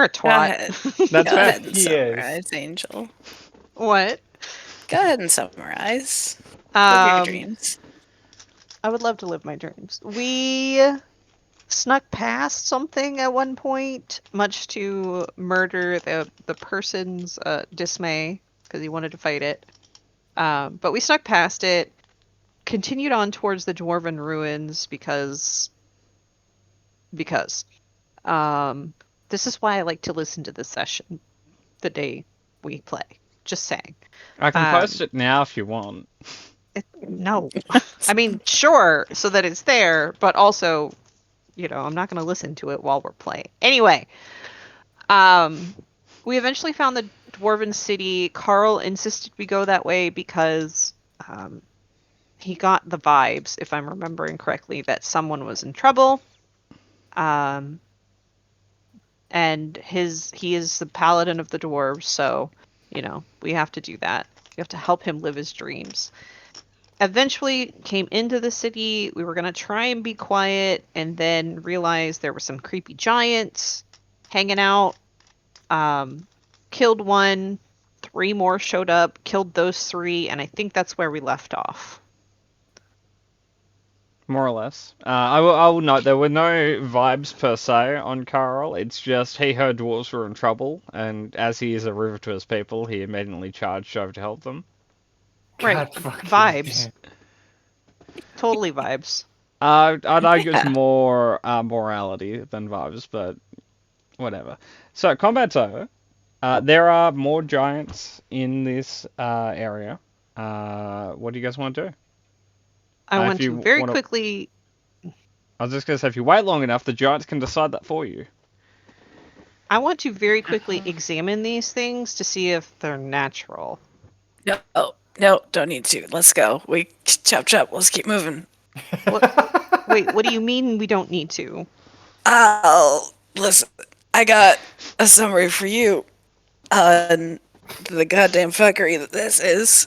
You're a Go twat. ahead. That's Go fair. ahead and He is. summarize, Angel. What? Go ahead and summarize. Live your Um, dreams. I would love to live my dreams. We snuck past something at one point, much to murder the person's dismay because he wanted to fight it. But we snuck past it, continued on towards the dwarven ruins because this is why I like to listen to this session the day we play. Just saying. I can Um, post it now if you want. No. I mean, sure, so that it's there, but also, I'm not going to listen to it while we're playing. Anyway, we eventually found the dwarven city. Carl insisted we go that way because he got the vibes, if I'm remembering correctly, that someone was in trouble. And he is the paladin of the dwarves, so, we have to do that. We have to help him live his dreams. Eventually came into the city. We were going to try and be quiet and then realized there were some creepy giants hanging out. Killed one. 3 more showed up, killed those 3, and I think that's where we left off. More or less. I will note there were no vibes per se on Carl. It's just he heard dwarves were in trouble, and as he is a river to his people, he immediately charged over to help them. Right. God fucking Vibes. damn. Totally vibes. I'd argue it's Yeah. more morality than vibes, but whatever. So combat's over. There are more giants in this area. What do you guys want to do? I If want you to very wanna- quickly. I was just gonna say, if you wait long enough, the giants can decide that for you. I want to very quickly examine these things to see if they're natural. No, don't need to. Let's go. We chop. Let's keep moving. Wait, what do you mean we don't need to? Oh, listen. I got a summary for you on the goddamn fuckery that this is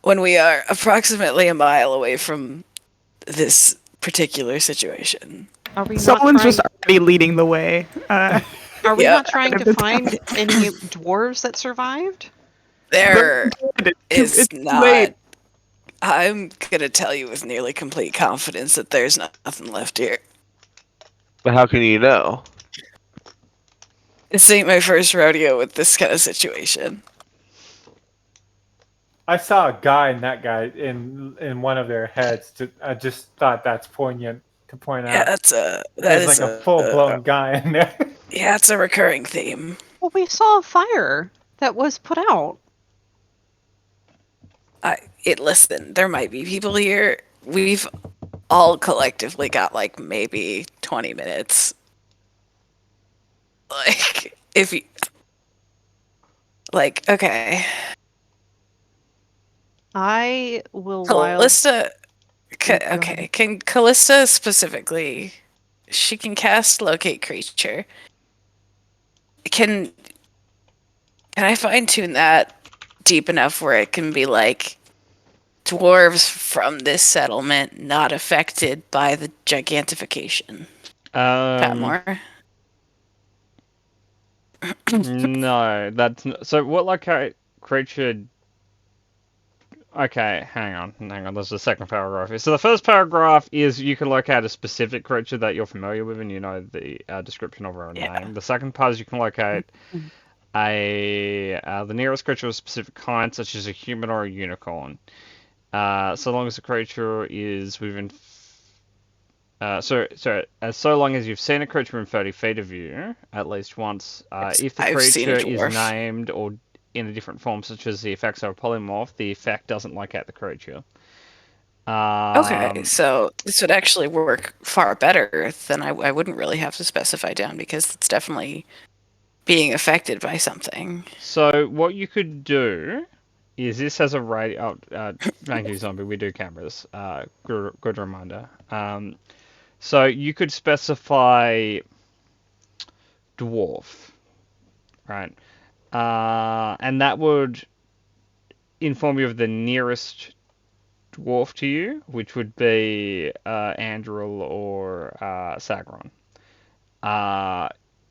when we are approximately a mile away from this particular situation. Are we Someone's not trying? just already leading the way. Are we Yeah. not trying to find any dwarves that survived? There is It's too not. late. I'm gonna tell you with nearly complete confidence that there's nothing left here. But how can you know? This ain't my first rodeo with this kind of situation. I saw a guy and that guy in one of their heads. I just thought that's poignant to point Yeah, out. that There's is like a full blown guy in there. Yeah, it's a recurring theme. Well, we saw a fire that was put out. Listen, there might be people here. We've all collectively got like maybe 20 minutes. Like, if you. Like, okay. I will Callista. Go Okay, ahead. can Callista specifically. She can cast Locate Creature. Can I fine tune that deep enough where it can be like dwarves from this settlement not affected by the gigantification? Patmore. No, that's so. What creature? Okay, hang on. There's a second paragraph here. So the first paragraph is you can locate a specific creature that you're familiar with and you know the description of her name. The second part is you can locate the nearest creature of a specific kind, such as a human or a unicorn. So long as the creature is within. So long as you've seen a creature within 30 feet of you at least once, if the I've seen a creature is dwarf. named or in a different form, such as the effects of a polymorph, the effect doesn't locate the creature. Okay, so this would actually work far better than I wouldn't really have to specify down because it's definitely being affected by something. So what you could do is this has a radio. Thank you, Zombie. We do cameras. Good reminder. So you could specify dwarf, right? And that would inform you of the nearest dwarf to you, which would be Andril or Sagron.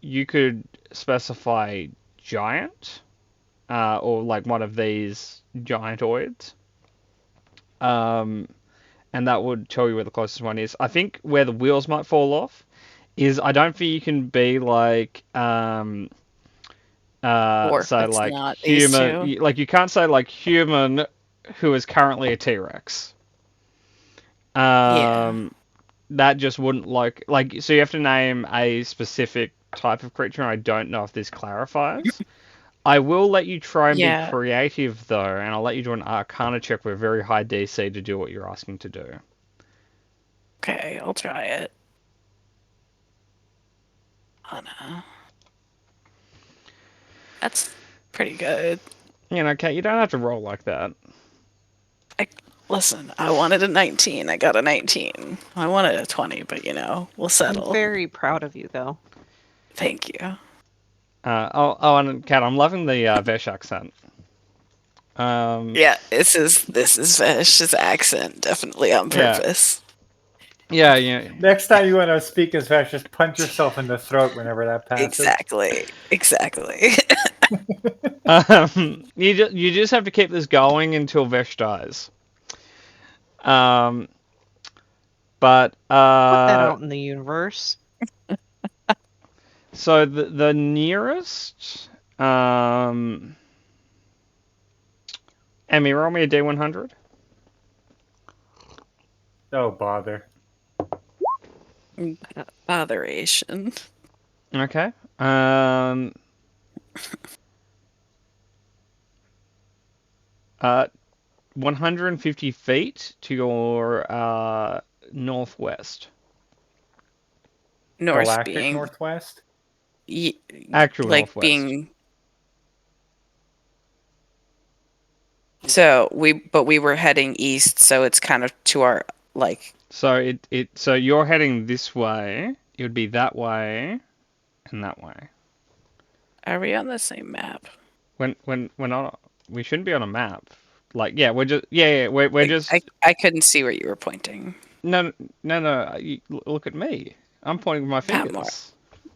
you could specify giant, or like one of these giantoids. And that would tell you where the closest one is. I think where the wheels might fall off is I don't think you can be like Or so it's like not these human, two. like you can't say like human who is currently a T-Rex. That just wouldn't like so you have to name a specific type of creature, and I don't know if this clarifies. I will let you try and be Yeah. creative though, and I'll let you do an Arcana check with very high DC to do what you're asking to do. Okay, I'll try it. Oh no. That's pretty good. You know, Kate, you don't have to roll like that. Listen, I wanted a 19. I got a 19. I wanted a 20, but we'll I'm settle. very proud of you, though. Thank you. And Kat, I'm loving the Vesh accent. Yeah, this is Vesh's accent, definitely on Yeah. purpose. Yeah. Next time you want to speak as fast, just punch yourself in the throat whenever that passes. Exactly. You just have to keep this going until Vesh dies. But Put that out in the universe. So the nearest, Emmy, roll me a D100. Oh, bother. Botheration. Okay. 150 feet to your northwest. North Galactic being Northwest? Actual like northwest. being. So we were heading east, so it's kind of to our like. So so you're heading this way. It would be that way, and that way. Are we on the same map? When on, we shouldn't be on a map. Like we're just we're Like, just I couldn't see where you were pointing. no. Look at me. I'm pointing with my fingers.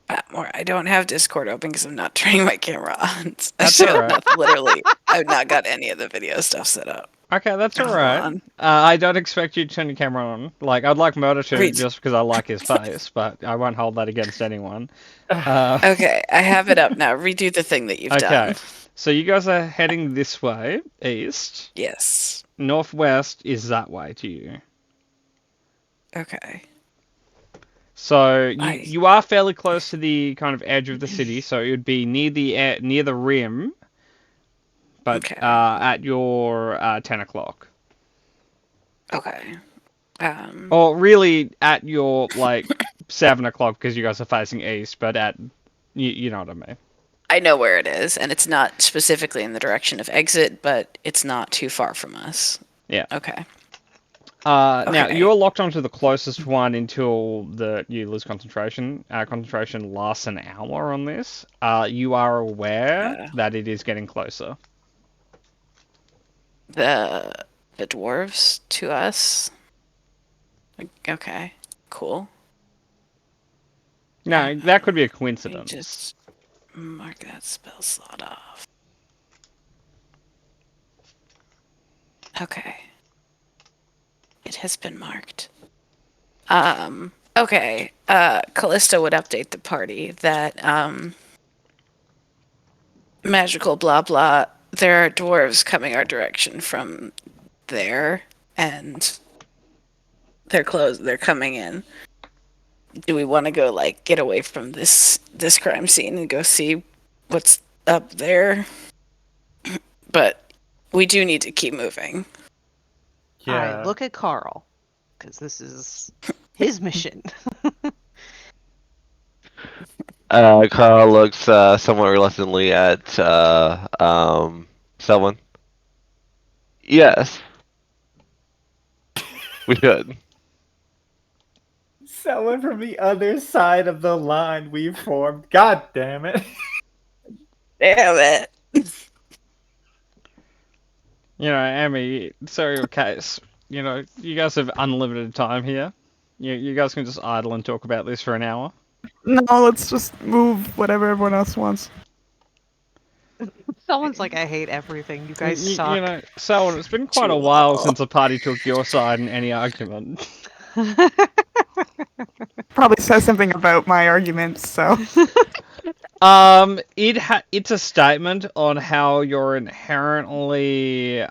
Patmore, I don't have Discord open because I'm not turning my camera on. That's So alright. literally, I've not got any of the video stuff set up. Okay, that's Hold alright. on. I don't expect you to turn your camera on. Like I'd like Murder to Great. just because I like his face, but I won't hold that against anyone. Okay, I have it up now. Redo the thing that you've Okay. done. So you guys are heading this way, east. Yes. Northwest is that way to you. Okay. So Nice. you are fairly close to the kind of edge of the city, so it would be near the rim, but Okay. at your 10 o'clock. Okay. Or really at your like 7 o'clock because you guys are facing east, but at you know what I mean. I know where it is, and it's not specifically in the direction of exit, but it's not too far from us. Yeah. Okay. Now Okay. you're locked onto the closest one until you lose concentration. Concentration lasts an hour on this. You are aware that it is getting closer. The dwarves to us. Okay. Cool. No, that could be a Let me coincidence. just mark that spell slot off. Okay. It has been marked. Okay. Callista would update the party that, magical blah blah, there are dwarves coming our direction from there, and they're coming in. Do we want to go, like, get away from this crime scene and go see what's up there? But we do need to keep moving. All Yeah. right, look at Carl, because this is his mission. Carl looks somewhat reluctantly at someone. Yes. We should. Someone from the other side of the line we formed. God damn it. Damn it. You know, Amy, sorry your case. You know, you guys have unlimited time here. You guys can just idle and talk about this for an hour. No, let's just move whatever everyone else wants. Someone's like, I hate everything. You guys suck. You know, Selwyn, it's been quite a while since a party took your side in any argument. Probably says something about my arguments, so. It's a statement on how you're inherently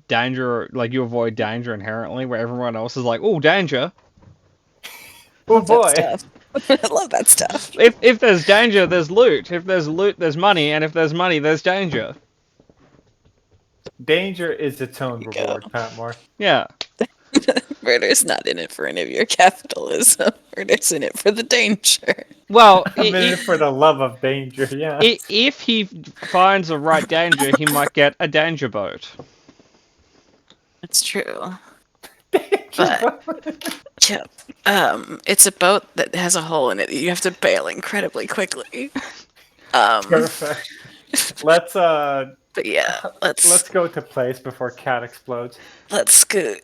danger, like you avoid danger inherently, where everyone else is like, oh, danger. Oh Love that boy. stuff. I love that stuff. If there's danger, there's loot. If there's loot, there's money, and if there's money, there's danger. Danger is its own There you reward, go. Patmore. Yeah. Murder's not in it for any of your capitalism. Murder's in it for the danger. Well, I'm in it for the love of danger, yeah. if he finds the right danger, he might get a danger boat. That's true. But Chip, it's a boat that has a hole in it. You have to bail incredibly quickly. Perfect. Let's But yeah, let's go to place before Cat explodes. let's scoot.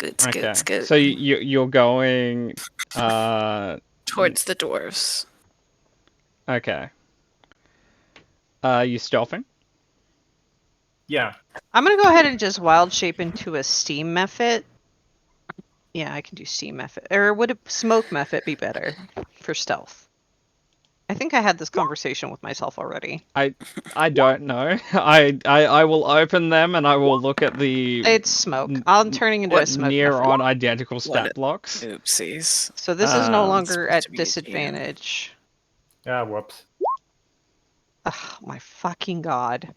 Okay. Scoot. So you're going. Towards the dwarves. Okay. You stealthing? Yeah. I'm gonna go ahead and just wild shape into a steam method. Yeah, I can do steam method. Or would a smoke method be better for stealth? I think I had this conversation with myself already. I don't know. I will open them and I will look at the It's smoke. I'm turning into a smoke near method. on identical stat What? blocks. Oopsies. So this is no it's longer supposed at to be a DM. disadvantage. Ah, whoops. Oh my fucking god.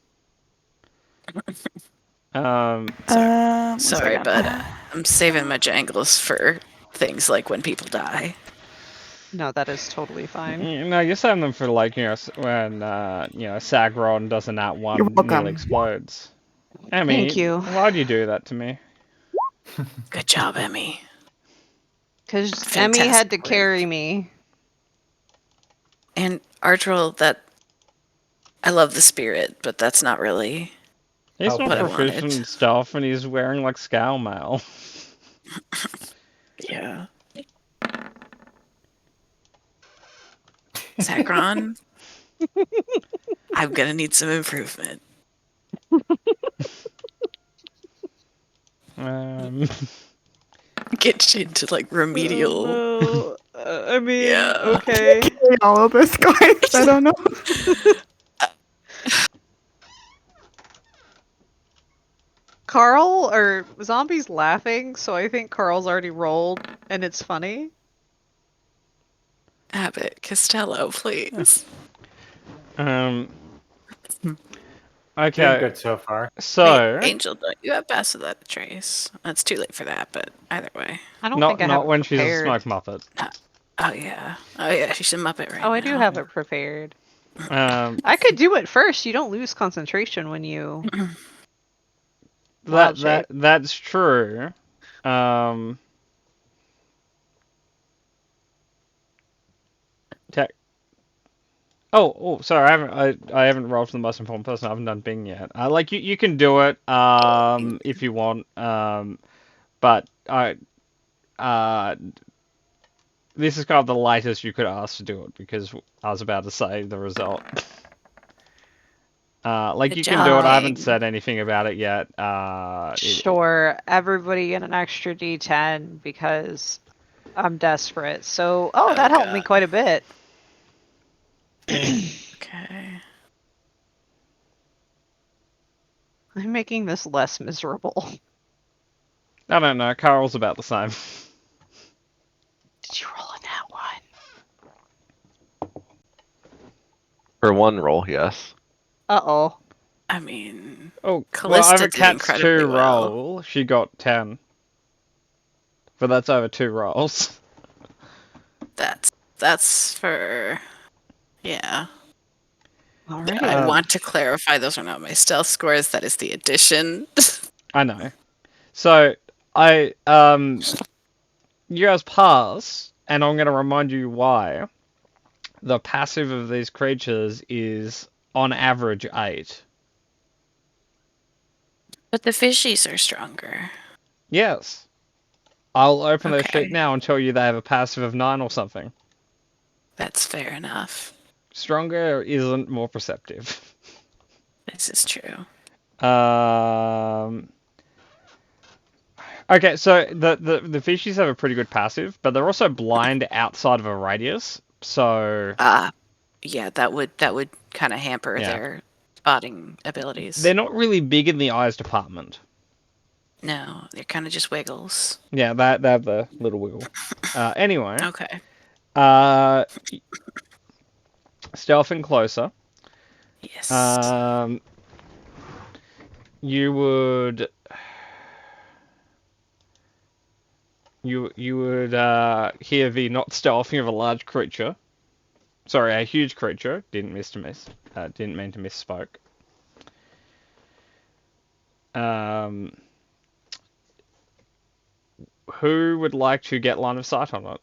Sorry, but I'm saving my jangles for things like when people die. No, that is totally fine. No, you're saving them for like when Sagron does a nat one You're welcome. nearly explodes. Emmy, Thank you. why'd you do that to me? Good job, Emmy. Because Emmy had to Fantastic carry me. And Artril, I love the spirit, but that's not really. He's Oh, not what I proficient wanted. in stuff and he's wearing like scale mail. Yeah. Sacron, I'm gonna need some improvement. Get you into like remedial. Oh, no. I mean, Yeah. okay. All of this, guys. I don't know. Carl or Zombie's laughing, so I think Carl's already rolled and it's funny. Abbott Costello, please. Okay. Doing good so far. So Hey, Angel, don't you have Pass Without a Trace? It's too late for that, but either way. I don't not think I have not it when she's a prepared. smoke muppet. Oh yeah, she's a Muppet right now. Oh, I do have it prepared. Um, I could do it first. You don't lose concentration when you. Wild shape. that's true. Tech. Oh, sorry. I haven't rolled for the most important person. I haven't done Bing yet. Like you can do it if you want. But this is kind of the latest you could ask to do it because I was about to say the result. Like Good you can do it. I haven't job. said anything about it yet. Sure, everybody get an extra D10 because I'm desperate. So, oh, that helped me God. quite a bit. Okay. I'm making this less miserable. I don't know. Carl's about the same. Did you roll in that one? For one roll, yes. Uh-oh. I mean, Oh, well, Callista over did Cat's incredibly 2 well. roll, she got 10. But that's over 2 rolls. that's for. Yeah. Alrighty. I want to clarify those are not my stealth scores. That is the addition. I know. So, you guys pass, and I'm going to remind you why. The passive of these creatures is, on average, 8. But the fishies are stronger. Yes. I'll open their Okay. sheet now and tell you they have a passive of 9 or something. That's fair enough. Stronger isn't more perceptive. This is true. Okay, so the fishies have a pretty good passive, but they're also blind outside of a radius. So Yeah, that would kind of hamper Yeah. their spotting abilities. they're not really big in the eyes department. No, they're kind of just wiggles. Yeah, they have the little wiggle. Anyway, Okay. stealthing closer. Yes. You would hear the not stealthing of a large creature. Sorry, a huge creature. Didn't mean to misspoke. Who would like to get line of sight on it?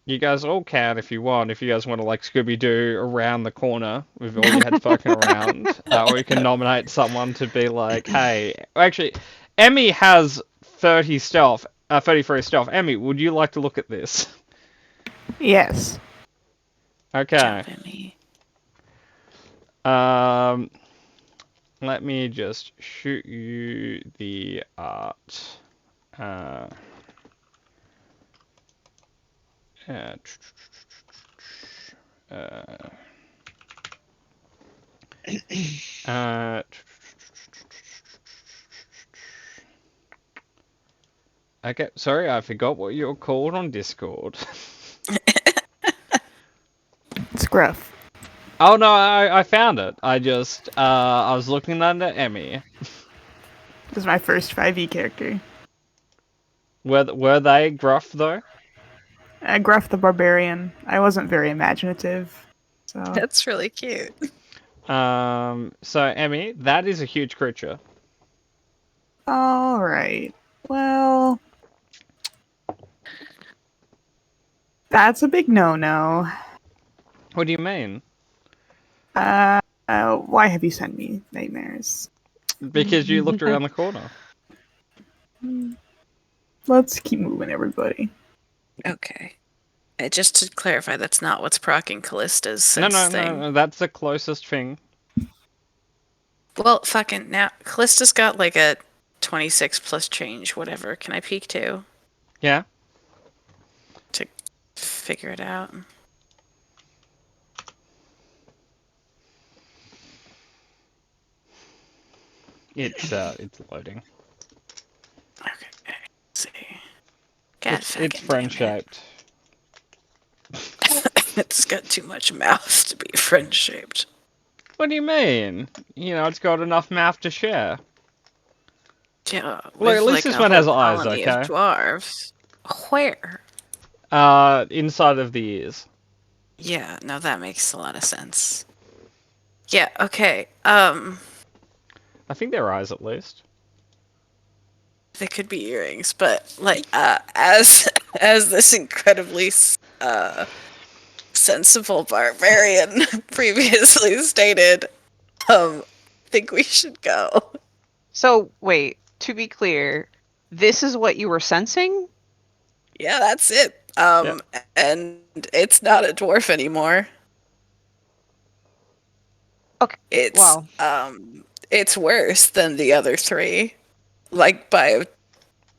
You guys all can if you want. If you guys want to like Scooby-Doo around the corner with all your heads poking around, or you can nominate someone to be like, hey, actually, Emmy has 33 stealth. Emmy, would you like to look at this? Yes. Okay. Jump at me. Let me just shoot you the art. Okay, sorry, I forgot what you're called on Discord. It's Gruff. Oh no, I found it. I was looking under Emmy. This is my first 5e character. Were they gruff though? Gruff the Barbarian. I wasn't very imaginative, so That's really cute. So Emmy, that is a huge creature. all right. Well, that's a big no-no. What do you mean? Why have you sent me nightmares? Because you looked around the corner. Let's keep moving, everybody. Okay. Just to clarify, that's not what's proccing Callista's No, sense thing. no, that's the closest thing. Well, fucking now, Callista's got like a 26 plus change, whatever. Can I peek too? Yeah. To figure it out. It's loading. Okay. Let's see. God, It's fucking friend damn it. shaped. It's got too much mouth to be friend shaped. What do you mean? You know, it's got enough mouth to share. Yeah. Look, at least this one has eyes, colony okay? of dwarves. Where? Inside of the ears. Yeah, no, that makes a lot of sense. Yeah, okay. I think they're eyes at least. They could be earrings, but like as this incredibly sensible barbarian previously stated, think we should go. So, wait, to be clear, this is what you were sensing? Yeah, that's it. And it's not a dwarf anymore. Okay. It's Wow. it's worse than the other three, like by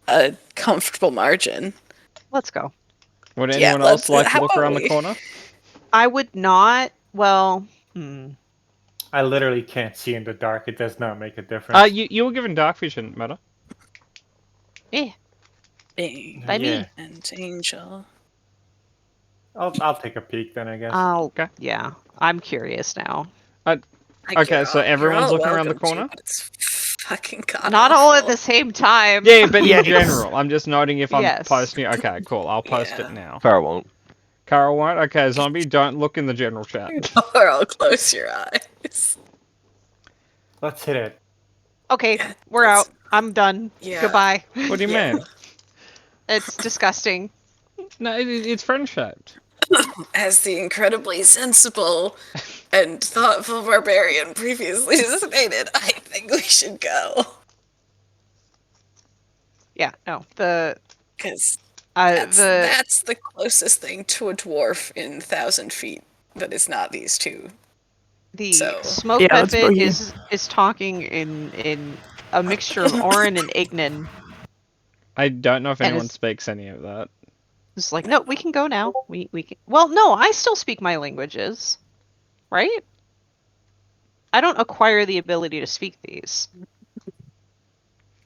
a comfortable margin. Let's go. Would Yeah, anyone else like to how look about around the we- corner? I would not. Well, I literally can't see in the dark. It does not make a difference. You were given dark vision, Meta. Bing By me. Yeah. and Angel. I'll take a peek then, I guess. Okay. Yeah. I'm curious now. Okay, so everyone's looking around the corner? It's fucking god. Not all at awful. the same time. Yeah, but in Yes. general, I'm just noting if I'm Yes. posting. Okay, cool. I'll post Yeah. it now. Farrah won't. Carl won't. Okay, zombie, don't look in the general chat. Or I'll close your eyes. Let's hit it. Okay, Yeah, we're that's- out. I'm done. Yeah. Goodbye. What do you Yeah. mean? It's disgusting. No, it's friend shaped. As the incredibly sensible and thoughtful barbarian previously stated, I think we should go. Yeah, no. The Because the that's the closest thing to a dwarf in 1,000 feet that is not these two. the So- smoke Yeah, let's method boogie. is talking in a mixture of Orin and Ignan. I don't know if And anyone it's- speaks any of that. It's like, no, we can go now. We can. Well, no, I still speak my languages, right? I don't acquire the ability to speak these.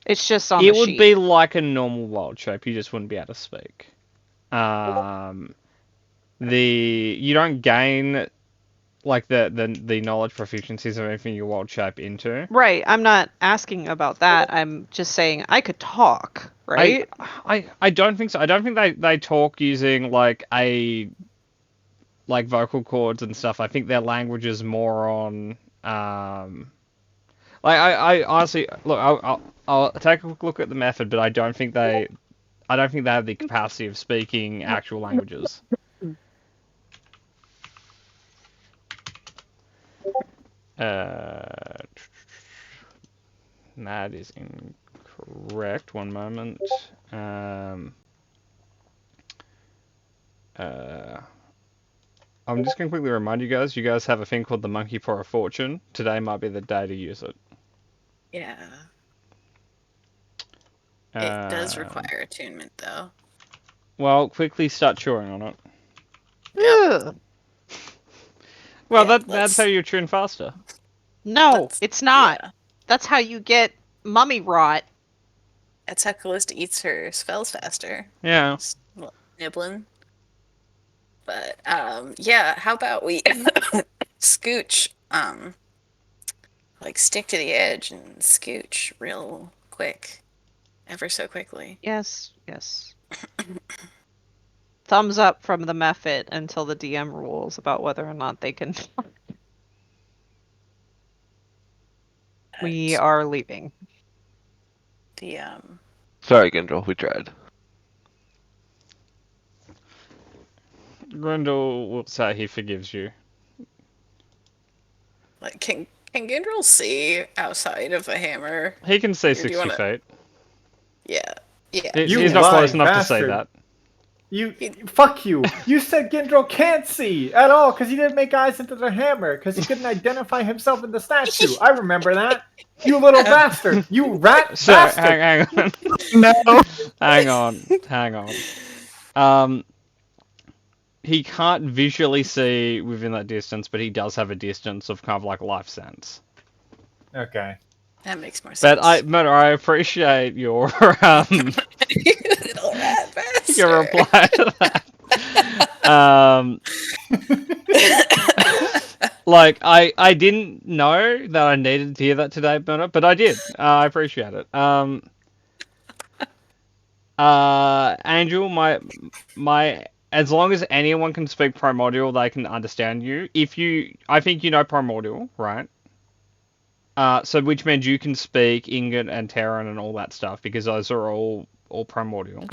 It's just on It the would sheet. be like a normal wild shape. You just wouldn't be able to speak. You don't gain like the knowledge proficiencies of anything you wild shape into. Right. I'm not asking about that. I'm just saying I could talk, right? I don't think so. I don't think they talk using like vocal cords and stuff. I think their language is more on like I honestly look. I'll take a quick look at the method, but I don't think they have the capacity of speaking actual languages. That is incorrect. One moment. I'm just going to quickly remind you guys have a thing called the Monkey for a Fortune. Today might be the day to use it. Yeah. It does Um, require attunement, though. Well, quickly start chewing on it. Ugh. Well, Yeah, that's how you tune faster. No, it's not. Yeah. That's how you get mummy rot. That's how Callista eats her spells faster. Yeah. Just nibbling. But, yeah, how about we scooch, like stick to the edge and scooch real quick. Ever so quickly. Yes, yes. Thumbs up from the method until the DM rules about whether or not they can. We are leaving. The, Sorry, Gendril, we tried. Grendel will say he forgives you. like, can Gindrel see outside of the hammer? He can see Or do you 60 wanna- feet. Yeah. Yeah. He's not close enough to say bastard. that. You fuck you. You said Gendril can't see at all because he didn't make eyes into the hammer because he couldn't identify himself in the statue. I remember that. You little bastard. You rat So, bastard. hang on. No. hang on. He can't visually see within that distance, but he does have a distance of kind of like life sense. Okay. That makes more sense. But I appreciate your Little rat bastard. your reply to that. Like I didn't know that I needed to hear that today, Bernard, but I did. I appreciate it. Angel, my as long as anyone can speak Primordial, they can understand you. I think you know Primordial, right? So which means you can speak Ingot and Terran and all that stuff because those are all Primordial.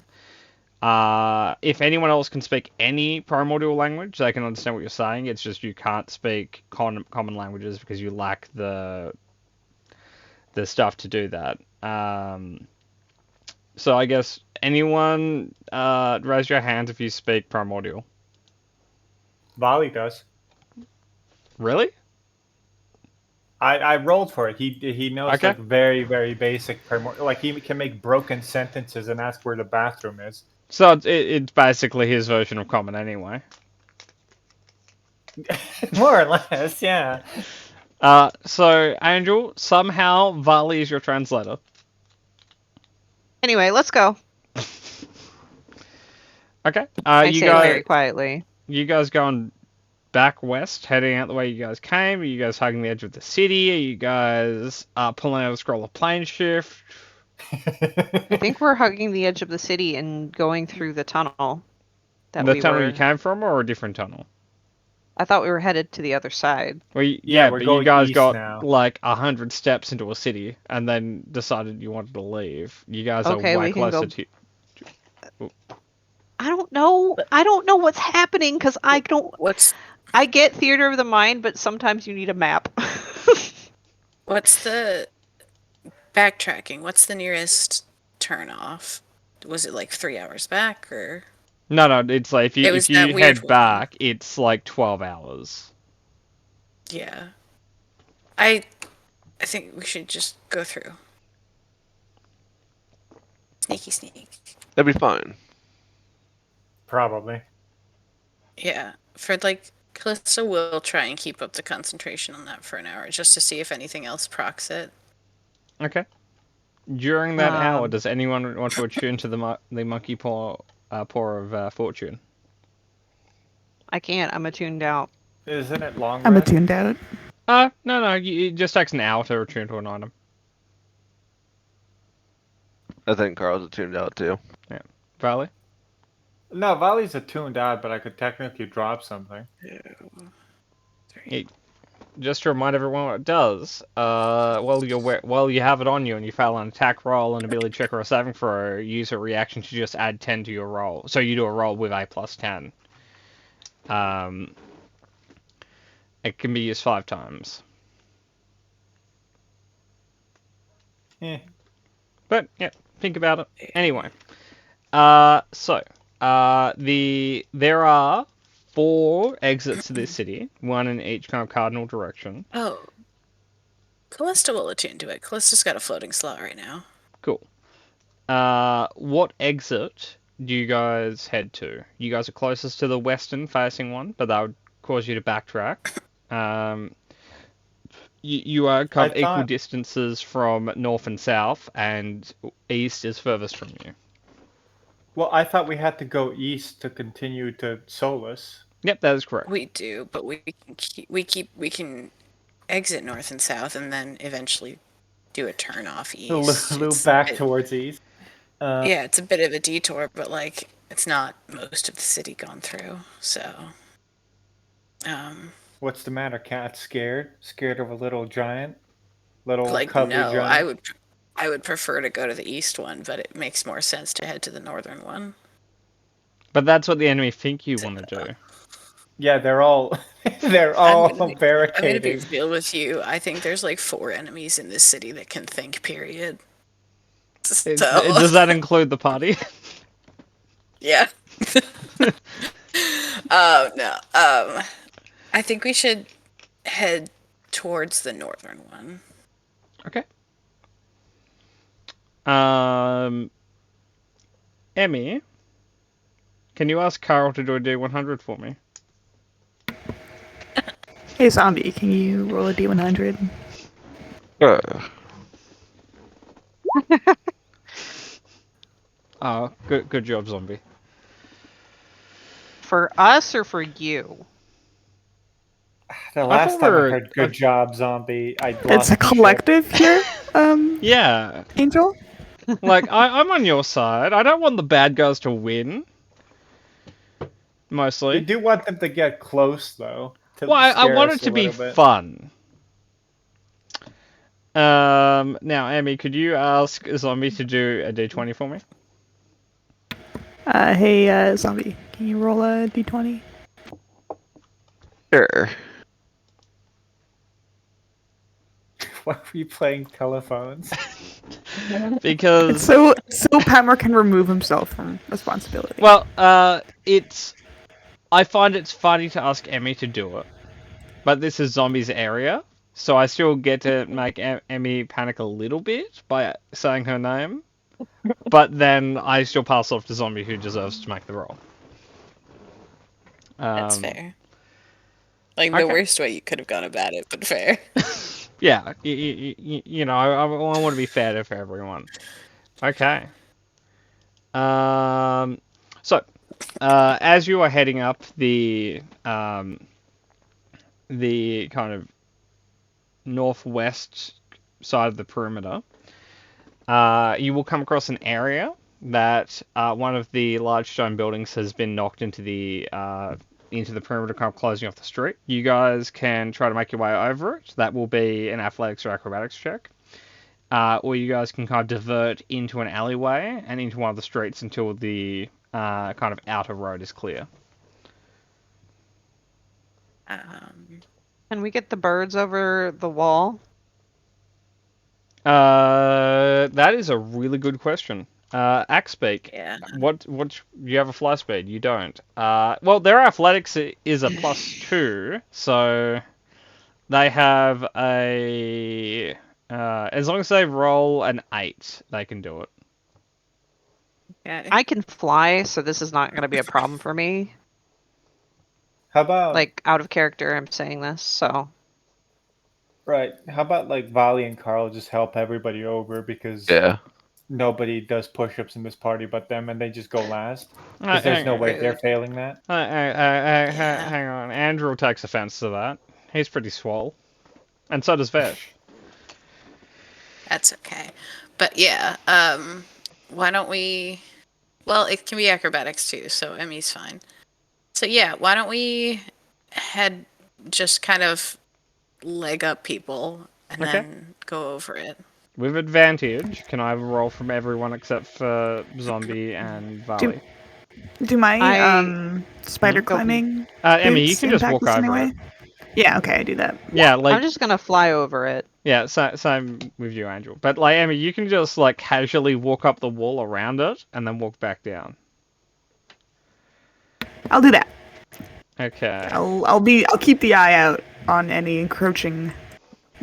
If anyone else can speak any Primordial language, they can understand what you're saying. It's just you can't speak common languages because you lack the stuff to do that. So I guess anyone raise your hands if you speak Primordial. Volley does. Really? I rolled for it. He knows Okay. like very, very basic primordial. Like he can make broken sentences and ask where the bathroom is. So it's basically his version of common anyway. More or less, yeah. So Angel, somehow Vali is your translator. Anyway, let's go. Okay. I You say guys, very quietly. you guys going back west, heading out the way you guys came? Are you guys hugging the edge of the city? Are you guys pulling out a scroll of plane shift? I think we're hugging the edge of the city and going through the tunnel. That The we tunnel were. you came from, or a different tunnel? I thought we were headed to the other side. Well, Yeah, we're but you going guys east got now. like 100 steps into a city, and then decided you wanted to leave. You guys Okay, are way we can closer go- to. I don't know. I don't know what's happening because I don't. What's I get theater of the mind, but sometimes you need a map. the backtracking? What's the nearest turn off. Was it like 3 hours back or? No, it's like if It was you that weird head one. back, it's like 12 hours. Yeah. I think we should just go through. Sneaky sneak. That'd be fine. Probably. Yeah. For like Callisto will try and keep up the concentration on that for an hour just to see if anything else procs it. Okay. During that hour, Um, does anyone want to attune to the monkey paw of fortune? I can't. I'm attuned out. Isn't it long I'm rest? attuned out. No, it just takes an hour to attune to an item. I think Carl's attuned out too. Valley? No, Valley's attuned out, but I could technically drop something. 2, 3. It, just to remind everyone what it does, while you have it on you and you fail an attack roll, an ability check, or a saving throw, use a reaction to just add 10 to your roll. So you do a roll with a plus 10. It can be used 5 times. Eh. But yeah, think about it. Anyway, there are 4 exits to this city, one in each kind of cardinal direction. Oh. Callista will attune to it. Callista's got a floating slot right now. Cool. What exit do you guys head to? You guys are closest to the western facing one, but that would cause you to backtrack. You are kind of equal distances from north and south, and east is furthest from you. Well, I thought we had to go east to continue to Solus. Yep, that is correct. We do, but we can exit north and south and then eventually do a turn off east. Loop back towards east. Yeah, it's a bit of a detour, but like it's not most of the city gone through. So, What's the matter, cat? Scared? Scared of a little giant? Little like cubby no, giant? I would prefer to go to the east one, but it makes more sense to head to the northern one. But that's what the enemy think you want to do. Yeah, they're all I'm gonna be barricaded. real with you. I think there's like 4 enemies in this city that can think. Period. So Does that include the party? yeah. Oh no. I think we should head towards the northern one. Okay. Emmy, can you ask Carl to do a D100 for me? Hey, zombie, can you roll a d100? Oh, good job, zombie. For us or for you? The last time I thought heard "good job, zombie," I It's lost a collective here, Yeah, Angel? like I'm on your side. I don't want the bad guys to win. You Mostly. do want them to get close, though. Well, I scare want us it to a be little bit. fun. Now, Emmy, could you ask Zombie to do a D20 for me? Hey, zombie, can you roll a d20? Sure. Why were you playing telephones? Because It's so Palmer can remove himself from responsibility. well, I find it's funny to ask Emmy to do it, but this is Zombie's area, so I still get to make Emmy panic a little bit by saying her name, but then I still pass off to Zombie, who deserves to make the roll. That's fair. Like okay. the worst way you could have gone about it, but fair. Yeah, you know, I want to be fair for everyone. Okay. So, as you are heading up the kind of northwest side of the perimeter, you will come across an area that one of the large stone buildings has been knocked into the perimeter, kind of closing off the street. You guys can try to make your way over it. That will be an athletics or acrobatics check. Or you guys can kind of divert into an alleyway and into one of the streets until the kind of outer road is clear. Can we get the birds over the wall? That is a really good question. Axbeak. Yeah. What you have a fly speed? You don't. Well, their athletics is a +2, so they have a. As long as they roll an 8, they can do it. Okay. I can fly, so this is not going to be a problem for me. How about Like, out of character, I'm saying this, so. right? How about like Vali and Carl just help everybody over because Yeah. nobody does push-ups in this party but them, and they just go last Uh, because there's no hang, way they're failing that. Yeah. hang on. Andrew takes offense to that. He's pretty swole. And so does Vesh. That's okay. But yeah, why don't we... Well, it can be acrobatics too, so Emmy's fine. So yeah, why don't we head just kind of leg up people and Okay. then go over it. With advantage, can I have a roll from everyone except for Zombie and Valley? Do my I- spider Go. climbing Emmy, you boots can just impact walk this over anyway? it. Yeah, okay, I do that. Yeah, like I'm just going to fly over it. yeah, same with you, Angel. But like Emmy, you can just like casually walk up the wall around it and then walk back down. I'll do that. Okay. I'll keep the eye out on any encroaching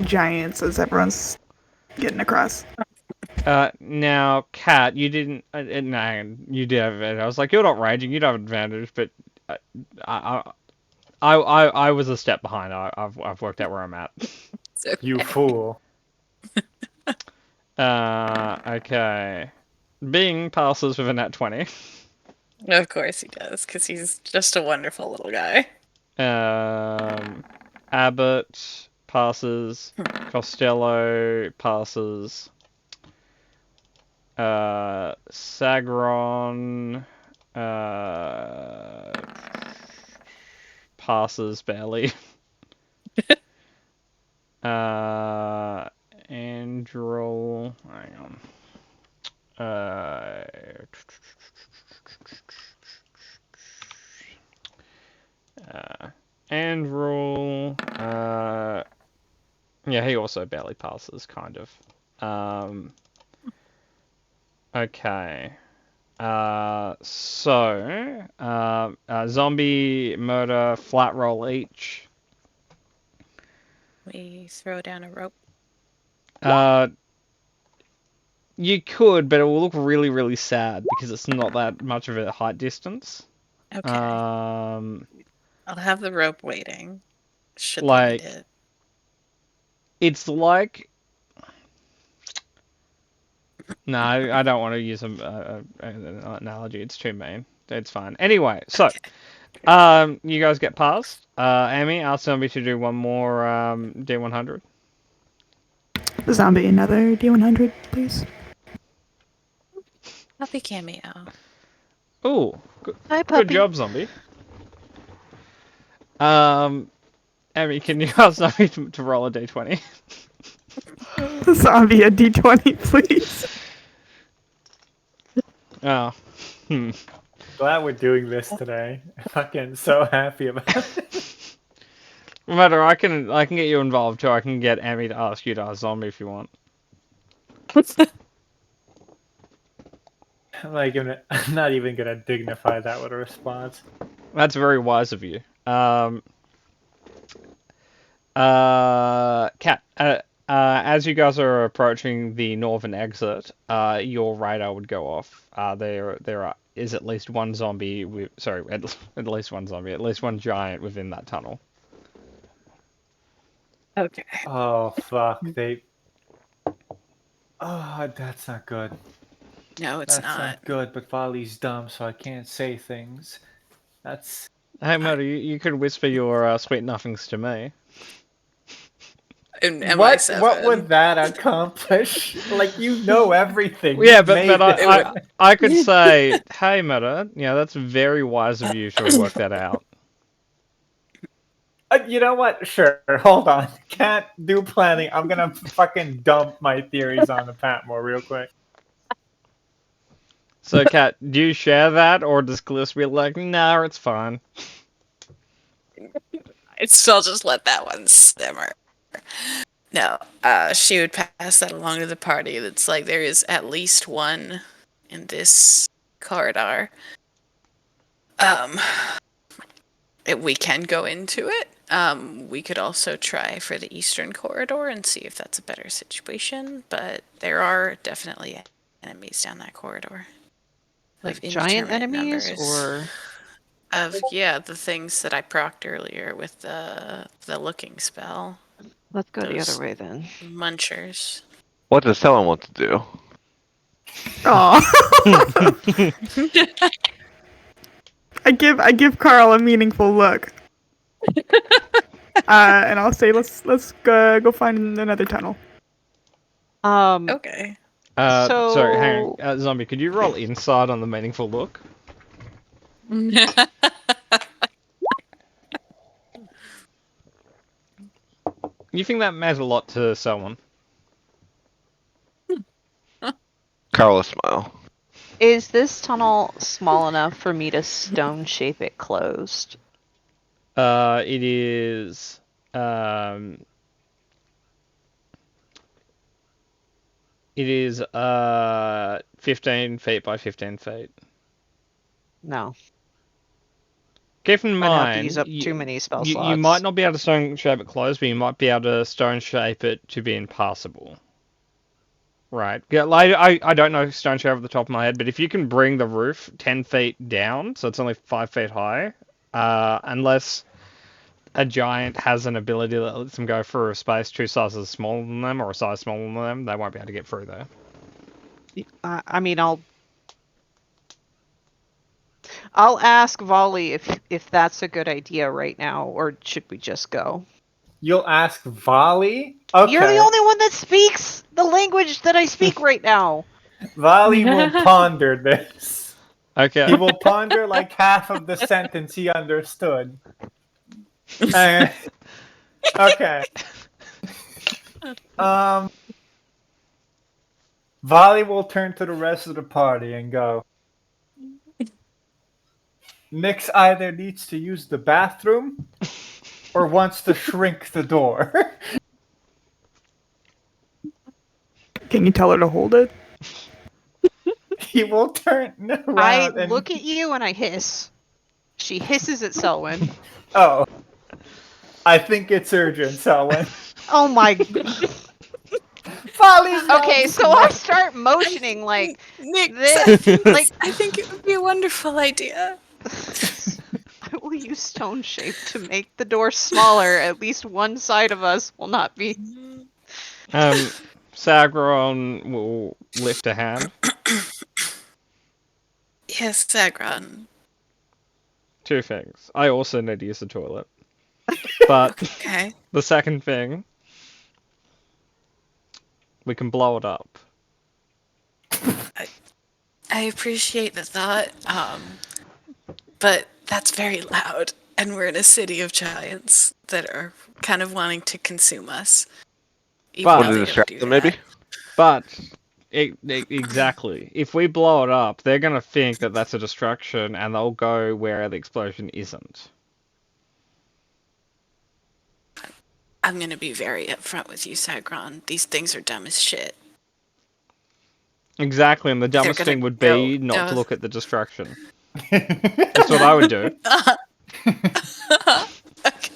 giants as everyone's getting across. Now, Kat, you didn't. No, you did have it. I was like, you're not raging. You'd have advantage, but I was a step behind. I've worked out where I'm at. So, You fool. Okay. Bing passes with a nat 20. of course he does, because he's just a wonderful little guy. Abbott passes. Costello passes. Sagron passes barely. Andrel, hang on. Andrel, yeah, he also barely passes, kind of. Okay. Zombie, murder, flat roll each. We throw down a rope. You could, but it will look really, really sad because it's not that much of a height distance. Okay. Uh, I'll have the rope waiting. Should like- they need it. It's like... No, I don't want to use an analogy. It's too mean. It's fine. Anyway, so... you guys get past. Amy, ask Zombie to do one more D100. Zombie, another D100, please. Puppy cameo. Ooh, good, Hi, good puppy. job, Zombie. Amy, can you ask Zombie to roll a D20? Zombie, a D20, please. Oh. Glad we're doing this today. Fucking so happy about it. No matter, I can get you involved too. I can get Amy to ask you to ask Zombie if you want. I'm not even gonna dignify that with a response. That's very wise of you. Kat, as you guys are approaching the northern exit, your radar would go off. There is at least one zombie at least one giant within that tunnel. Okay. Oh fuck, Oh, that's not good. No, it's That's not good, but Vali's dumb, so I can't say things. That's... Hey, Murder, you could whisper your sweet nothings to me. In What MI7. would that accomplish? Like, you know everything. Yeah, You but made this. I could say, hey, Murder, yeah, that's very wise of you to have worked that out. You know what? Sure, hold on. Can't do planning. I'm gonna fucking dump my theories on the Patmore real quick. So, Kat, do you share that, or does Glyss be like, nah, it's fine? I'd still just let that one simmer. No, she would pass that along to the party. That's like there is at least one in this corridor. We can go into it. We could also try for the eastern corridor and see if that's a better situation, but there are definitely enemies down that corridor. Like Of giant indeterminate enemies, numbers. or The things that I procced earlier with the looking spell. let's go the Those- other way then. Munchers. What does someone want to do? Aw. I give Carl a meaningful look. And I'll say let's go find another tunnel. Okay. Sorry, hang So- on. Zombie, could you roll insight on the meaningful look? You think that matters a lot to someone? Carl, smile. Is this tunnel small enough for me to stone shape it closed? It is. It is 15 feet by 15 feet. No. Keep in I'd have mind, to use up too many spell slots. you might not be able to stone shape it closed, but you might be able to stone shape it to be impassable. Right. Yeah, like, I don't know stone shape off the top of my head, but if you can bring the roof 10 feet down, so it's only 5 feet high, unless a giant has an ability that lets them go through a space 2 sizes smaller than them, or a size smaller than them, they won't be able to get through there. I mean, I'll ask Volley if that's a good idea right now, or should we just go? You'll ask Volley? Okay. You're the only one that speaks the language that I speak right now. Volley will ponder this. Okay. He will ponder like half of the sentence he understood. Okay. Volley will turn to the rest of the party and go. Nix either needs to use the bathroom or wants to shrink the door. Can you tell her to hold it? He will turn around I and look at you and I hiss. She hisses at Selwyn. Oh. I think it's urgent, Selwyn. Oh my. Volley's not Okay, so I start motioning like Nick, this. Like I think it would be a wonderful idea. I will use stone shape to make the door smaller. At least one side of us will not be. Sagron will lift a hand. Yes, Sagron. 2 things. I also need to use the toilet. But Okay. the second thing, we can blow it up. I appreciate the thought, but that's very loud, and we're in a city of giants that are kind of wanting to consume us. Even But- though Want to they don't distract do them, maybe? that. But exactly, if we blow it up, they're gonna think that that's a distraction, and they'll go where the explosion isn't. I'm gonna be very upfront with you, Sagron. These things are dumb as shit. Exactly, and the dumbest gonna thing would be go- not to go- look at the distraction. That's what I would do. Okay.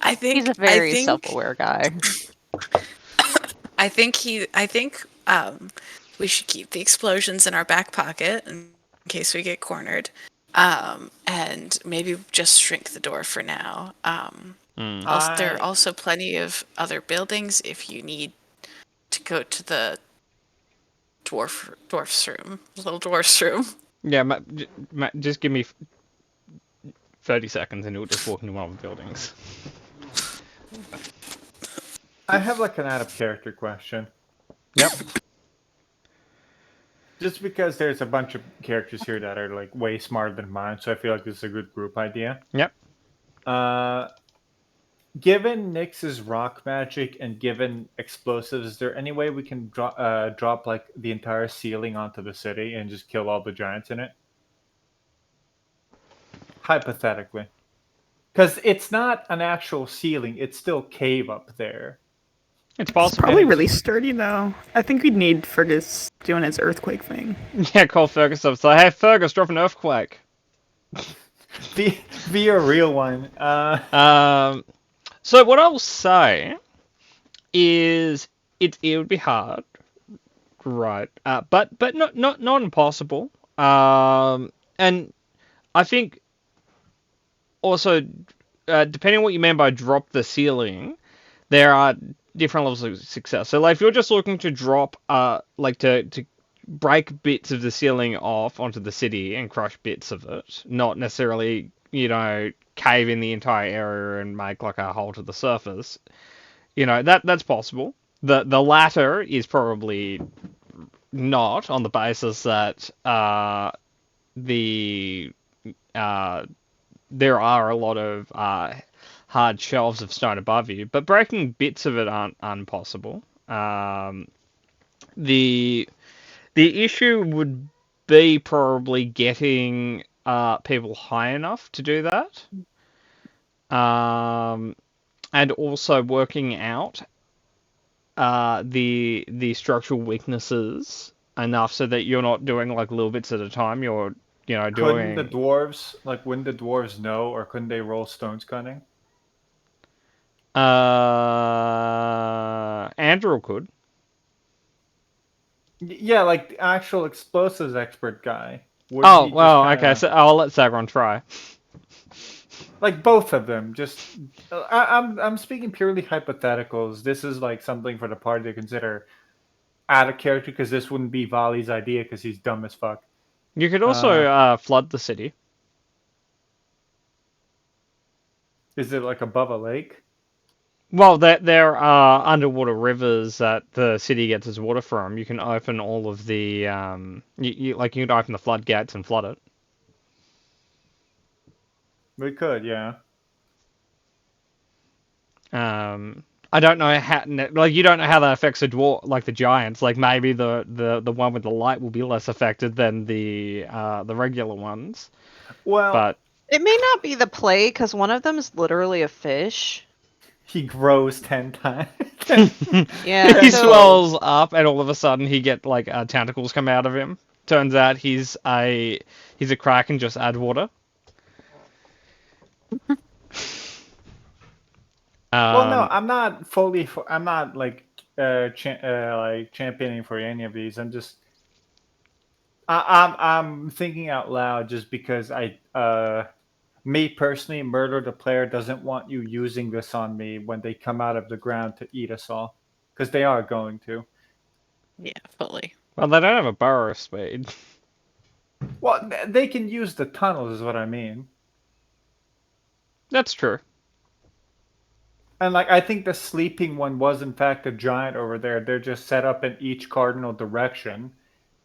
I think He's a very I think, self-aware guy. I think we should keep the explosions in our back pocket in case we get cornered. And maybe just shrink the door for now. Also, there are also plenty of other buildings if you need to go to the dwarf's room, little dwarf's room. Yeah, Matt, just give me 30 seconds and you'll just walk into one of the buildings. I have like an out of character question. Yep. Just because there's a bunch of characters here that are like way smarter than mine, so I feel like this is a good group idea. Yep. Given Nyx's rock magic and given explosives, is there any way we can drop like the entire ceiling onto the city and just kill all the giants in it? Hypothetically. Because it's not an actual ceiling, it's still cave up there. It's It's possible. probably really sturdy though. I think we'd need Fergus doing his earthquake thing. Yeah, call Fergus up. So, hey, Fergus, drop an earthquake. Be a real one. So what I'll say is it would be hard, right? But not impossible. And I think also depending on what you mean by drop the ceiling, there are different levels of success. So like if you're just looking to drop like to break bits of the ceiling off onto the city and crush bits of it, not necessarily, cave in the entire area and make like a hole to the surface. That's possible. The latter is probably not, on the basis that the there are a lot of hard shelves of stone above you, but breaking bits of it aren't impossible. The issue would be probably getting people high enough to do that, and also working out the structural weaknesses enough so that you're not doing like little bits at a time. You're Couldn't doing the dwarves, like, wouldn't the dwarves know, or couldn't they roll stones cutting? Andrew could. Yeah, like the actual explosives expert guy. Would Oh he just well, kinda- okay. So I'll let Sagron try. like both of them. Just I'm speaking purely hypotheticals. This is like something for the party to consider out of character, because this wouldn't be Vali's idea because he's dumb as fuck. You could also flood the city. Is it like above a lake? Well, there are underwater rivers that the city gets its water from. You can open all of the you can open the floodgates and flood it. We could, yeah. I don't know how you don't know how that affects the dwarf, the giants. Like maybe the one with the light will be less affected than the regular ones. Well, But It may not be the play because one of them is literally a fish. he grows 10 times. Yeah, he so- swells up, and all of a sudden he get tentacles come out of him. Turns out he's a crack and just add water. Well, no, I'm not fully. I'm not like championing for any of these. I'm just. I'm thinking out loud just because me personally, Murder the Player doesn't want you using this on me when they come out of the ground to eat us all, because they are going to. Yeah, fully. Well, they don't have a burrow speed. Well, they can use the tunnels, is what I mean. That's true. And like, I think the sleeping one was in fact a giant over there. They're just set up in each cardinal direction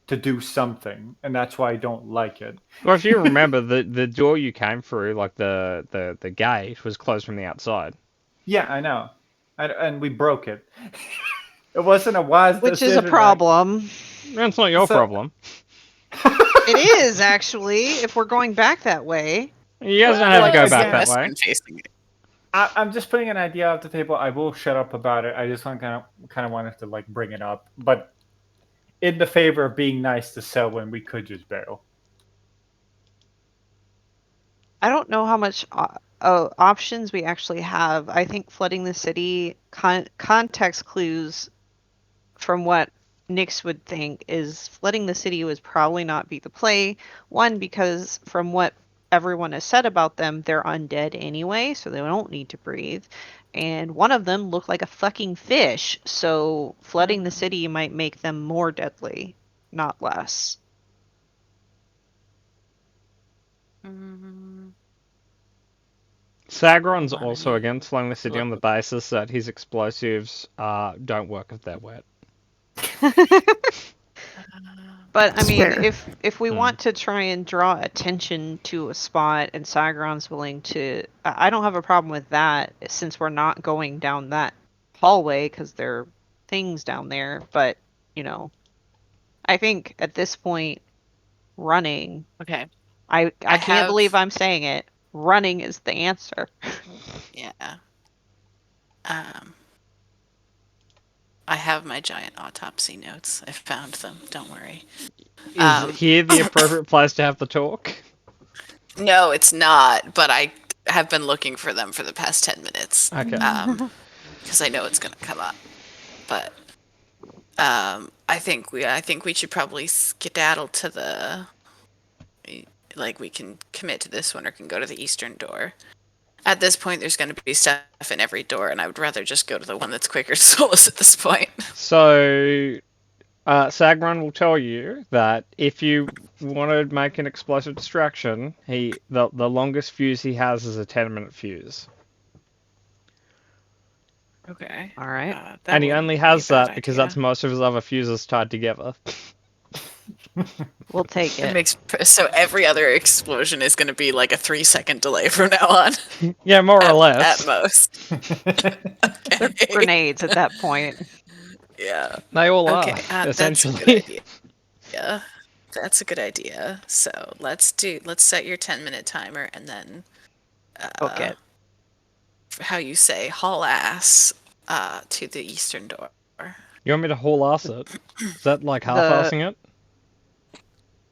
to do something, and that's why I don't like it. Well, if you remember, the door you came through, like the gate, was closed from the outside. Yeah, I know, and we broke it. It wasn't a wise which is decision. a problem. That's not your So- problem. It is actually if we're going back that way. You guys don't have to go Well, back again, that way. Investment facing it. I'm just putting an idea off the table. I will shut up about it. I just want kind of wanted to like bring it up, but in the favor of being nice to Selwyn, we could just bail. I don't know how much options we actually have. I think flooding the city, context clues from what Nyx would think is flooding the city would probably not be the play. One, because from what everyone has said about them, they're undead anyway, so they don't need to breathe. And one of them looked like a fucking fish, so flooding the city might make them more deadly, not less. Sagron's also against flooding the city on the basis that his explosives don't work if they're wet. But I mean, Fair. if we want to try and draw attention to a spot, and Sagron's willing to, I don't have a problem with that since we're not going down that hallway because there are things down there. But I think at this point, running. Okay. I can't have- believe I'm saying it. Running is the answer. Yeah. I have my giant autopsy notes. I found them. Don't worry. Is here the appropriate place to have the talk? No, it's not. But I have been looking for them for the past 10 minutes. Okay. Because I know it's gonna come up. But I think we should probably skedaddle to the. Like, we can commit to this one or can go to the eastern door. At this point, there's going to be stuff in every door, and I would rather just go to the one that's quicker to Solus at this point. So, Sagron will tell you that if you want to make an explosive distraction, the longest fuse he has is a 10-minute fuse. Okay. All right. And he only has that because that's most of his other fuses tied together. We'll take It it. makes so every other explosion is going to be like a 3-second delay from now on. Yeah, more or less. At most. They're grenades at that point. Yeah. They all Okay. are, That's a good essentially. idea. Yeah. That's a good idea. So let's set your 10-minute timer and then Okay. how you say, haul ass to the eastern door. You want me to haul ass it? Is that like half-assing it?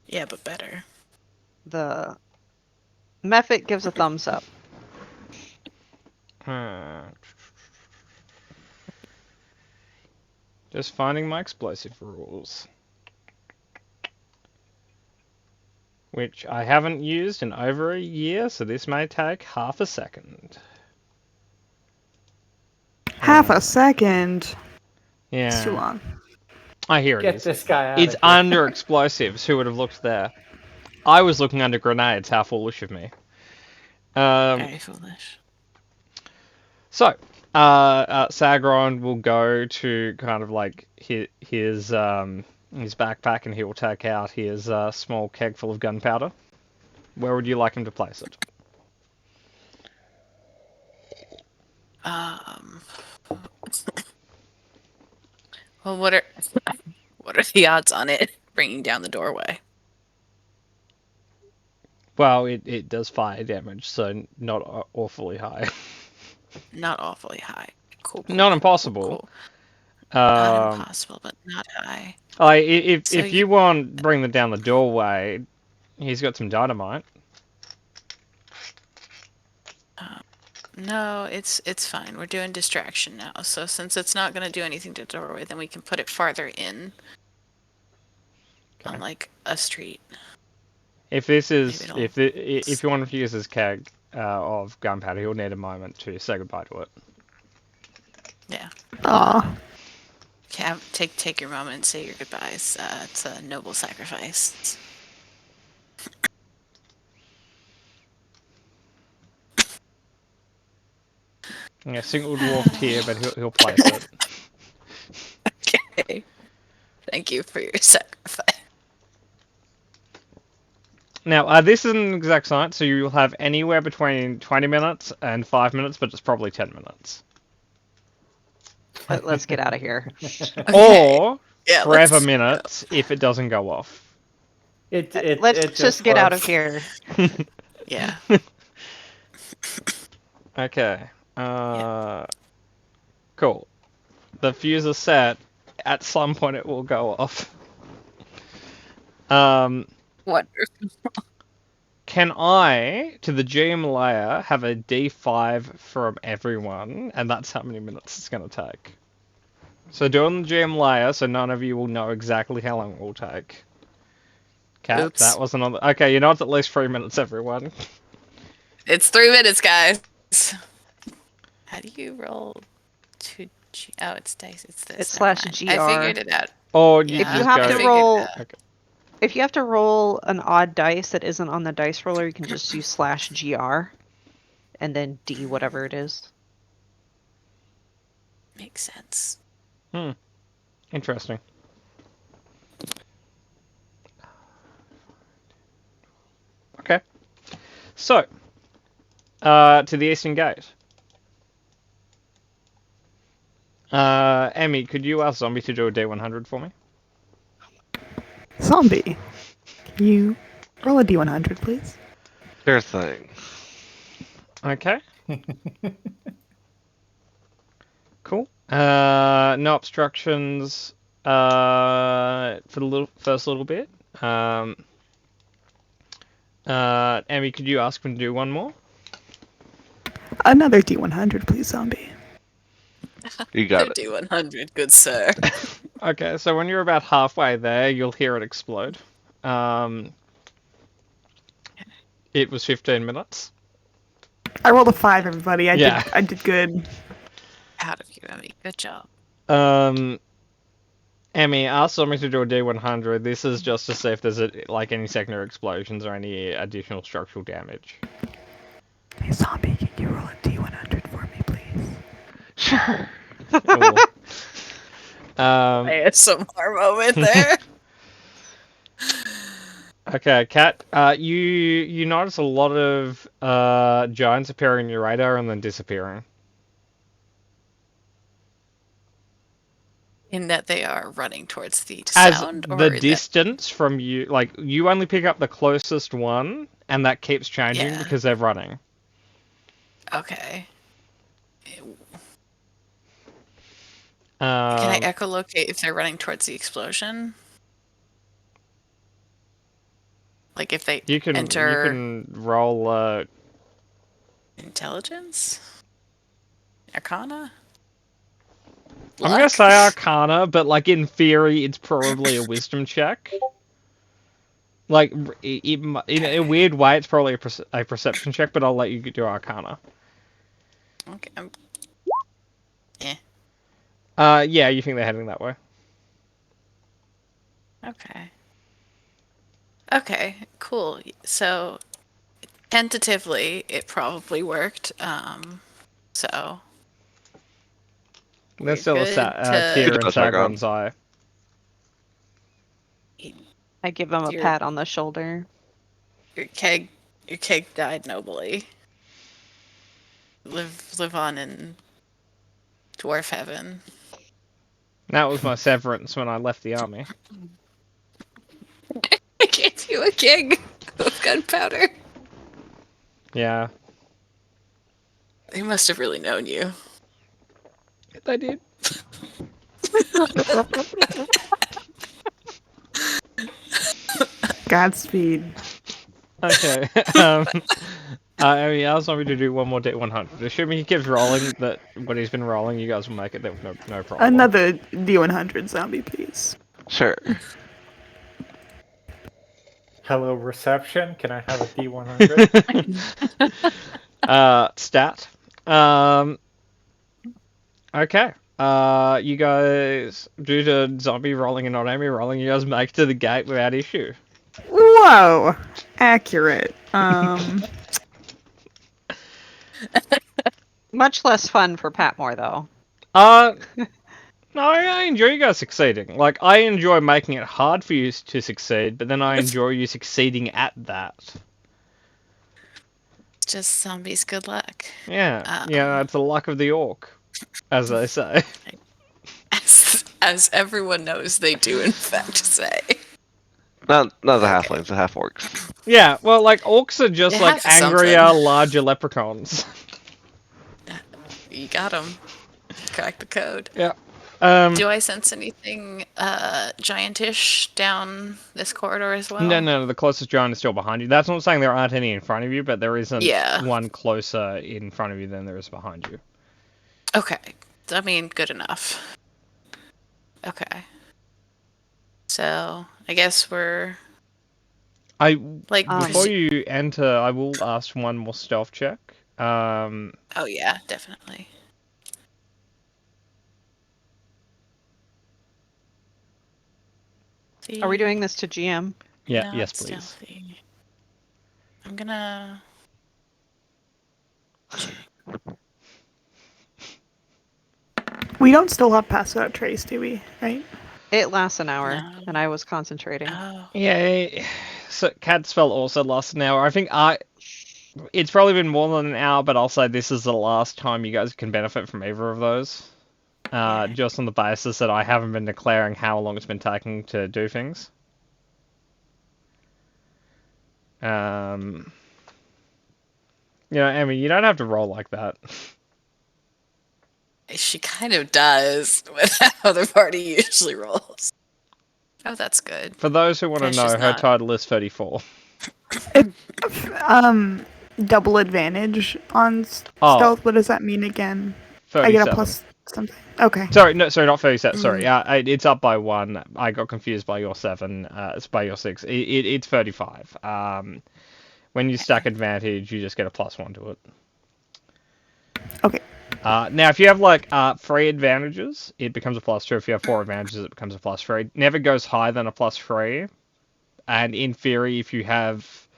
Yeah, but better. The Mephit gives a thumbs up. Just finding my explosive rules. Which I haven't used in over a year, so this may take half a second. Half a second. Yeah. It's too long. I hear it Get is. this guy out It's of here. under explosives. Who would have looked there? I was looking under grenades. How foolish of me. Very foolish. So, Sagron will go to kind of like his backpack, and he will take out his small keg full of gunpowder. Where would you like him to place it? Well, what are the odds on it bringing down the doorway? Well, it does fire damage, so not awfully high. Not awfully high. Cool. Not impossible. Cool. Not impossible, but not high. If So you want bring them down the doorway, he's got some dynamite. No, it's fine. We're doing distraction now. So since it's not going to do anything to the doorway, then we can put it farther in. On like a street. If this is Maybe if you want to use his keg of gunpowder, he'll need a moment to say goodbye to it. Yeah. Aw. Take your moment and say your goodbyes. It's a noble sacrifice. Yeah, single dwarf here, but he'll place it. Okay. Thank you for your sacrifice. Now, this isn't an exact science, so you'll have anywhere between 20 minutes and 5 minutes, but it's probably 10 minutes. Let's get out of here. Or Yeah, forever let's- minutes if it doesn't go off. Let's just get out of here. Yeah. Okay. Cool. The fuse is set. At some point, it will go off. Wonderful. Can I, to the GM layer, have a D5 from everyone, and that's how many minutes it's going to take? So do it on the GM layer, so none of you will know exactly how long it will take. Cat, Oops. that wasn't on the... Okay, you know it's at least 3 minutes, everyone. It's 3 minutes, guys. How do you roll to G? Oh, it's dice. It's this. It's Never /GR. mind. I figured it out. Or you Yeah. can If you just have go... to roll, Okay. if you have to roll an odd dice that isn't on the dice roller, you can just do /GR, and then D whatever it is. Makes sense. Interesting. Okay. So, to the eastern gate. Emmy, could you ask Zombie to do a D100 for me? Zombie. Can you roll a D100, please? Sure thing. Okay. Cool. No obstructions for the first little bit. Emmy, could you ask him to do one more? Another D100, please, zombie. You got it. D100, good sir. Okay, so when you're about halfway there, you'll hear it explode. It was 15 minutes. I rolled a 5, everybody. Yeah. I did good. Out of you, Emmy. Good job. Emmy, ask somebody to do a D100. This is just to see if there's like any secondary explosions or any additional structural damage. Hey, zombie, can you roll a D100 for me, please? Sure. Cool. ASMR moment there. Okay, Kat, you notice a lot of giants appearing in your radar and then disappearing. In that they are running towards the As sound, or the that- distance from you, like, you only pick up the closest one, and that keeps changing Yeah. because they're running. Okay. Can I Um, echolocate if they're running towards the explosion? Like if they you enter can roll. intelligence? Arcana? I'm gonna say Arcana, but like in theory, it's probably a Wisdom check. Like in a weird way, it's probably a perception check, but I'll let you do Arcana. Okay. Yeah, you think they're heading that way? Okay. Okay, cool. So tentatively it probably worked. So There's we're still a good tear to in That's my gun. Sagron's eye. I give him a Dear- pat on the shoulder. your keg died nobly. Live on in dwarf heaven. That was my severance when I left the army. I gave you a keg of gunpowder. Yeah, They must have really known you. they did. Godspeed. Okay. I mean, I was want me to do one more D100. Assuming he keeps rolling that what he's been rolling, you guys will make it. No problem. Another D100, zombie, please. Sure. Hello, reception. Can I have a D100? Stat. Okay. You guys, due to zombie rolling and not Amy rolling, you guys make it to the gate without issue. Whoa! Accurate. Much less fun for Patmore, though. No, I enjoy you guys succeeding. Like, I enjoy making it hard for you to succeed, but then I enjoy you succeeding at that. Just zombies, good luck. Yeah, yeah, it's the luck of the orc, as they say. As everyone knows, they do in fact say. Not the Okay. halflings, the half orcs. Yeah, well, like, orcs are just It like has angrier, something. larger leprechauns. You got them. Crack the code. Yeah. Do I sense anything giantish down this corridor as well? No, the closest giant is still behind you. That's not saying there aren't any in front of you, but there isn't Yeah. one closer in front of you than there is behind you. Okay. I mean, good enough. Okay. So, I guess we're like Before you enter, I will ask one more stealth check. Oh yeah, definitely. Are we doing this to GM? Yeah, No, yes, it's please. stealthy. I'm gonna. We don't still have Pass Out Trace, do we? Right? It lasts an hour, No. and I was concentrating. Oh. Yeah, so Cat spell also lasts an hour. I think it's probably been more than an hour, but I'll say this is the last time you guys can benefit from either of those. Just on the basis that I haven't been declaring how long it's been taking to do things. You know, Emmy, you don't have to roll like that. She kind of does with how the party usually rolls. Oh, that's good. For those who want to Guess know, she's her not. title is 34. Double advantage on Oh. stealth. What does that mean again? I 37. get a plus something. Okay. Sorry, not 37. Sorry, it's up by 1. I got confused by your 7. It's by your 6. It's 35. When you stack advantage, you just get a +1 to it. Okay. Now, if you have like 3 advantages, it becomes a +2. If you have 4 advantages, it becomes a +3. It never goes higher than a +3. And in theory, if you have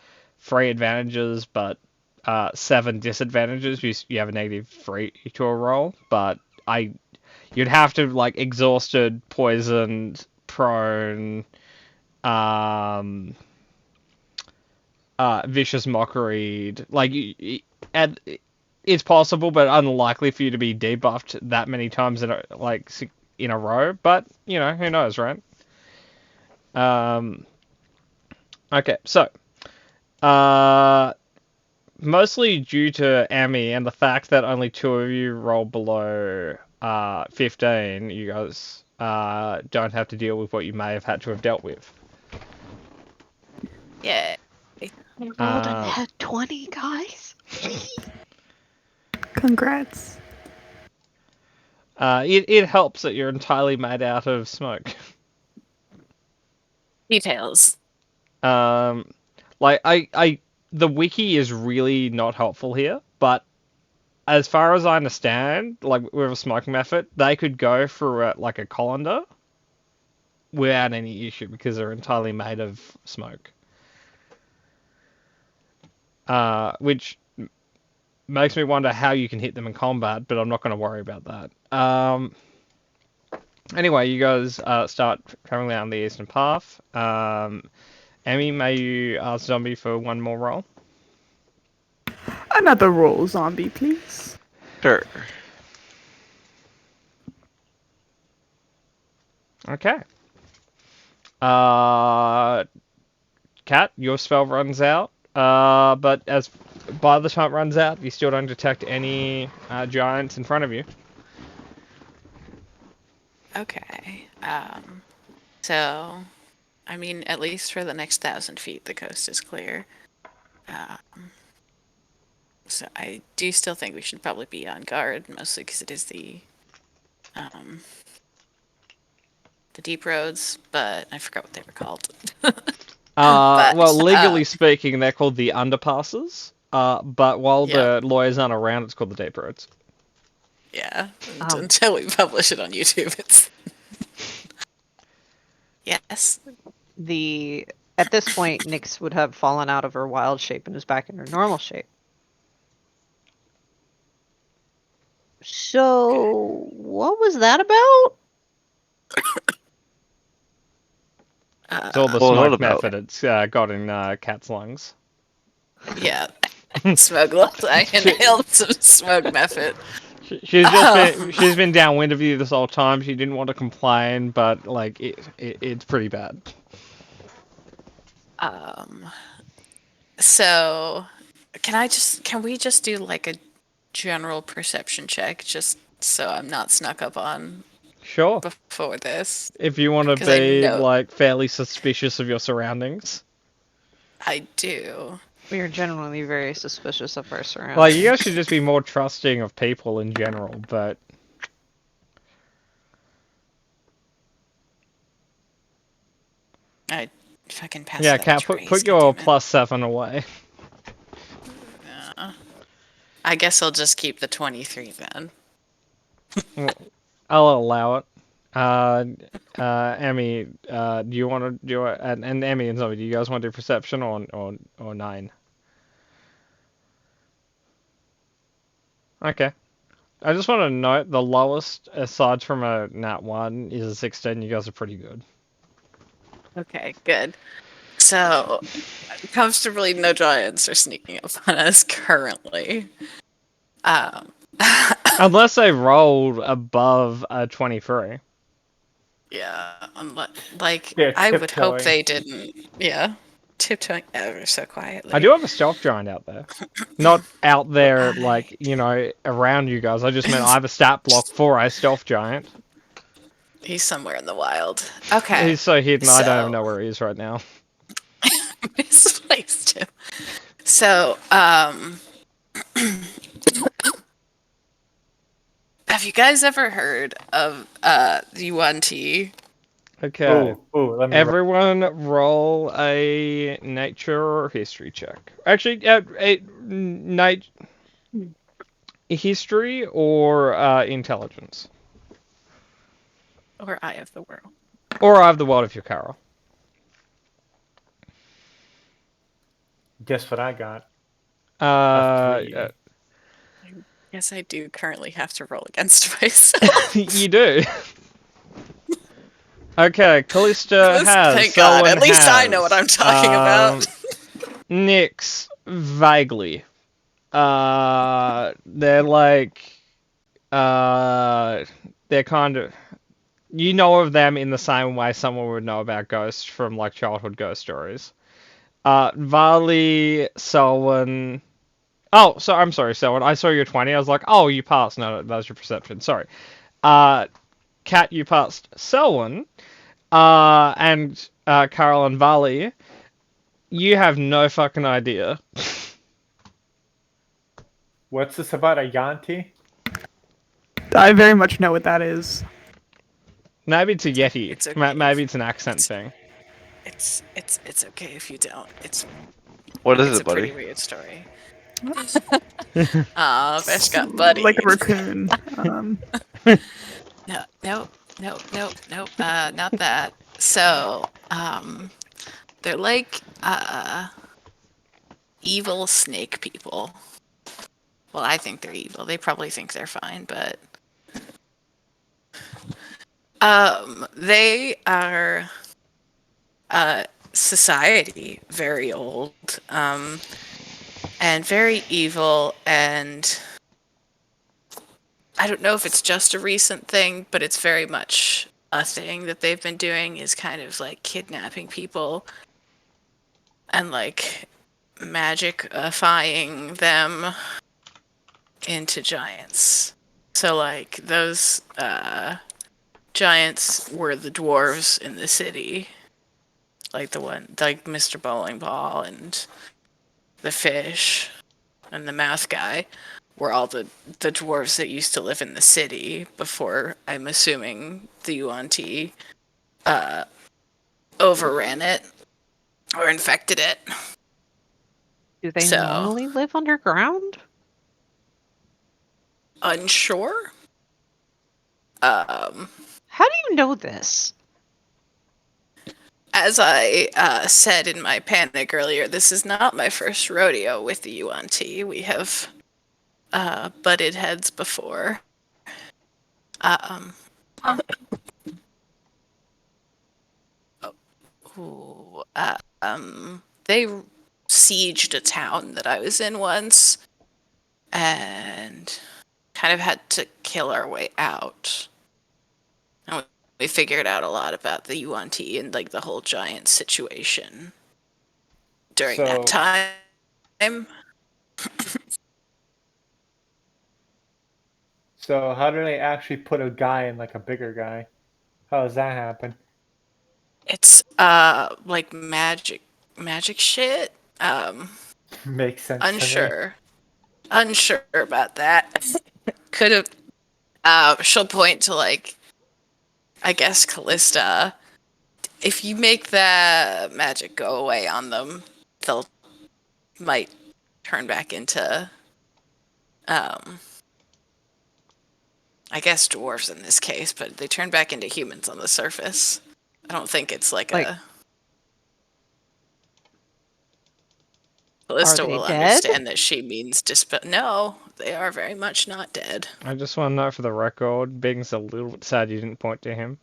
3 advantages but 7 disadvantages, you have a -3 to a roll. But you'd have to like exhausted, poisoned, prone, vicious mockery. Like it's possible, but unlikely for you to be debuffed that many times in a row. But you know, who knows, right? Okay, so mostly due to Amy and the fact that only 2 of you roll below 15, you guys don't have to deal with what you may have had to have dealt with. Yeah. I rolled and had 20, guys. Congrats. It helps that you're entirely made out of smoke. Details. The wiki is really not helpful here, but as far as I understand, like with a smoke method, they could go for a colander without any issue because they're entirely made of smoke. Which makes me wonder how you can hit them in combat, but I'm not going to worry about that. Anyway, you guys start traveling down the eastern path. Emmy, may you ask Zombie for one more roll? Another roll, Zombie, please. Sure. Okay. Cat, your spell runs out. But by the time it runs out, you still don't detect any giants in front of you. Okay. So, I mean, at least for the next 1,000 feet, the coast is clear. So I do still think we should probably be on guard, mostly because it is the deep roads, but I forgot what they were called. Well, legally speaking, they're called the underpasses. But while Yeah. the lawyers aren't around, it's called the deep roads. Yeah, until we publish it on YouTube, it's... Yes. At this point, Nyx would have fallen out of her wild shape and is back in her normal shape. So, what was that about? It's all the Well, what smoke about- method it's got in Cat's lungs. Yeah. Smoke loss. I inhaled some smoke method. She's been downwind of you this whole time. She didn't want to complain, but like it's pretty bad. So can we just do like a general perception check just so I'm not snuck up on Sure. before this? If you want to 'Cause I be know- like fairly suspicious of your surroundings. I do. We are generally very suspicious of our surroundings. Like, you guys should just be more trusting of people in general, but... If I can pass Yeah, that Cat, trace, put your goddammit. +7 away. I guess I'll just keep the 23 then. I'll allow it. Emmy, do you want to do it? And Emmy and Zombie, do you guys want to do perception or 9? Okay. I just want to note the lowest, aside from a nat 1, is a 16. You guys are pretty good. Okay, good. So, comfortably no giants are sneaking up on us currently. Unless they rolled above a 23. Yeah, like, They're I would hope tiptoeing. they didn't. Yeah. tiptoeing ever so quietly. I do have a stealth giant out there. Not out there, like, you know, around you guys. I just meant I have a stat block for a stealth giant. He's somewhere in the wild. Okay. He's so hidden, I don't so- even know where he is right now. Misplaced him. So, have you guys ever heard of the Yuan-Ti? Okay. Ooh, let me. Everyone roll a nature or history check. Actually, history or intelligence. Or Eye of the World? Or I have the world if you're Carol. Guess what I got? Uh, Yes, I do currently have to roll against myself. you do. Okay, Callista has. Thank God. Selwyn At least I has, know what I'm talking about. Nyx, vaguely. They're like. They're kind of. You know of them in the same way someone would know about ghosts from like childhood ghost stories. Vali, Selwyn. Oh, so I'm sorry, Selwyn. I saw your 20. I was like, oh, you passed. No, that was your perception. Sorry. Kat, you passed. Selwyn, and Carol and Vali, you have no fucking idea. What's this about a Yanti? I very much know what that is. Maybe it's a Yeti. It's okay. Maybe it's an accent thing. It's okay if you don't. It's What is it's it, a pretty buddy? weird story. Vesh got buddy. Like a raccoon. No, not that. So, they're like evil snake people. Well, I think they're evil. They probably think they're fine, but they are society, very old, and very evil, and I don't know if it's just a recent thing, but it's very much a thing that they've been doing, is kind of like kidnapping people and like magicifying them into giants. So like those giants were the dwarves in the city, like the one like Mr. Bowling Ball and the fish and the mouth guy were all the dwarves that used to live in the city before, I'm assuming, the Yuan-Ti overran it or infected it. Do they So- normally live underground? Unsure? How do you know this? As I said in my panic earlier, this is not my first rodeo with the Yuan-Ti. We have butted heads before. They sieged a town that I was in once, and kind of had to kill our way out. And we figured out a lot about the Yuan-Ti and like the whole giant situation during that time. So how do they actually put a guy in like a bigger guy? How does that happen? It's like magic shit. Makes sense. to me. Unsure about that. Could have she'll point to like, I guess, Callista. If you make the magic go away on them, they'll might turn back into I guess dwarves in this case, but they turn back into humans on the surface. I don't think it's like a... Callista they will dead? understand that she means dispel. No, they are very much not dead. I just want to note for the record, Bing's a little bit sad you didn't point to him.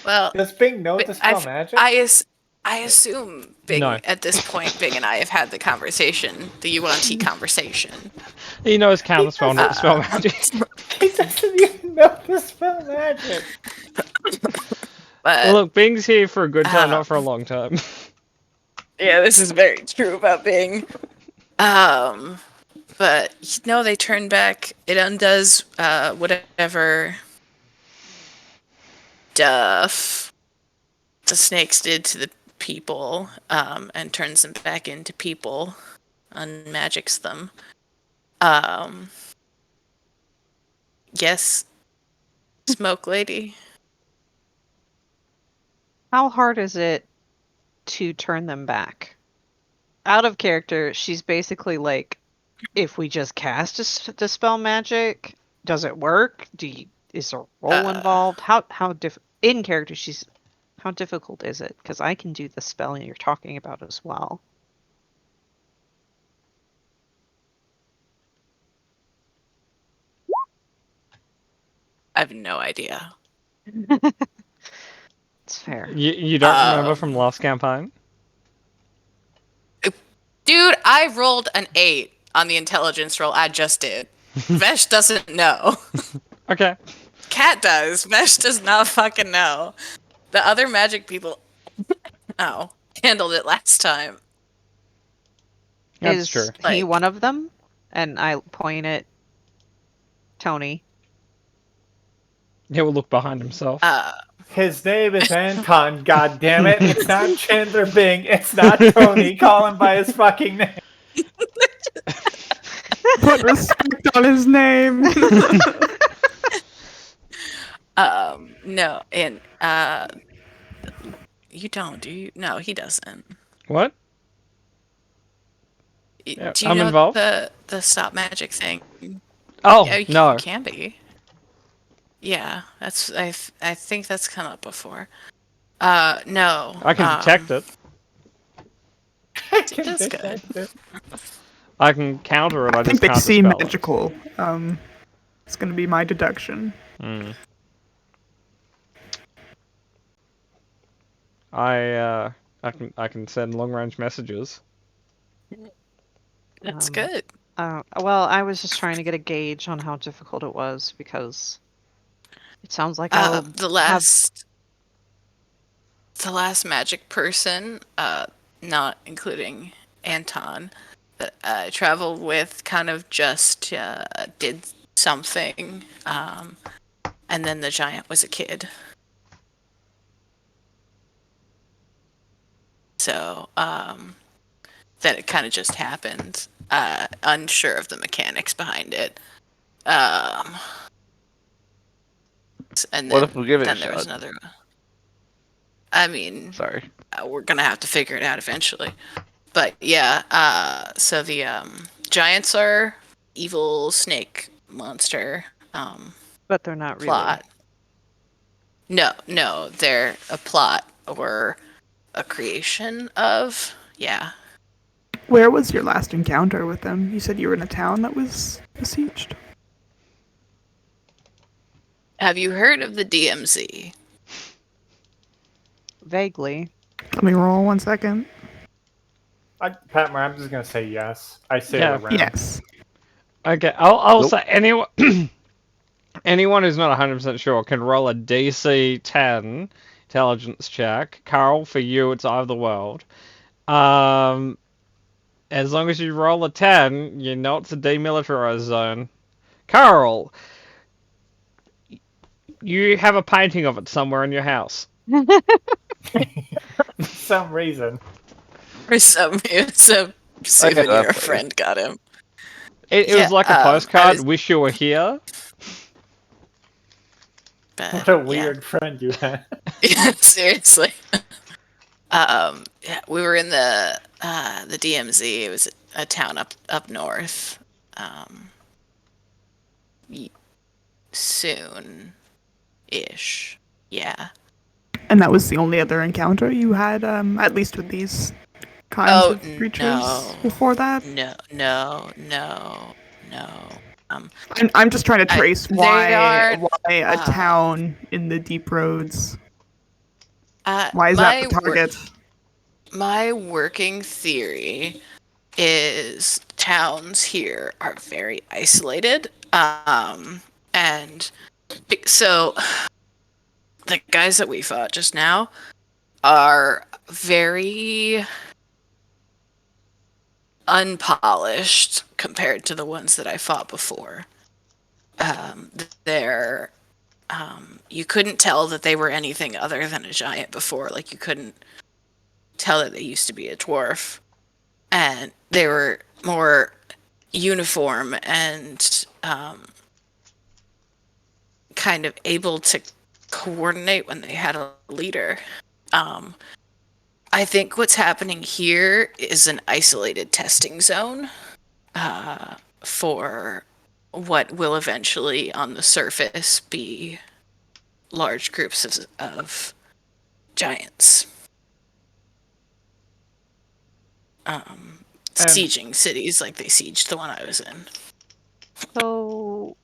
Well, Does Bing know to spell magic? I assume Bing, No. at this point, Bing and I have had the conversation, the Yuan-Ti conversation. He knows counterspell, not spell magic. He doesn't even know to spell magic. But Look, Bing's here for a good time, Uh, not for a long time. yeah, this is very true about Bing. But no, they turn back. It undoes whatever stuff the snakes did to the people, and turns them back into people, unmagics them. Yes, Smoke Lady. How hard is it to turn them back? Out of character, she's basically like, if we just cast dispel magic, does it work? Is there a roll involved? How in character how difficult is it? Because I can do the spell you're talking about as well. I have no idea. It's fair. You don't remember from last campaign? Dude, I rolled an 8 on the intelligence roll I just did. Vesh doesn't know. Okay. Cat does. Vesh does not fucking know. The other magic people handled it last time. That's Is true. he Like- one of them? And I point at Tony. He will look behind himself. His name is Anton, goddammit. It's not Chandler Bing. It's not Tony. Call him by his fucking name. Put respect on his name. No, and you don't, do you? No, he doesn't. What? Do you I'm know involved? the stop magic thing? Oh, Yeah, no. you can be. Yeah, that's I think that's come up before. No. I can detect it. That's good. I can counter it. I I think just they can't seem dispel it. magical. It's gonna be my deduction. Mm. I can send long range messages. That's Um, good. Well, I was just trying to get a gauge on how difficult it was because it sounds like The last magic person, not including Anton, that I traveled with, kind of just did something, and then the giant was a kid. So then it kind of just happened. Unsure of the mechanics behind it. And What then, if we give it a then there was shot? another. I mean, Sorry. we're gonna have to figure it out eventually. But yeah, so the giants are evil snake monster but they're not really. plot. No, they're a plot or a creation of Where was your last encounter with them? You said you were in a town that was besieged. Have you heard of the DMZ? Vaguely. Let me roll 1 second. Patmore, I'm just gonna say yes. I say Yeah. around. Yes. Okay, I'll Nope. say anyone who's not 100% sure can roll a DC 10 intelligence check. Carl, for you, it's Eye of the World. As long as you roll a 10, you know it's a demilitarized zone. Carl, you have a painting of it somewhere in your house. For some reason. For some souvenir a friend got him. It Yeah, was like a I postcard. was- Wish you were here. But, What a yeah. weird friend you had. Yeah, seriously. Yeah, we were in the DMZ. It was a town up north. Soon-ish. Yeah. And that was the only other encounter you had, at least with these kinds of creatures no. before that? No. I'm just trying to I- trace they why are, a town in the deep roads. Uh, Why is that the my wor- target? My working theory is towns here are very isolated. And so the guys that we fought just now are very unpolished compared to the ones that I fought before. They're you couldn't tell that they were anything other than a giant before. Like, you couldn't tell that they used to be a dwarf. And they were more uniform and kind of able to coordinate when they had a leader. I think what's happening here is an isolated testing zone for what will eventually, on the surface, be large groups of giants. Sieging cities like they sieged the one I was in. So,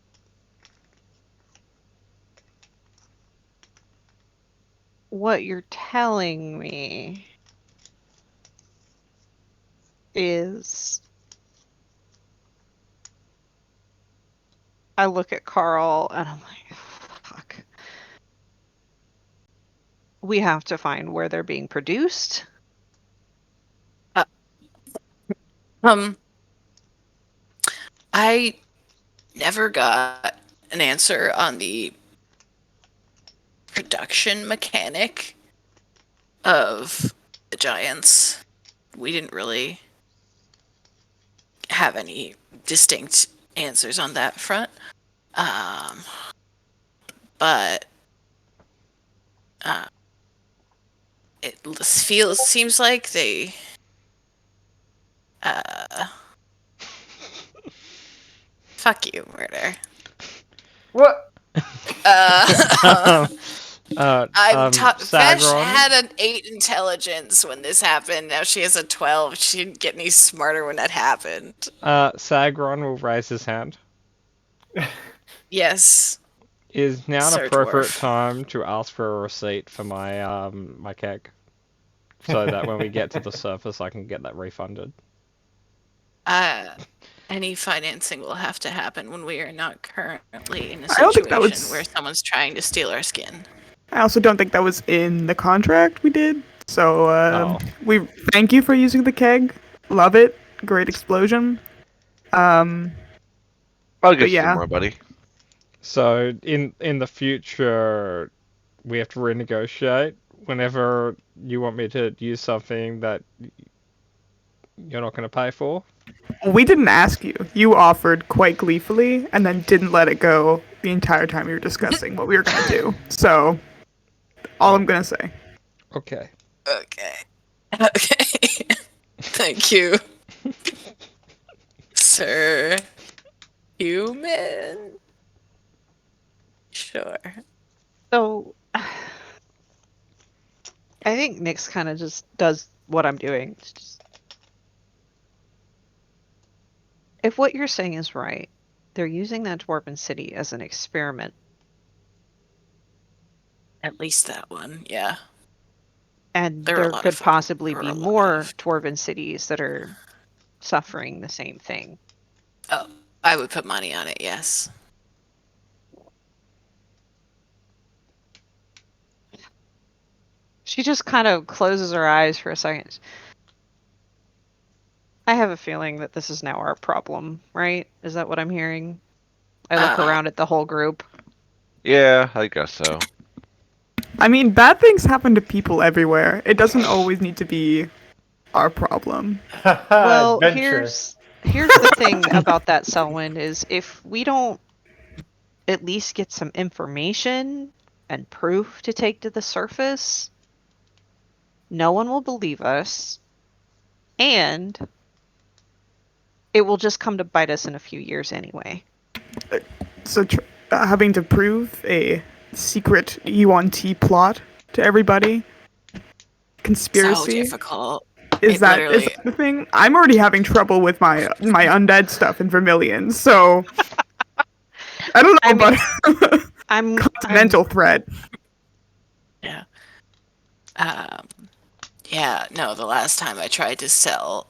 what you're telling me is, I look at Carl and I'm like, fuck. We have to find where they're being produced. I never got an answer on the production mechanic of the giants. We didn't really have any distinct answers on that front. But it seems like they fuck you, Murder. What? Vesh Sagron. had an 8 intelligence when this happened. Now she has a 12. She didn't get any smarter when that happened. Sagron will raise his hand. Yes. Is now an Sir appropriate Dwarf. time to ask for a receipt for my my keg, so that when we get to the surface, I can get that refunded. Any financing will have to happen when we are not currently in a I don't think that situation was- where someone's trying to steal our skin. I also don't think that was in the contract we did. So we thank you for using the keg. Love it. Great explosion. I'll But get yeah. some more, buddy. So in the future, we have to renegotiate. Whenever you want me to use something that you're not going to pay for. We didn't ask you. You offered quite gleefully and then didn't let it go the entire time we were discussing what we were going to do. So, all I'm going to say. Okay. Okay. Thank you. Sir Human. Sure. So, I think Nyx kind of just does what I'm doing. It's just, if what you're saying is right, they're using that dwarven city as an experiment. At least that one, yeah. And There are a there lot could of possibly there are be a lot more of- dwarven cities that are suffering the same thing. Oh, I would put money on it, yes. She just kind of closes her eyes for a second. I have a feeling that this is now our problem, right? Is that what I'm hearing? I look around at the whole group. Yeah, I guess so. I mean, bad things happen to people everywhere. It doesn't always need to be our problem. Well, Adventure. here's the thing about that, Selwyn, is if we don't at least get some information and proof to take to the surface, no one will believe us, and it will just come to bite us in a few years anyway. So, having to prove a secret UNT plot to everybody, So conspiracy, difficult. is it that literally- the thing? I'm already having trouble with my undead stuff in Vermilion, so I don't know I mean, about I'm mental threat. Yeah. Yeah, no, the last time I tried to sell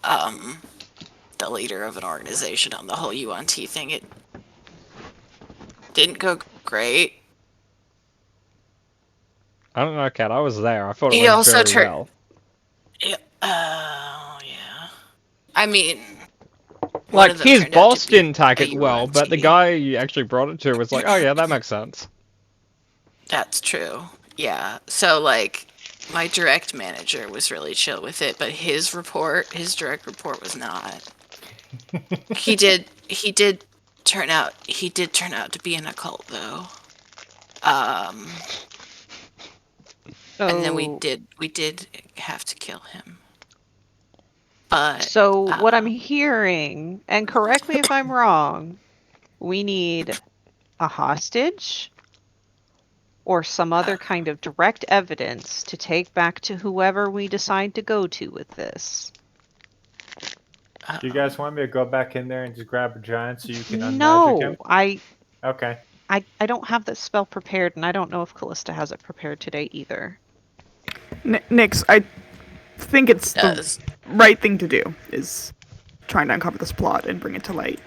the leader of an organization on the whole UNT thing, it didn't go great. I don't know, Kat. I was there. I thought it He went also very well. Yeah. Oh, yeah. I mean, one Like, of them his turned out boss to be didn't take a it well, but the UNT. guy you actually brought it to was like, oh yeah, that makes sense. That's true. Yeah. So, like, my direct manager was really chill with it, but his direct report was not. He did turn out to be in a cult, though. And then we Oh, did have to kill him. But so what I'm hearing, and correct me if I'm wrong, we need a hostage or some other kind of direct evidence to take back to whoever we decide to go to with this. Do you guys want me to go back in there and just grab a giant so you can unmagic No, him? Okay. I don't have that spell prepared, and I don't know if Callista has it prepared today either. Nix, I think it's the does right thing to do is trying to uncover this plot and bring it to light.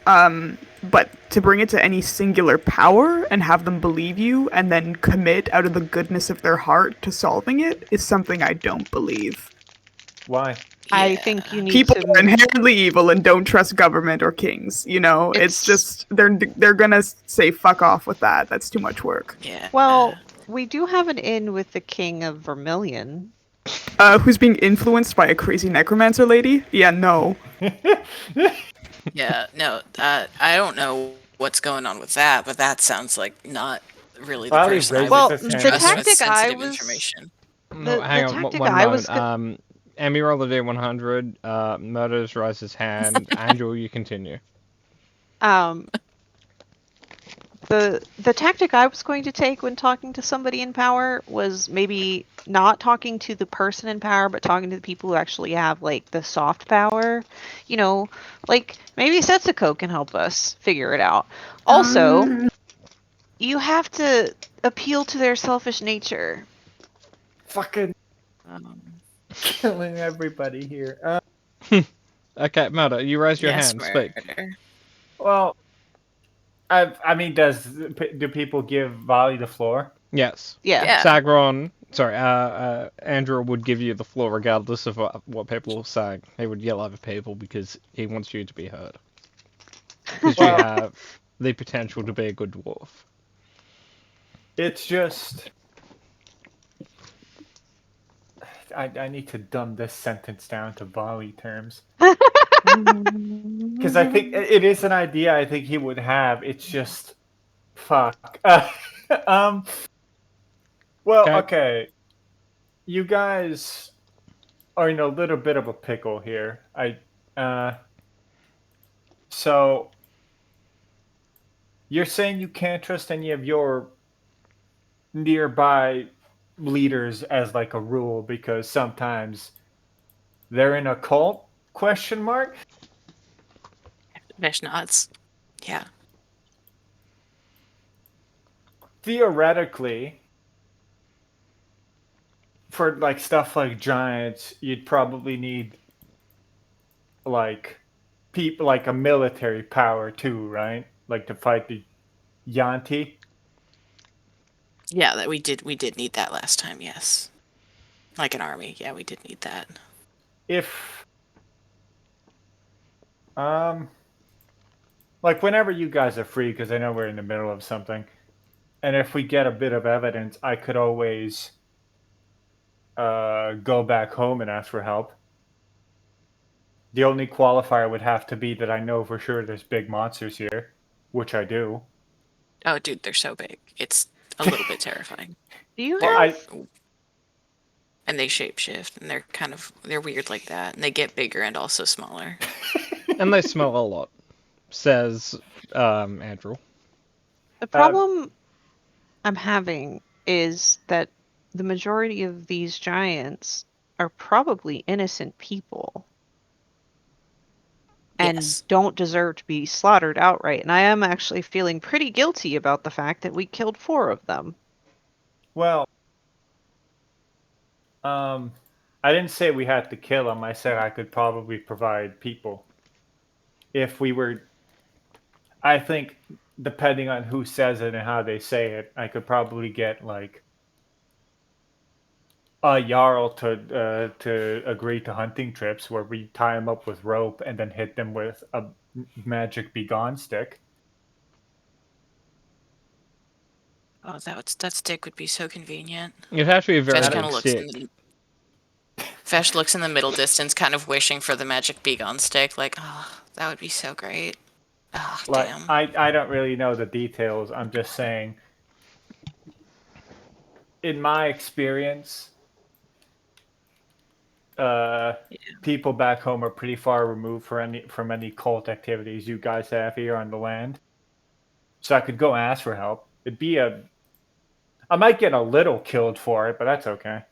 But to bring it to any singular power and have them believe you and then commit out of the goodness of their heart to solving it is something I don't believe. Why? I think you need People to. are inherently evil and don't trust government or kings. You know, it's just they're gonna say fuck off with that. That's too much work. Yeah. Well, we do have an in with the King of Vermilion. Who's being influenced by a crazy necromancer lady? Yeah, no. Yeah, no, I don't know what's going on with that, but that sounds like not really the Probably person I raises would Well, his the hand. trust tactic with I sensitive was- information. No, The hang on, tactic one I was moment. Emmy roll the D100. Murders raises hand. Angel, you continue. The tactic I was going to take when talking to somebody in power was maybe not talking to the person in power, but talking to the people who actually have like the soft power. You know, like maybe Setsuko can help us figure it out. Also, you have to appeal to their selfish nature. Fucking Um, killing everybody here. Okay, Murder, you raise your yes, hand. Speak. murder. Well, I mean, do people give Volley the floor? Yes. Yeah. Yeah. Sagron, sorry, Andrew would give you the floor regardless of what people say. He would yell over people because he wants you to be heard. Because you Well- have the potential to be a good dwarf. It's just I need to dumb this sentence down to Volley terms. Because I think it is an idea I think he would have. It's just fuck. Well, okay. You guys are in a little bit of a pickle here. So you're saying you can't trust any of your nearby leaders as like a rule because sometimes they're in a cult? Question mark. Fish nods. Yeah. Theoretically, for like stuff like giants, you'd probably need like people like a military power too, right? Like to fight the Yanti. Yeah, that we did need that last time, yes. Like an army. Yeah, we did need that. If like whenever you guys are free, because I know we're in the middle of something, and if we get a bit of evidence, I could always go back home and ask for help. The only qualifier would have to be that I know for sure there's big monsters here, which I do. Oh, dude, they're so big. It's a little bit terrifying. Do you Well, have? And they shapeshift, and they're weird like that, and they get bigger and also smaller. And they smell a lot, says Andrew. The problem I'm having is that the majority of these giants are probably innocent people and Yes. don't deserve to be slaughtered outright. And I am actually feeling pretty guilty about the fact that we killed 4 of them. Well, I didn't say we had to kill them. I said I could probably provide people. If we were, I think, depending on who says it and how they say it, I could probably get like Jarl to agree to hunting trips where we tie him up with rope and then hit them with a magic begone stick. Oh, that stick would be so convenient. It'd have to be a very Fesh big kind of looks stick. Fesh looks in the middle distance, kind of wishing for the magic begone stick. Like, oh, that would be so great. Oh, Like damn. I don't really know the details. I'm just saying. In my experience, people back home are pretty far removed from any cult activities you guys have here on the land. So I could go ask for help. I might get a little killed for it, but that's okay.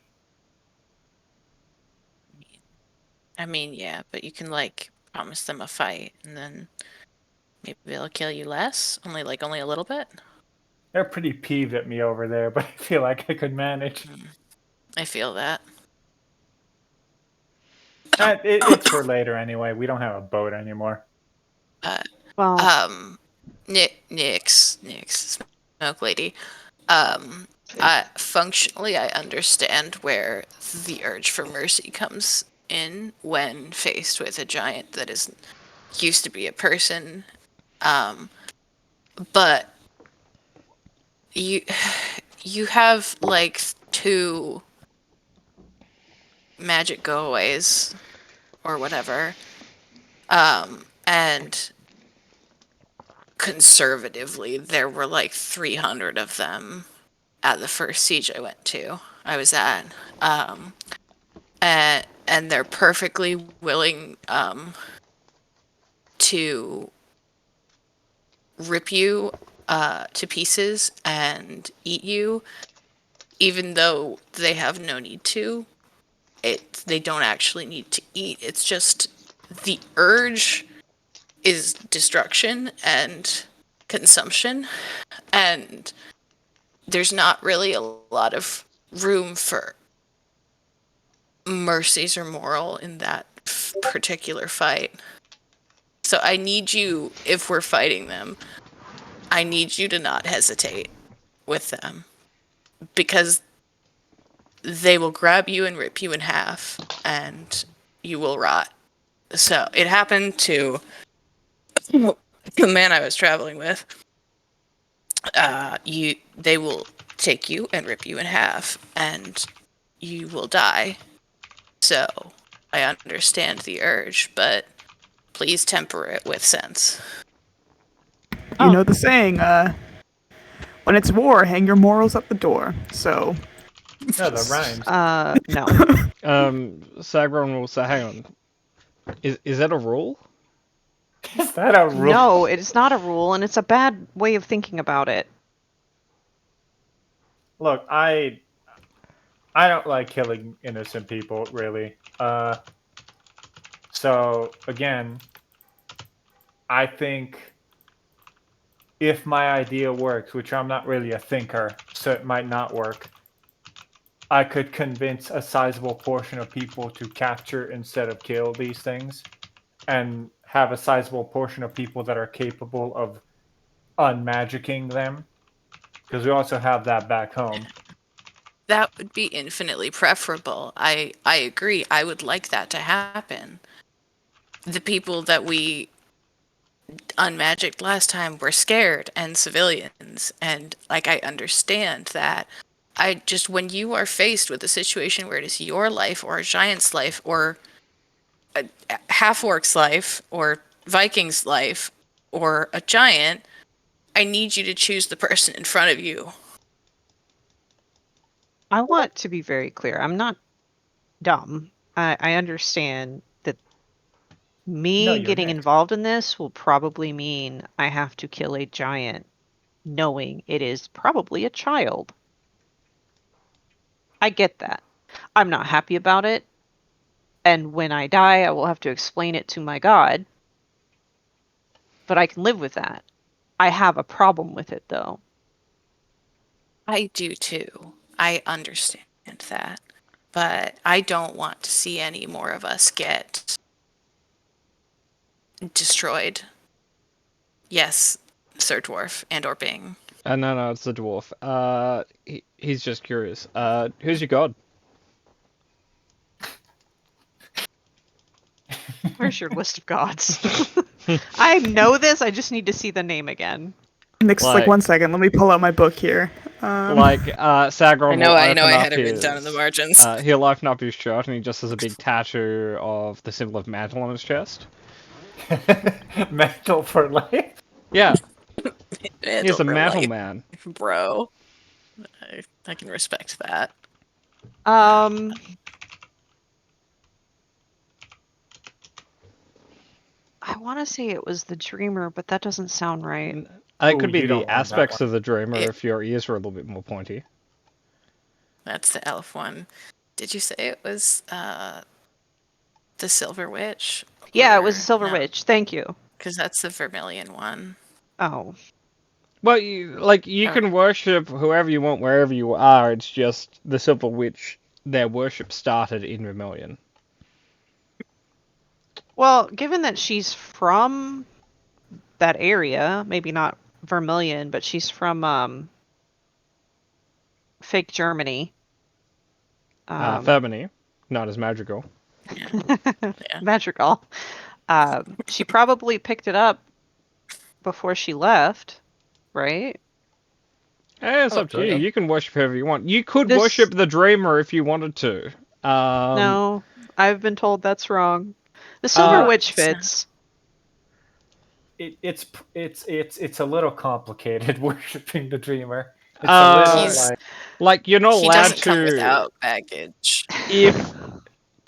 I mean, yeah, but you can like promise them a fight, and then maybe they'll kill you less, only a little bit. They're pretty peeved at me over there, but I feel like I could manage. I feel that. It's for later anyway. We don't have a boat anymore. Well, Nyx, Smoke Lady. Functionally, I understand where the urge for mercy comes in when faced with a giant that used to be a person. But you have like 2 magic go-aways or whatever. And conservatively, there were like 300 of them at the first siege I was at. And they're perfectly willing to rip you to pieces and eat you, even though they have no need to. They don't actually need to eat. It's just the urge is destruction and consumption, and there's not really a lot of room for mercies or moral in that particular fight. So I need you, if we're fighting them, I need you to not hesitate with them, because they will grab you and rip you in half, and you will rot. So it happened to the man I was traveling with. They will take you and rip you in half, and you will die. So I understand the urge, but please temper it with sense. You know the saying, when it's war, hang your morals at the door. So, No, that rhymes. no. Sagron will say, hang on. Is that a rule? Is that a rule? No, it is not a rule, and it's a bad way of thinking about it. Look, I don't like killing innocent people, really. So again, I think if my idea works, which I'm not really a thinker, so it might not work, I could convince a sizable portion of people to capture instead of kill these things, and have a sizable portion of people that are capable of unmagicking them, because we also have that back home. That would be infinitely preferable. I agree. I would like that to happen. The people that we unmagicked last time were scared and civilians, and like I understand that. When you are faced with a situation where it is your life or a giant's life or a half-orc's life or Viking's life or a giant, I need you to choose the person in front of you. I want to be very clear. I'm not dumb. I understand that me No, you're getting not. involved in this will probably mean I have to kill a giant, knowing it is probably a child. I get that. I'm not happy about it. And when I die, I will have to explain it to my god. But I can live with that. I have a problem with it, though. I do too. I understand that. But I don't want to see any more of us get destroyed. Yes, Sir Dwarf and or Bing. No, it's the dwarf. He's just curious. Who's your god? Where's your list of gods? I know this. I just need to see the name again. Next, Like- like 1 second. Let me pull out my book here. Sagron I know, will I open had up it written down in the his- margins. he'll open up his shirt and he just has a big tattoo of the symbol of mantle on his chest. Mental for life. Yeah, Eh, he's a don't really mantle like man. it, bro. I can respect that. I want to say it was the Dreamer, but that doesn't sound right. It Ooh, could be you don't the want that aspects one. of the dreamer It- if your ears were a little bit more pointy. That's the elf one. Did you say it was the Silver Witch? Yeah, it was Silver No, Witch. Thank you. because that's the Vermilion one. Oh, Well, you can worship whoever you want wherever you are. It's just the Silver Witch. Their worship started in Vermilion. well, given that she's from that area, maybe not Vermilion, but she's from fake Germany. Femini, not as magical. Madrigal. She probably picked it up before she left, right? It's Oh, up to you. yeah. You can worship whoever you want. You could This- worship the Dreamer if you wanted to. No, I've been told that's wrong. The Silver Witch it's not. fits. It's a little complicated worshiping the dreamer. It's Uh, a little He's- like Like you're not He allowed doesn't come to. without baggage. If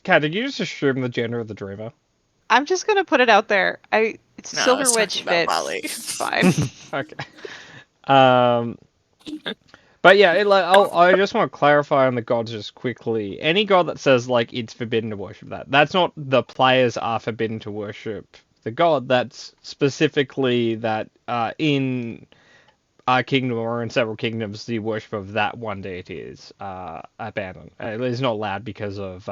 Kat, did you just assume the gender of the Dreamer? I'm just gonna put it out there. It's No, I Silver was Witch talking about fits. Molly. It's fine. Okay. But yeah, I just want to clarify on the gods just quickly. Any god that says like it's forbidden to worship that's not the players are forbidden to worship the god. That's specifically that in our kingdom or in several kingdoms, the worship of that one deity is abandoned. It is not allowed because of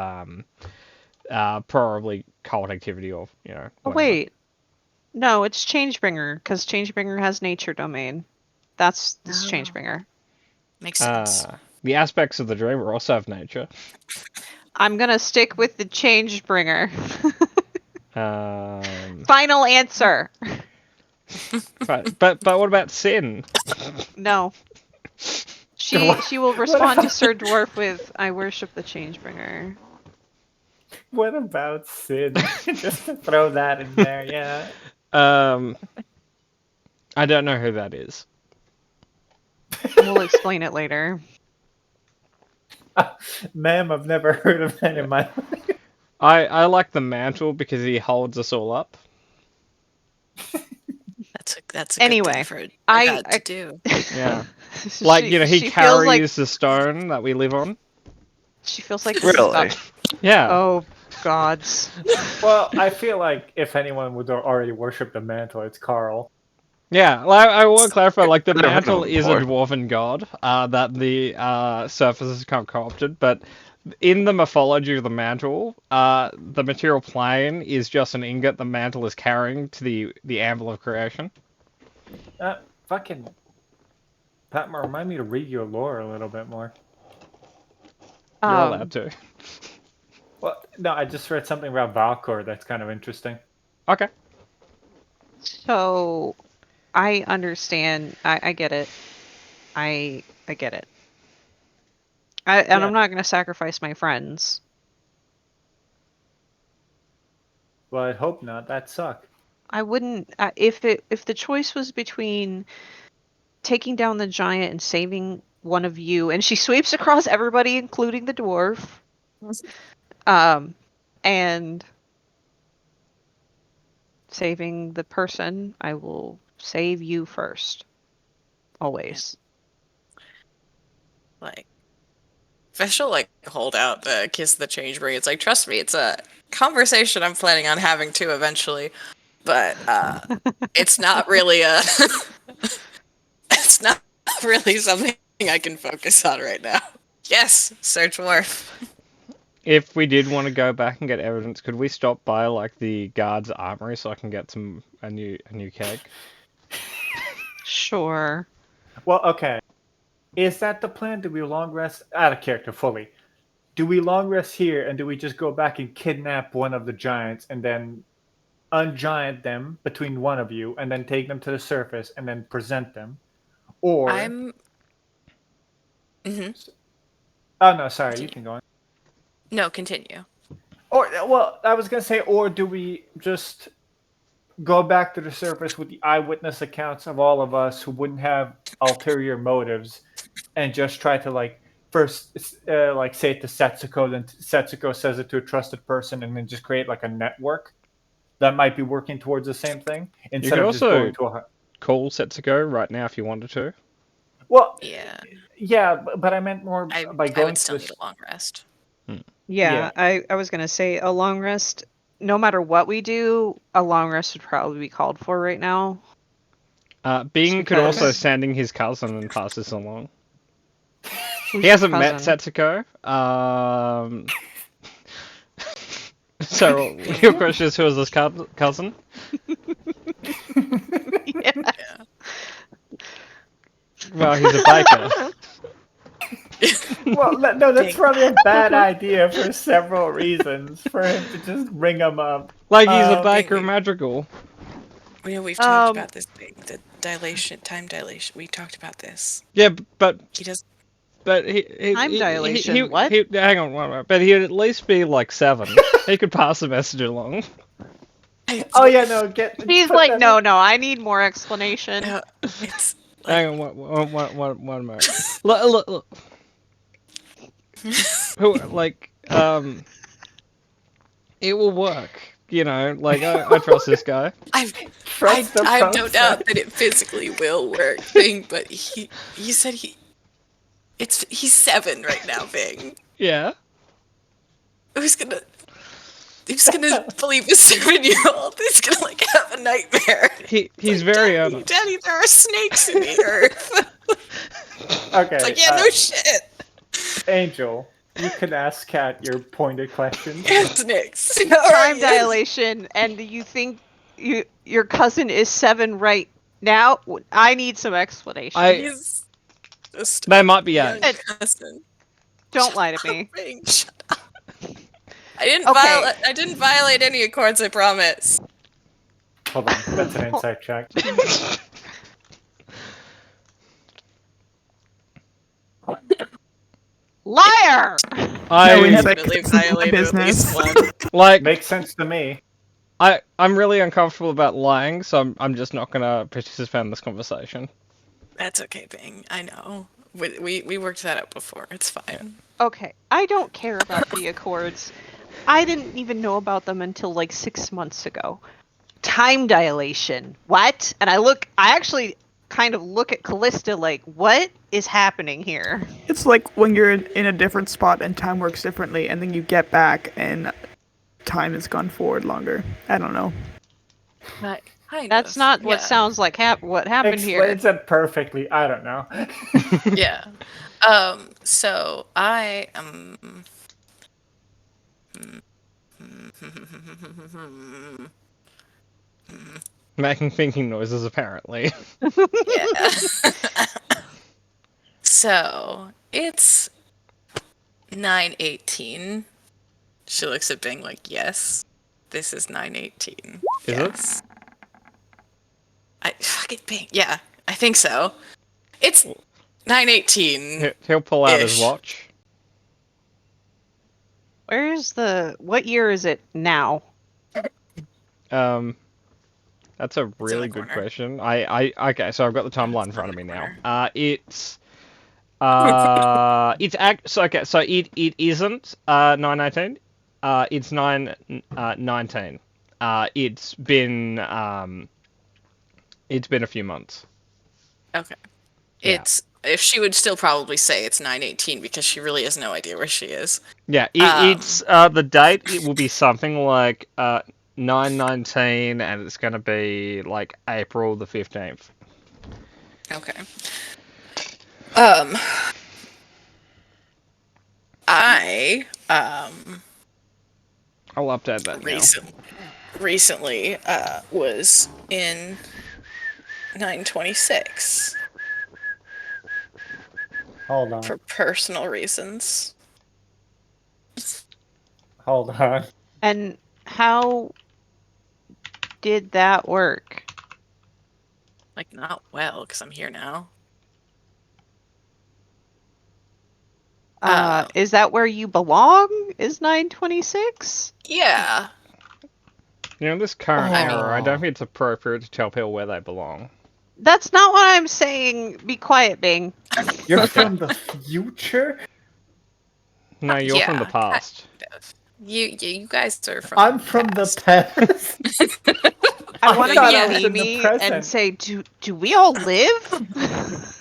probably cult activity or Oh, whatever. wait. No, it's Changebringer, because Changebringer has nature domain. This Oh. Changebringer. Makes sense. The aspects of the dreamer also have nature. I'm gonna stick with the Changebringer. Um, Final answer. but what about sin? No. She will respond to Sir Dwarf with, I worship the Changebringer. what about Sid? Just to throw that in there, yeah. I don't know who that is. We'll explain it later. Ma'am, I've never heard of that in my life. I like the mantle because he holds us all up. That's a good Anyway, thing for a I- god I- to do. Yeah, like he she feels like carries the stone that we live on. she feels like this is Really? about- Yeah. Oh gods. Well, I feel like if anyone would already worship the mantle, it's Carl. Yeah, well, I want to clarify, like, the Never heard of mantle him is a before. dwarven god that the surfaces can't co-opted, but in the mythology of the mantle, the material plane is just an ingot the mantle is carrying to the anvil of creation. Fucking Patmar, remind me to read your lore a little bit more. You're Um, allowed to. Well, no, I just read something about Valkor that's kind of interesting. Okay. So I understand. I get it. I get it. And Yeah. I'm not gonna sacrifice my friends. Well, I hope not. That suck. I wouldn't if the choice was between taking down the giant and saving one of you, and she sweeps across everybody, including the dwarf, and saving the person, I will save you first. Always. Like, if I should like hold out the kiss the change ring, it's like, trust me, it's a conversation I'm planning on having too eventually, but it's not really it's not really something I can focus on right now. Yes, Sir Dwarf. If we did want to go back and get evidence, could we stop by, like, the guard's armory so I can get a new keg? Sure. Well, okay. Is that the plan? Do we long rest out of character fully? do we long rest here and do we just go back and kidnap one of the giants and then ungiant them between one of you and then take them to the surface and then present them? Or I'm. hmm oh no, sorry, you can go on. No, continue. Or well, I was gonna say, or do we just go back to the surface with the eyewitness accounts of all of us who wouldn't have ulterior motives, and just try to like first like say it to Setsuko, then Setsuko says it to a trusted person, and then just create like a network that might be working towards the same thing instead could of just also- going to a. Call Setsuko right now if you wanted to. Well, Yeah, yeah, but I meant more I by going would to still this. need a long rest. Yeah, I was gonna say a long rest. No matter what we do, a long rest would probably be called for right now. Bing could also because- sending his cousin and pass this along. Who's He your hasn't met cousin? Setsuko. So your question is, who is this cousin? Yeah. Well, he's a baker. Well, no, that's Dang. probably a bad idea for several reasons. For him to just ring him up. Like he's a Um, baker we- Madrigal. We've talked Um, about this thing, the time dilation. We talked about this. Yeah, but He does. he Time dilation, what? hang on one minute. But he'd at least be like 7. He could pass the message along. Oh yeah, no, He's put like, that no, in- no, I need more explanation. It's Hang on one moment. Look. Who it will work. You know, like I trust this guy. I Trust the have no process. doubt that it physically will work, Bing. But he said he's 7 right now, Bing. Yeah. Who's gonna believe a 7-year-old? He's gonna like have a nightmare. He's very Daddy, honest. Daddy, there are snakes in the earth. Okay, It's like, yeah, no shit. Angel, you can ask Kat your pointed questions. Snakes. Time dilation, and you think your cousin is 7 right now? I need some explanation. He's just They might be a 8. young cousin. Don't lie to me. Bing, shut up. I didn't Okay. I didn't violate any accords, I promise. Hold on, that's an insight check. Liar! No I insight. Definitely It's none of my violated at least business. one. like Makes sense to me. I'm really uncomfortable about lying, so I'm just not gonna participate in this conversation. That's okay, Bing. I know. We worked that out before. It's fine. Okay, I don't care about the Accords. I didn't even know about them until like 6 months ago. Time dilation. What? And I actually kind of look at Callista like, what is happening here? It's like when you're in a different spot and time works differently, and then you get back and time has gone forward longer. I don't know. Kind That's of, not what yeah. sounds like what happened here. Explains it perfectly. I don't know. Yeah. So I am. Making thinking noises, apparently. Yeah. So it's 9:18. She looks at Bing like, yes, this is 9:18. Is it? Yes. I fucking Bing. Yeah, I think so. It's 9:18. He'll pull out his Ish. watch. What year is it now? That's a really good corner. question. Okay, so I've got the timeline in front of me now. It's so it isn't 918. It's 919. It's been a few months. Okay. Yeah. If she would still probably say it's 9:18 because she really has no idea where she is. Yeah, it's the date. It will be something like 919, and it's going to be like April the 15th. Okay. I I'll update that now. recently was in 926 Hold on. for personal reasons. Hold on. And how did that work? Like, not well, because I'm here now. Is that where you belong? Is 926? Yeah. You know, in this current era, I don't Oh. think it's appropriate to tell people where they belong. That's not what I'm saying. Be quiet, Bing. You're Okay. from the future? No, you're from the Yeah, past. You guys are from. I'm from the past. I I want thought you I to was see in the me and present. say, do we all live?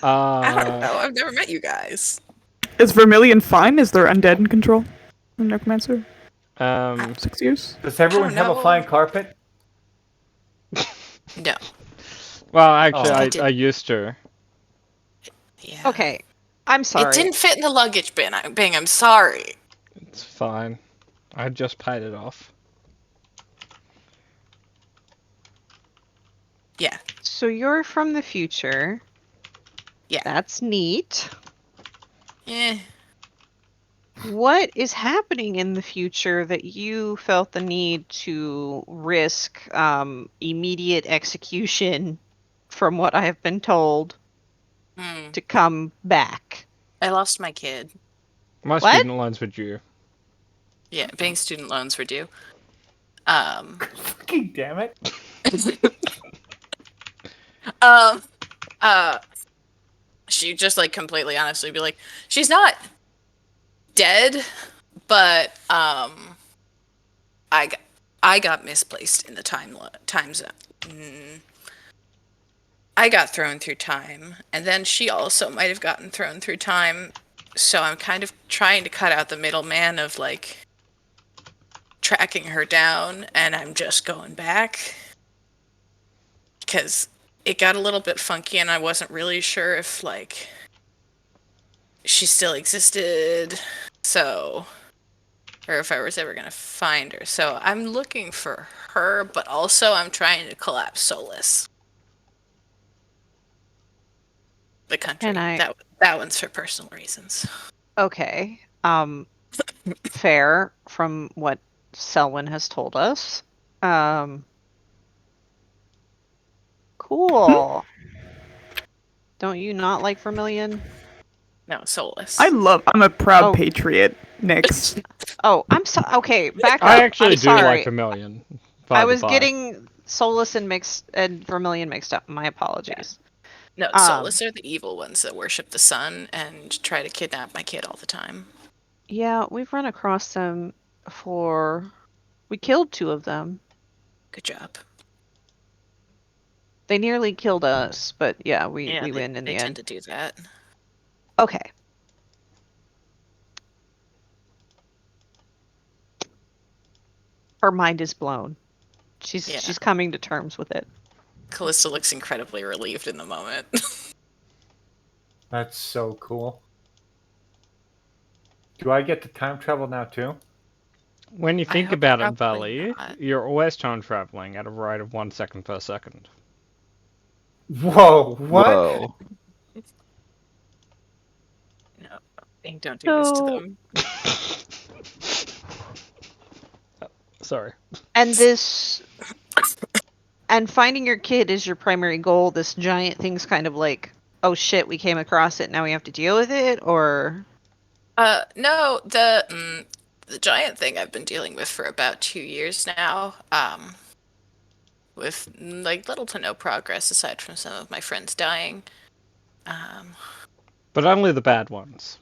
I don't know. I've never met you guys. Is Vermilion fine? Is there undead in control? From Necromancer? Um, 6 years? Does everyone don't have a know. flying carpet? No. well, actually, Oh. I used to. Yeah. Okay, I'm sorry. It didn't fit in the luggage bin. I'm sorry. It's fine. I just paid it off. Yeah. So you're from the future. Yeah. That's neat. Eh. What is happening in the future that you felt the need to risk immediate execution, from what I have been told, to come back? I lost my kid. My What? student loans were due. Yeah, bank student loans were due. Fucking damn it. She just like completely honestly be like, she's not dead, but I got misplaced in the time zone. I got thrown through time, and then she also might have gotten thrown through time. So I'm kind of trying to cut out the middleman of like tracking her down, and I'm just going back because it got a little bit funky, and I wasn't really sure if like she still existed, so, or if I was ever gonna find her. So I'm looking for her, but also I'm trying to collapse Solus, the country. And That one's for personal reasons. Okay. Fair from what Selwyn has told us. Cool. Don't you not like Vermilion? No, Solus. I'm a proud Oh. patriot, Nyx. Oh, I'm so okay. Back up. I actually I'm do sorry. like Vermilion. by I the was by. getting Solus and Vermilion mixed up. My apologies. No, Solus are the evil ones that worship the sun and try to kidnap my kid all the time. Yeah, we've run across them before. We killed 2 of them. Good job. They nearly killed us, but yeah, we win in they the tend end. to do that. Okay. Her mind is blown. She's coming to terms with it. Callista looks incredibly relieved in the moment. That's so cool. Do I get to time travel now too? When you I think hope about it, probably Valley, not. you're always time traveling at a rate of 1 second per second. Whoa, what? Whoa. No, don't do this to So- them. Sorry. And and finding your kid is your primary goal. This giant thing's kind of like, oh shit, we came across it, now we have to deal with it, or No, the giant thing I've been dealing with for about 2 years now. With like little to no progress aside from some of my friends dying. But only the bad ones.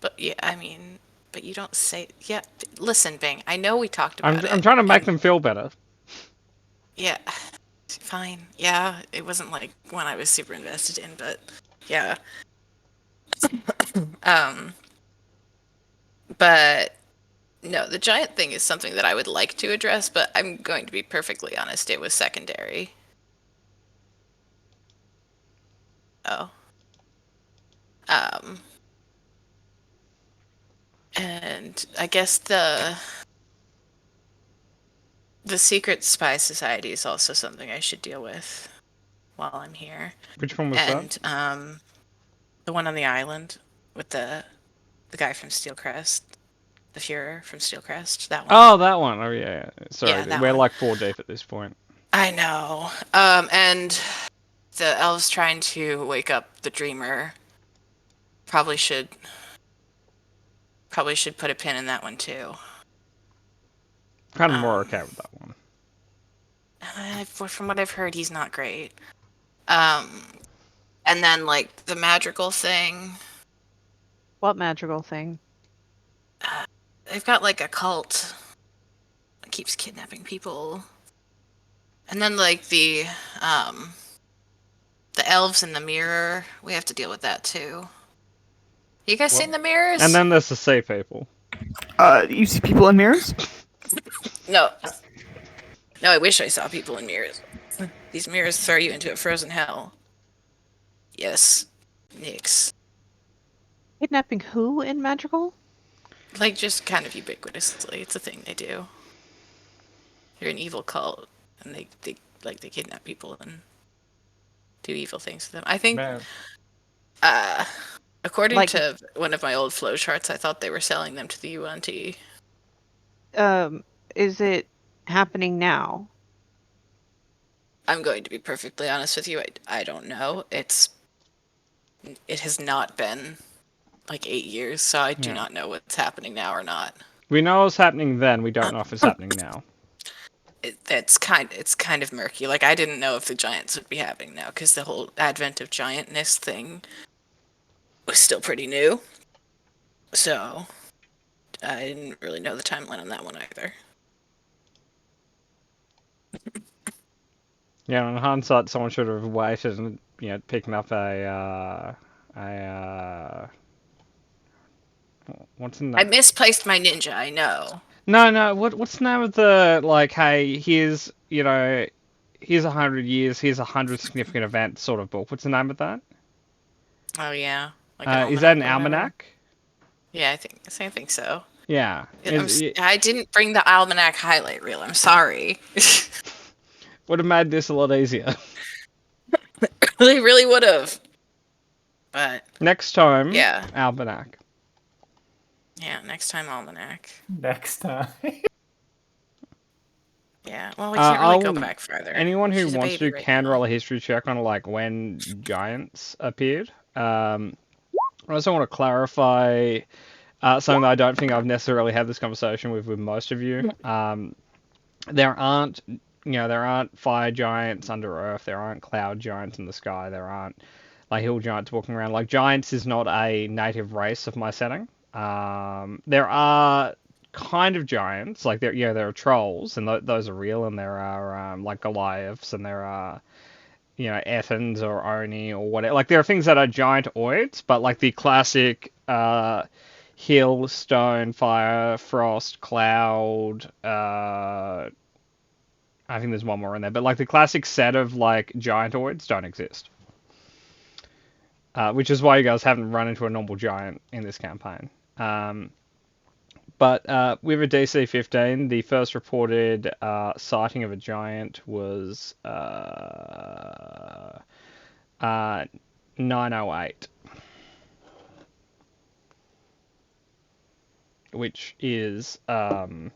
But yeah, I mean, but you don't say. Yeah, listen, Bing. I know we talked about it. I'm trying to make and- them feel better. Yeah, fine. Yeah, it wasn't like one I was super invested in, but yeah. But no, the giant thing is something that I would like to address, but I'm going to be perfectly honest, it was secondary. Oh. And I guess the secret spy society is also something I should deal with while I'm here. Which one was that? And the one on the island with the guy from Steelcrest. the Fuhrer from Steelcrest. That one. Oh, that one. Oh, yeah. Sorry, Yeah, that we're one. like 4 deep at this point. I know. And the elves trying to wake up the dreamer. Probably should put a pin in that one too. Kind of more okay with that one. From what I've heard, he's not great. And then like the magical thing. What magical thing? They've got like a cult that keeps kidnapping people. And then like the elves in the mirror, we have to deal with that too. You guys seen the mirrors? And then there's the sea people. You see people in mirrors? No, I wish I saw people in mirrors. These mirrors throw you into a frozen hell. Yes, Nyx. Kidnapping who in magical? Like, just kind of ubiquitously. It's a thing they do. They're an evil cult, and they kidnap people and do evil things to them. I think, Man. according Like- to one of my old flowcharts, I thought they were selling them to the UNT. Is it happening now? I'm going to be perfectly honest with you. I don't know. It has not been like 8 years, so I do Yeah. not know what's happening now or not. We know what's happening then, we don't know if it's happening now. It's kind of murky. Like, I didn't know if the giants would be happening now because the whole advent of giantness thing was still pretty new. So I didn't really know the timeline on that one either. Yeah, on hindsight, someone should have waited and, picking up what's the name? I misplaced my ninja, I know. No, what's the name of the, like, hey, here's 100 years, here's 100 significant events sort of book. What's the name of that? Oh yeah. Like Is that an or whatever. almanac? Yeah, I think so. Yeah. I didn't bring the almanac highlight reel. I'm sorry. Would have made this a lot easier. They really would have. But Next time, yeah, almanac. next time almanac. Next time. Yeah, well, we can't really go I'll- back further. Anyone who She's a wants to baby do right can now. roll a history check on like when giants appeared. I also want to clarify something that I don't think I've necessarily had this conversation with most of you. There aren't fire giants under earth. There aren't cloud giants in the sky. There aren't like hill giants walking around. Like giants is not a native race of my setting. There are kind of giants, like there are trolls, and those are real, and there are like Goliaths, and there are Ethans or Oni or whatever. Like there are things that are giantoids, but like the classic hill, stone, fire, frost, cloud. I think there's one more in there, but like the classic set of like giantoids don't exist. Which is why you guys haven't run into a normal giant in this campaign. But with a DC 15, the first reported sighting of a giant was 908, which is 11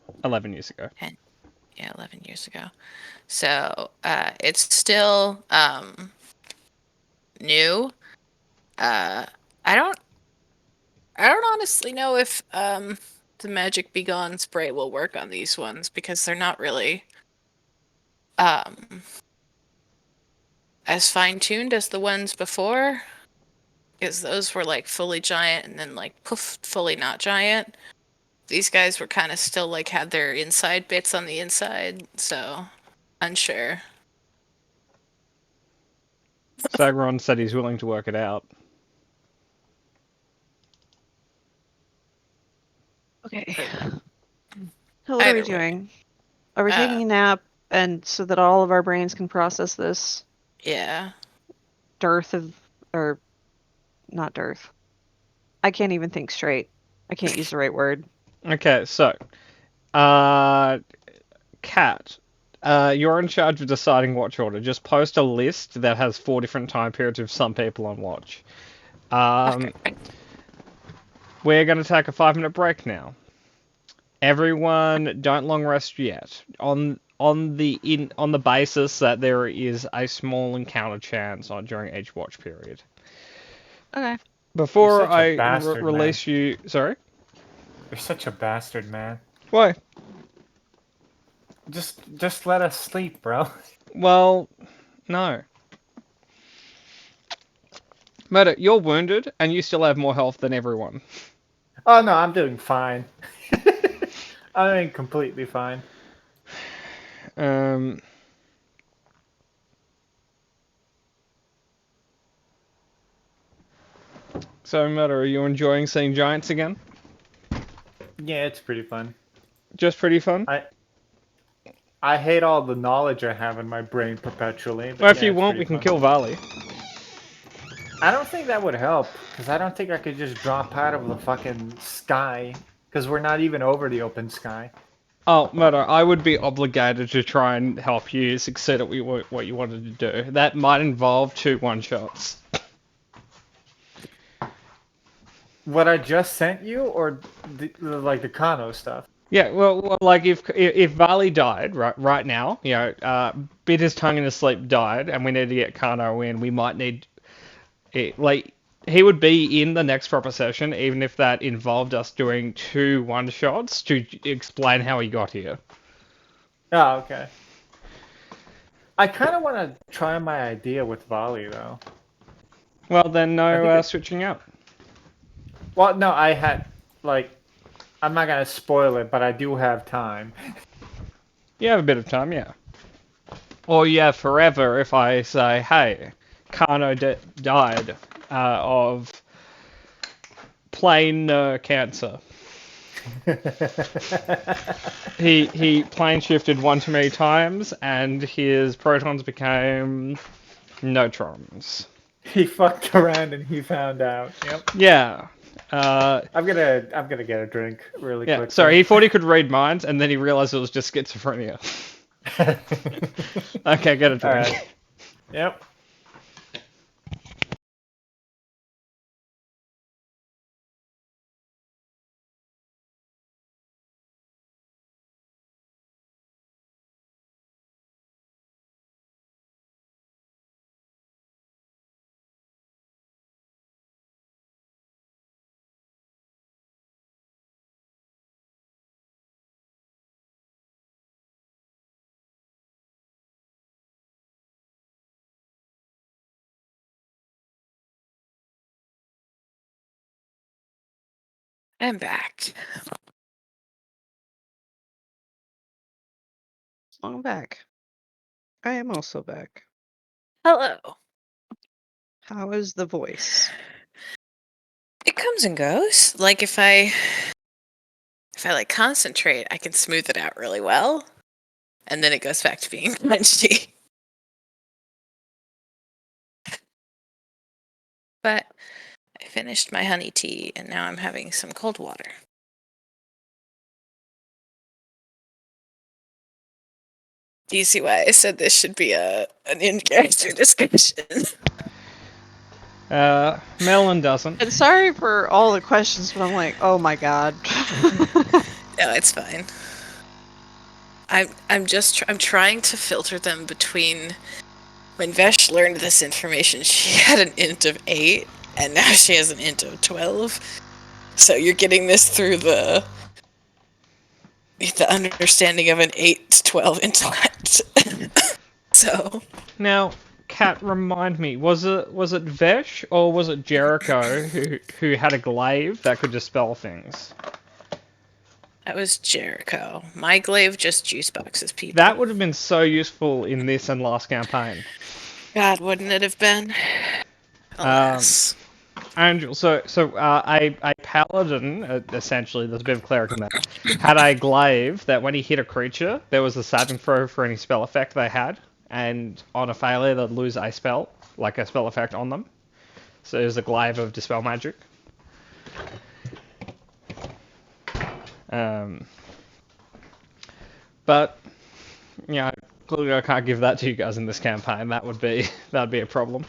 years ago. Yeah, 11 years ago. So it's still new. I don't honestly know if the Magic Be Gone spray will work on these ones because they're not really as fine-tuned as the ones before. Because those were like fully giant and then like poof, fully not giant. These guys were kind of still like had their inside bits on the inside, so unsure. Sagron said he's willing to work it out. Okay. So what are we Either way. doing? Are we taking a nap and so that all of our brains can process this Yeah. dearth of, or not dearth. I can't even think straight. I can't use the right word. Okay, so, Kat, you're in charge of deciding watch order. Just post a list that has 4 different time periods with some people on watch. Okay. We're going to take a 5-minute break now. Everyone, don't long rest yet. On the basis that there is a small encounter chance on during each watch period. Okay. Before You're such a I bastard, release you, sorry. You're such a bastard, man. Why? Just let us sleep, bro. Well, no. Murder, you're wounded, and you still have more health than everyone. Oh no, I'm doing fine. I'm doing completely fine. So, Murder, are you enjoying seeing giants again? Yeah, it's pretty fun. Just pretty fun? I hate all the knowledge I have in my brain perpetually. But Well, if yeah, you it's want, pretty we can fun. kill Vali. I don't think that would help, because I don't think I could just drop out of the fucking sky, because we're not even over the open sky. Oh, Murder, I would be obligated to try and help you succeed at what you wanted to do. That might involve 2 one-shots. What I just sent you, or like the Kano stuff? Yeah, well, like if Vali died right now, bit his tongue in his sleep, died, and we need to get Kano in, we might need it. Like he would be in the next proper session, even if that involved us doing 2 one-shots to explain how he got here. Oh, okay. I kind of want to try my idea with Vali, though. Well, then I no think switching out. Well, no, I had, like, I'm not gonna spoil it, but I do have time. You have a bit of time, yeah. Or you have forever if I say, hey, Kano died of plain cancer. He plane shifted 1 too many times, and his protons became neutrons. He fucked around and he found out. Yep. Yeah. I'm gonna get a drink really Yeah. quick. Sorry, he thought he could read minds, and then he realized it was just schizophrenia. Okay, get a drink. Alright. Yep. I'm back. I'm back. I am also back. Hello. How is the voice? It comes and goes. Like if I like concentrate, I can smooth it out really well. And then it goes back to being punchy. But I finished my honey tea and now I'm having some cold water. Do you see why I said this should be an in-character discussion? Melon doesn't. And sorry for all the questions, but I'm like, oh my god. No, it's fine. I'm trying to filter them between when Vesh learned this information, she had an int of 8, and now she has an int of 12. So you're getting this through the understanding of an 8 to 12 intellect. So Now, Kat, remind me, was it Vesh or was it Jericho who had a glaive that could dispel things? that was Jericho. My glaive just juice boxes people. That would have been so useful in this and last campaign. God, wouldn't it have been? Alas. Angel, so a paladin, essentially, there's a bit of cleric in that, had a glaive that when he hit a creature, there was a saving throw for any spell effect they had, and on a failure, they'd lose a spell, like a spell effect on them. So it was a glaive of dispel magic. But yeah, clearly I can't give that to you guys in this campaign. That'd be a problem.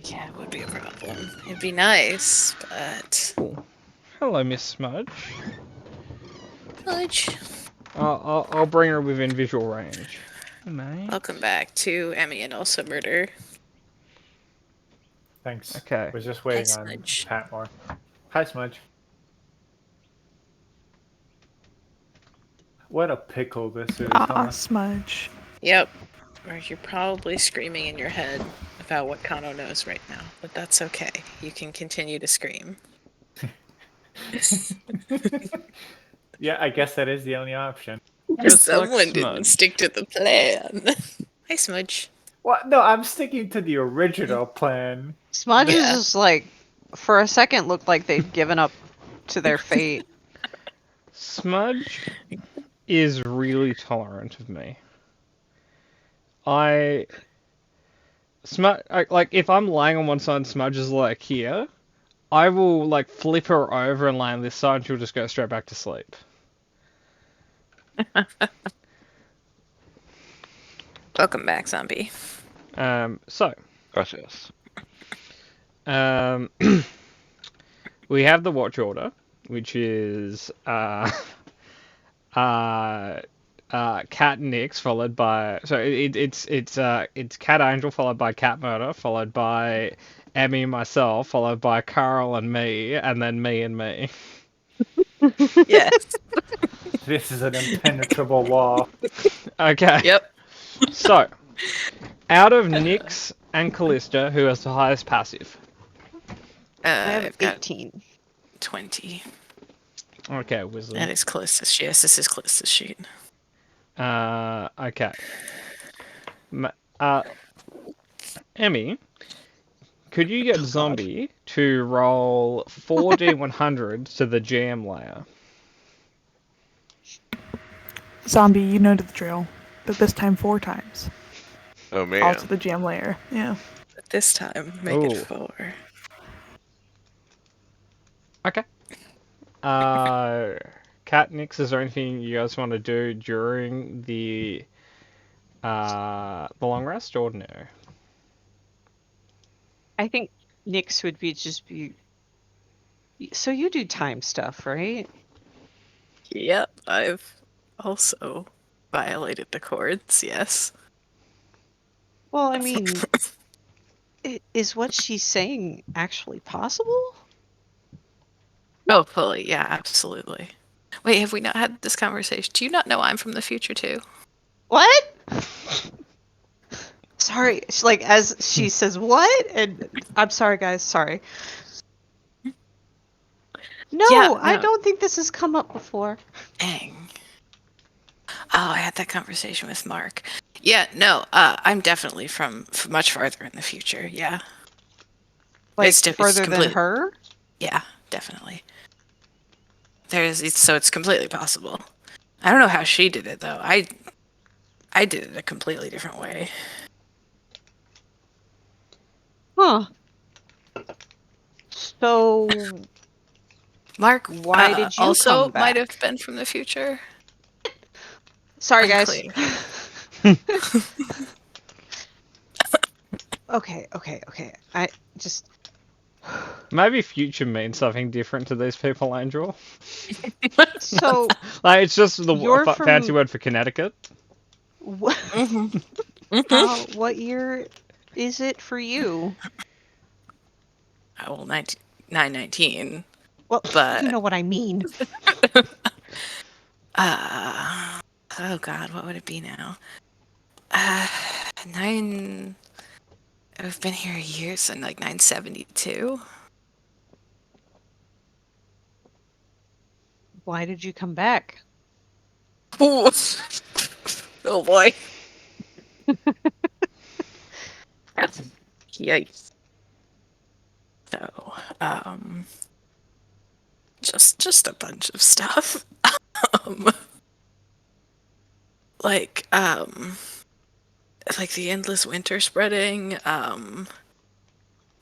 Yeah, it would be a problem. It'd be nice, but... Hello, Miss Smudge. Smudge. I'll bring her within visual range. Mate. Welcome back to Emmy and also Murder. Thanks. Okay. Was just waiting Hi, on Smudge. Patmore. Hi, Smudge. What a pickle this is, Ah, huh? smudge. Yep. Or you're probably screaming in your head about what Kano knows right now, but that's okay. You can continue to scream. Yeah, I guess that is the only option. Just like Someone didn't Smudge. stick to the plan. Hi, Smudge. What? No, I'm sticking to the original plan. Smudges Yeah. is like, for a second, looked like they'd given up to their fate. Smudge is really tolerant of me. Like if I'm laying on one side and Smudge is like here, I will like flip her over and lay on this side and she'll just go straight back to sleep. Welcome back, zombie. So Gracias. we have the watch order, which is Cat Nix followed by it's Cat Angel followed by Cat Murder followed by Emmy and myself followed by Carl and me and then me and me. Yes. This is an impenetrable wall. Okay. Yep. So out of Nix and Callista, who has the highest passive? I have I've got 18. 20. Okay, Wisdom. That is Callista's. Yes, this is Callista's sheet. Okay. Emmy, could you get Zombie to roll 4d100 to the jam layer? Zombie, you know the drill. But this time 4 times. Oh man. Also the jam layer. Yeah. But this time, make Ooh. it 4. Okay. Cat Nix, is there anything you guys want to do during the long rest or no? I think Nyx would be So you do time stuff, right? Yep, I've also violated the cords, yes. Well, I mean, is what she's saying actually possible? Oh, fully, yeah, absolutely. Wait, have we not had this conversation? Do you not know I'm from the future too? What? Sorry, like as she says what? And I'm sorry, guys. Sorry. No, Yeah, I no. don't think this has come up before. Dang. Oh, I had that conversation with Mark. Yeah, no, I'm definitely from much farther in the future. Yeah, Like It's further than complete- her. yeah, definitely. So it's completely possible. I don't know how she did it though. I did it a completely different way. Huh. So Mark, Why did you also come might back? have been from the future? sorry, guys. Unclear. Okay. I just Maybe future means something different to these people, Angel. so Like it's just the You're fancy from- word for Connecticut. what? What year is it for you? Well, 919. Well, But- you know what I mean. Oh God, what would it be now? 9. I've been here a year, so like 972. Why did you come back? Oh, oh boy. Yikes. So, just a bunch of stuff. Like the endless winter spreading,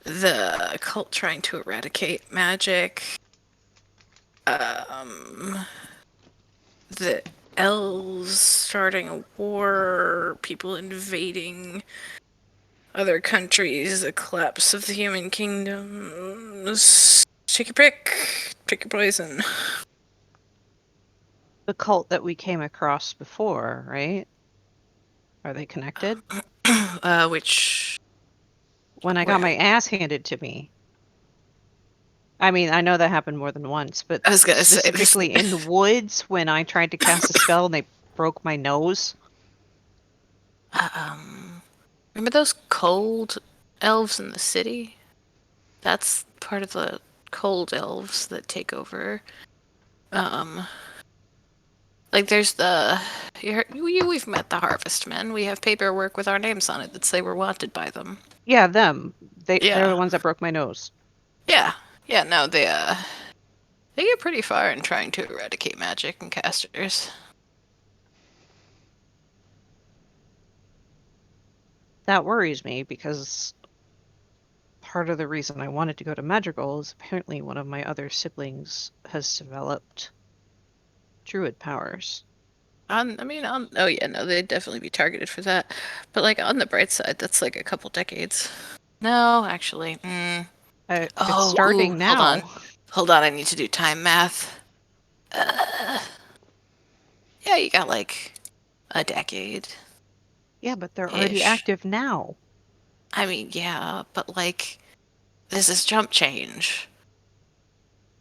the cult trying to eradicate magic, the elves starting a war, people invading other countries, the collapse of the human kingdoms. Take your pick your poison. the cult that we came across before, right? Are they connected? Which When I Where? got my ass handed to me. I mean, I know that happened more than once, but I was gonna say, specifically in the woods when I tried to cast a spell and they broke my nose. remember those cold elves in the city? That's part of the cold elves that take over. Like there's we've met the Harvestmen. We have paperwork with our names on it that say we're wanted by them. Yeah, them. They're Yeah. the ones that broke my nose. Yeah, yeah. No, they get pretty far in trying to eradicate magic and casters. That worries me because part of the reason I wanted to go to Madrigal is apparently one of my other siblings has developed druid powers. Oh yeah, no, they'd definitely be targeted for that. But like on the bright side, that's like a couple decades. No, actually, It's Oh, starting ooh, now. hold on. I need to do time math. Yeah, you got like a decade. Yeah, but they're already Ish. active now. I mean, yeah, but like, this is jump change.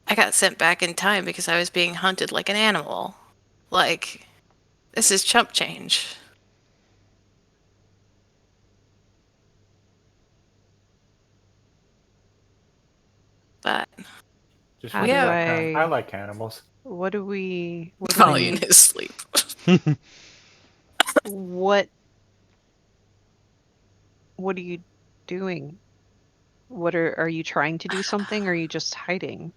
I got sent back in time because I was being hunted like an animal. Like, this is chump change. But Just How for do the Yeah. record, I I? like animals. What do we? What do while in we? his sleep. What? What are you doing? What are you trying to do something or are you just hiding?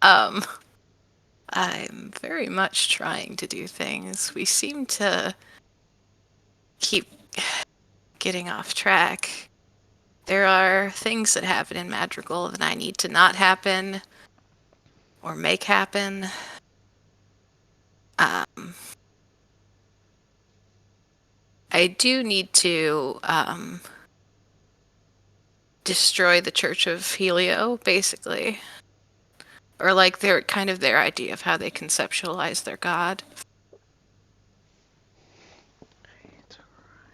Um, I'm very much trying to do things. We seem to keep getting off track. There are things that happen in Madrigal that I need to not happen or make happen. I do need to destroy the Church of Helio, basically. Or like their idea of how they conceptualize their god.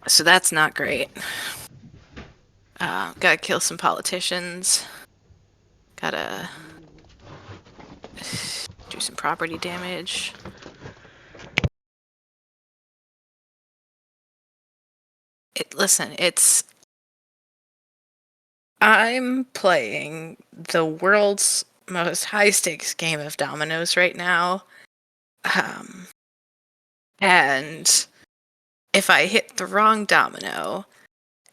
So that's not great. Gotta kill some politicians. Gotta do some property damage. I'm playing the world's most high stakes game of dominoes right now. And if I hit the wrong domino,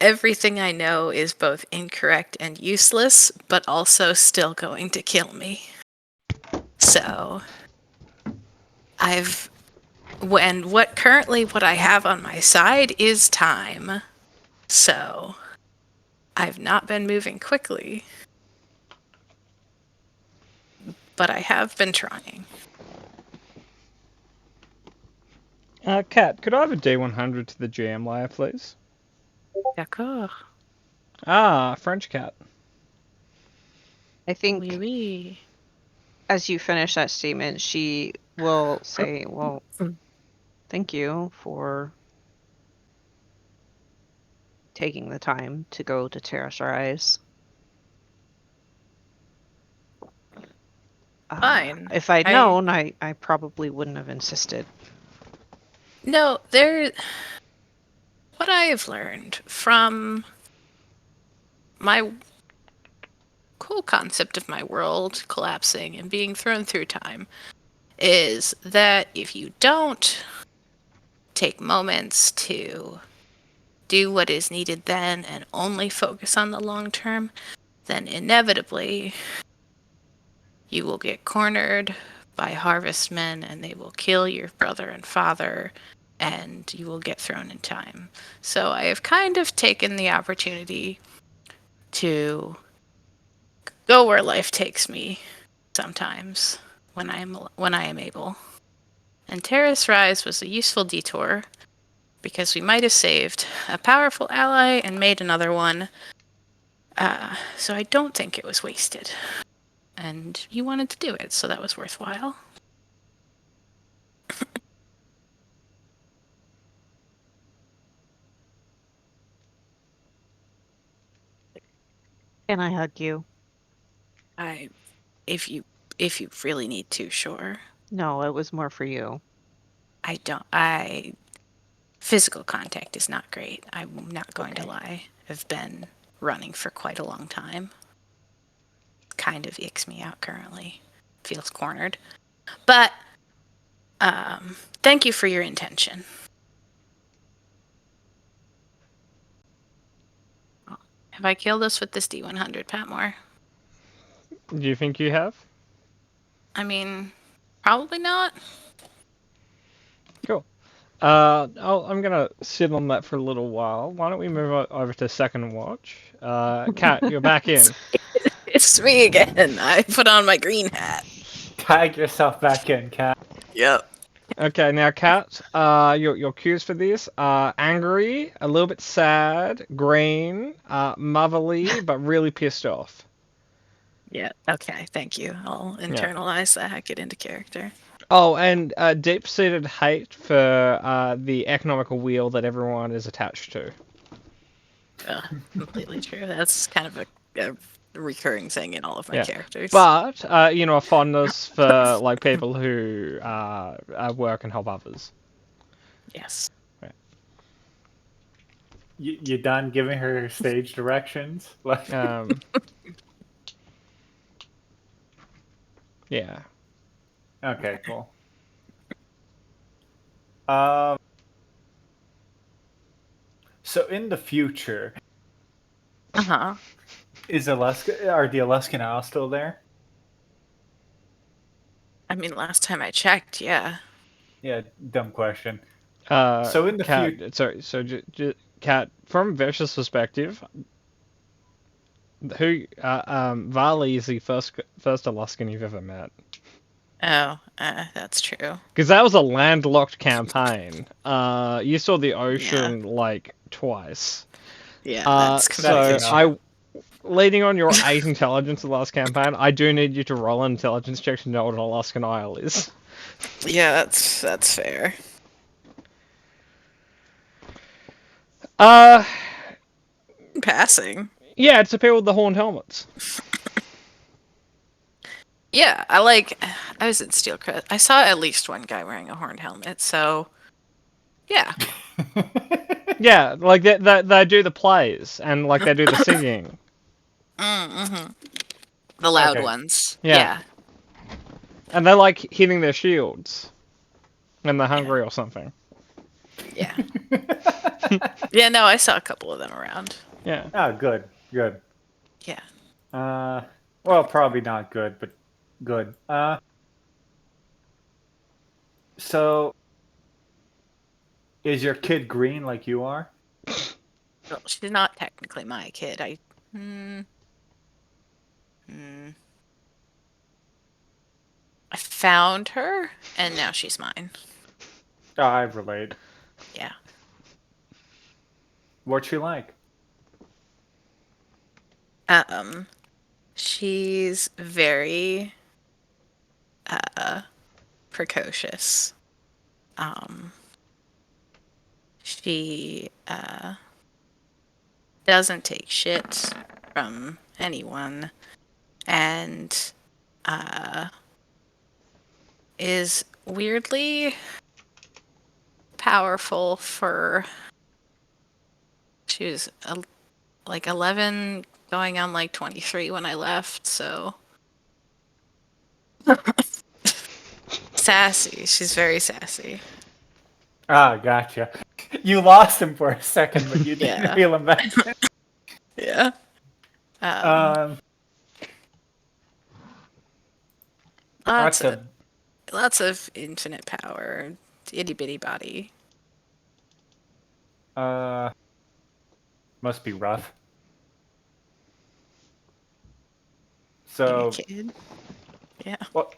everything I know is both incorrect and useless, but also still going to kill me. So, what I have on my side is time. So, I've not been moving quickly, but I have been trying. Kat, could I have a D100 to the GM layer, please? D'accord. French cat. I think Oui, oui. as you finish that statement, she will say, well, thank you for taking the time to go to Terrace Rise. Fine. If I'd known, I probably wouldn't have insisted. No, what I have learned from my cool concept of my world collapsing and being thrown through time is that if you don't take moments to do what is needed then and only focus on the long term, then inevitably you will get cornered by harvestmen and they will kill your brother and father and you will get thrown in time. So I have kind of taken the opportunity to go where life takes me sometimes when I am able. And Terrace Rise was a useful detour because we might have saved a powerful ally and made another one. So I don't think it was wasted. And you wanted to do it, so that was worthwhile. Can I hug you? If you really need to, sure. No, it was more for you. Physical contact is not great. I'm not going to lie. I've been running for quite a long time. Kind of icks me out currently. Feels cornered. But thank you for your intention. Have I killed us with this D100, Patmore? Do you think you have? I mean, probably not. Cool. I'm gonna sit on that for a little while. Why don't we move over to second watch? Kat, you're back in. It's me again. I put on my green hat. Tag yourself back in, Cat. Yep. Okay, now Kat, your cues for this are angry, a little bit sad, green, motherly, but really pissed off. Yeah. Okay. Thank you. I'll internalize that. Get into character. Oh, and deep-seated hate for the economical wheel that everyone is attached to. Completely true. That's kind of a recurring thing in all of my characters. But a fondness for like people who work and help others. Yes. You done giving her stage directions? Like, Yeah. okay, cool. So in the future, Uh-huh. are the Alaskan Isles still there? I mean, last time I checked, yeah. Yeah, dumb question. So in the future, Kat, from Vesh's perspective, Varley is the first Alaskan you've ever met. Oh, that's true. Because that was a landlocked campaign. You saw the ocean like twice. Yeah, that's so leading on your 8 intelligence the last campaign, I do need you to roll an intelligence check to know what an Alaskan Isle is. Yeah, that's fair. Passing. Yeah, it's the people with the horned helmets. Yeah, I was in Steelcrest. I saw at least one guy wearing a horned helmet, so yeah. Yeah, like they do the plays and like they do the singing. Mm-hmm. The loud ones. Yeah. And they like hitting their shields when they're hungry or something. Yeah. Yeah, no, I saw a couple of them around. Yeah. Oh, good. Yeah. Well, probably not good, but good. So is your kid green like you are? Well, she's not technically my kid. I found her, and now she's mine. Oh, I relate. Yeah. What's she like? She's very precocious. She doesn't take shit from anyone, and is weirdly powerful for. She was like 11, going on like 23 when I left, so. Sassy. She's very sassy. Ah, gotcha. You lost him for a second, but you didn't Yeah. reel him back. Yeah. Lots of infinite power. Itty bitty body. Must be rough. So, Kid. Yeah. what?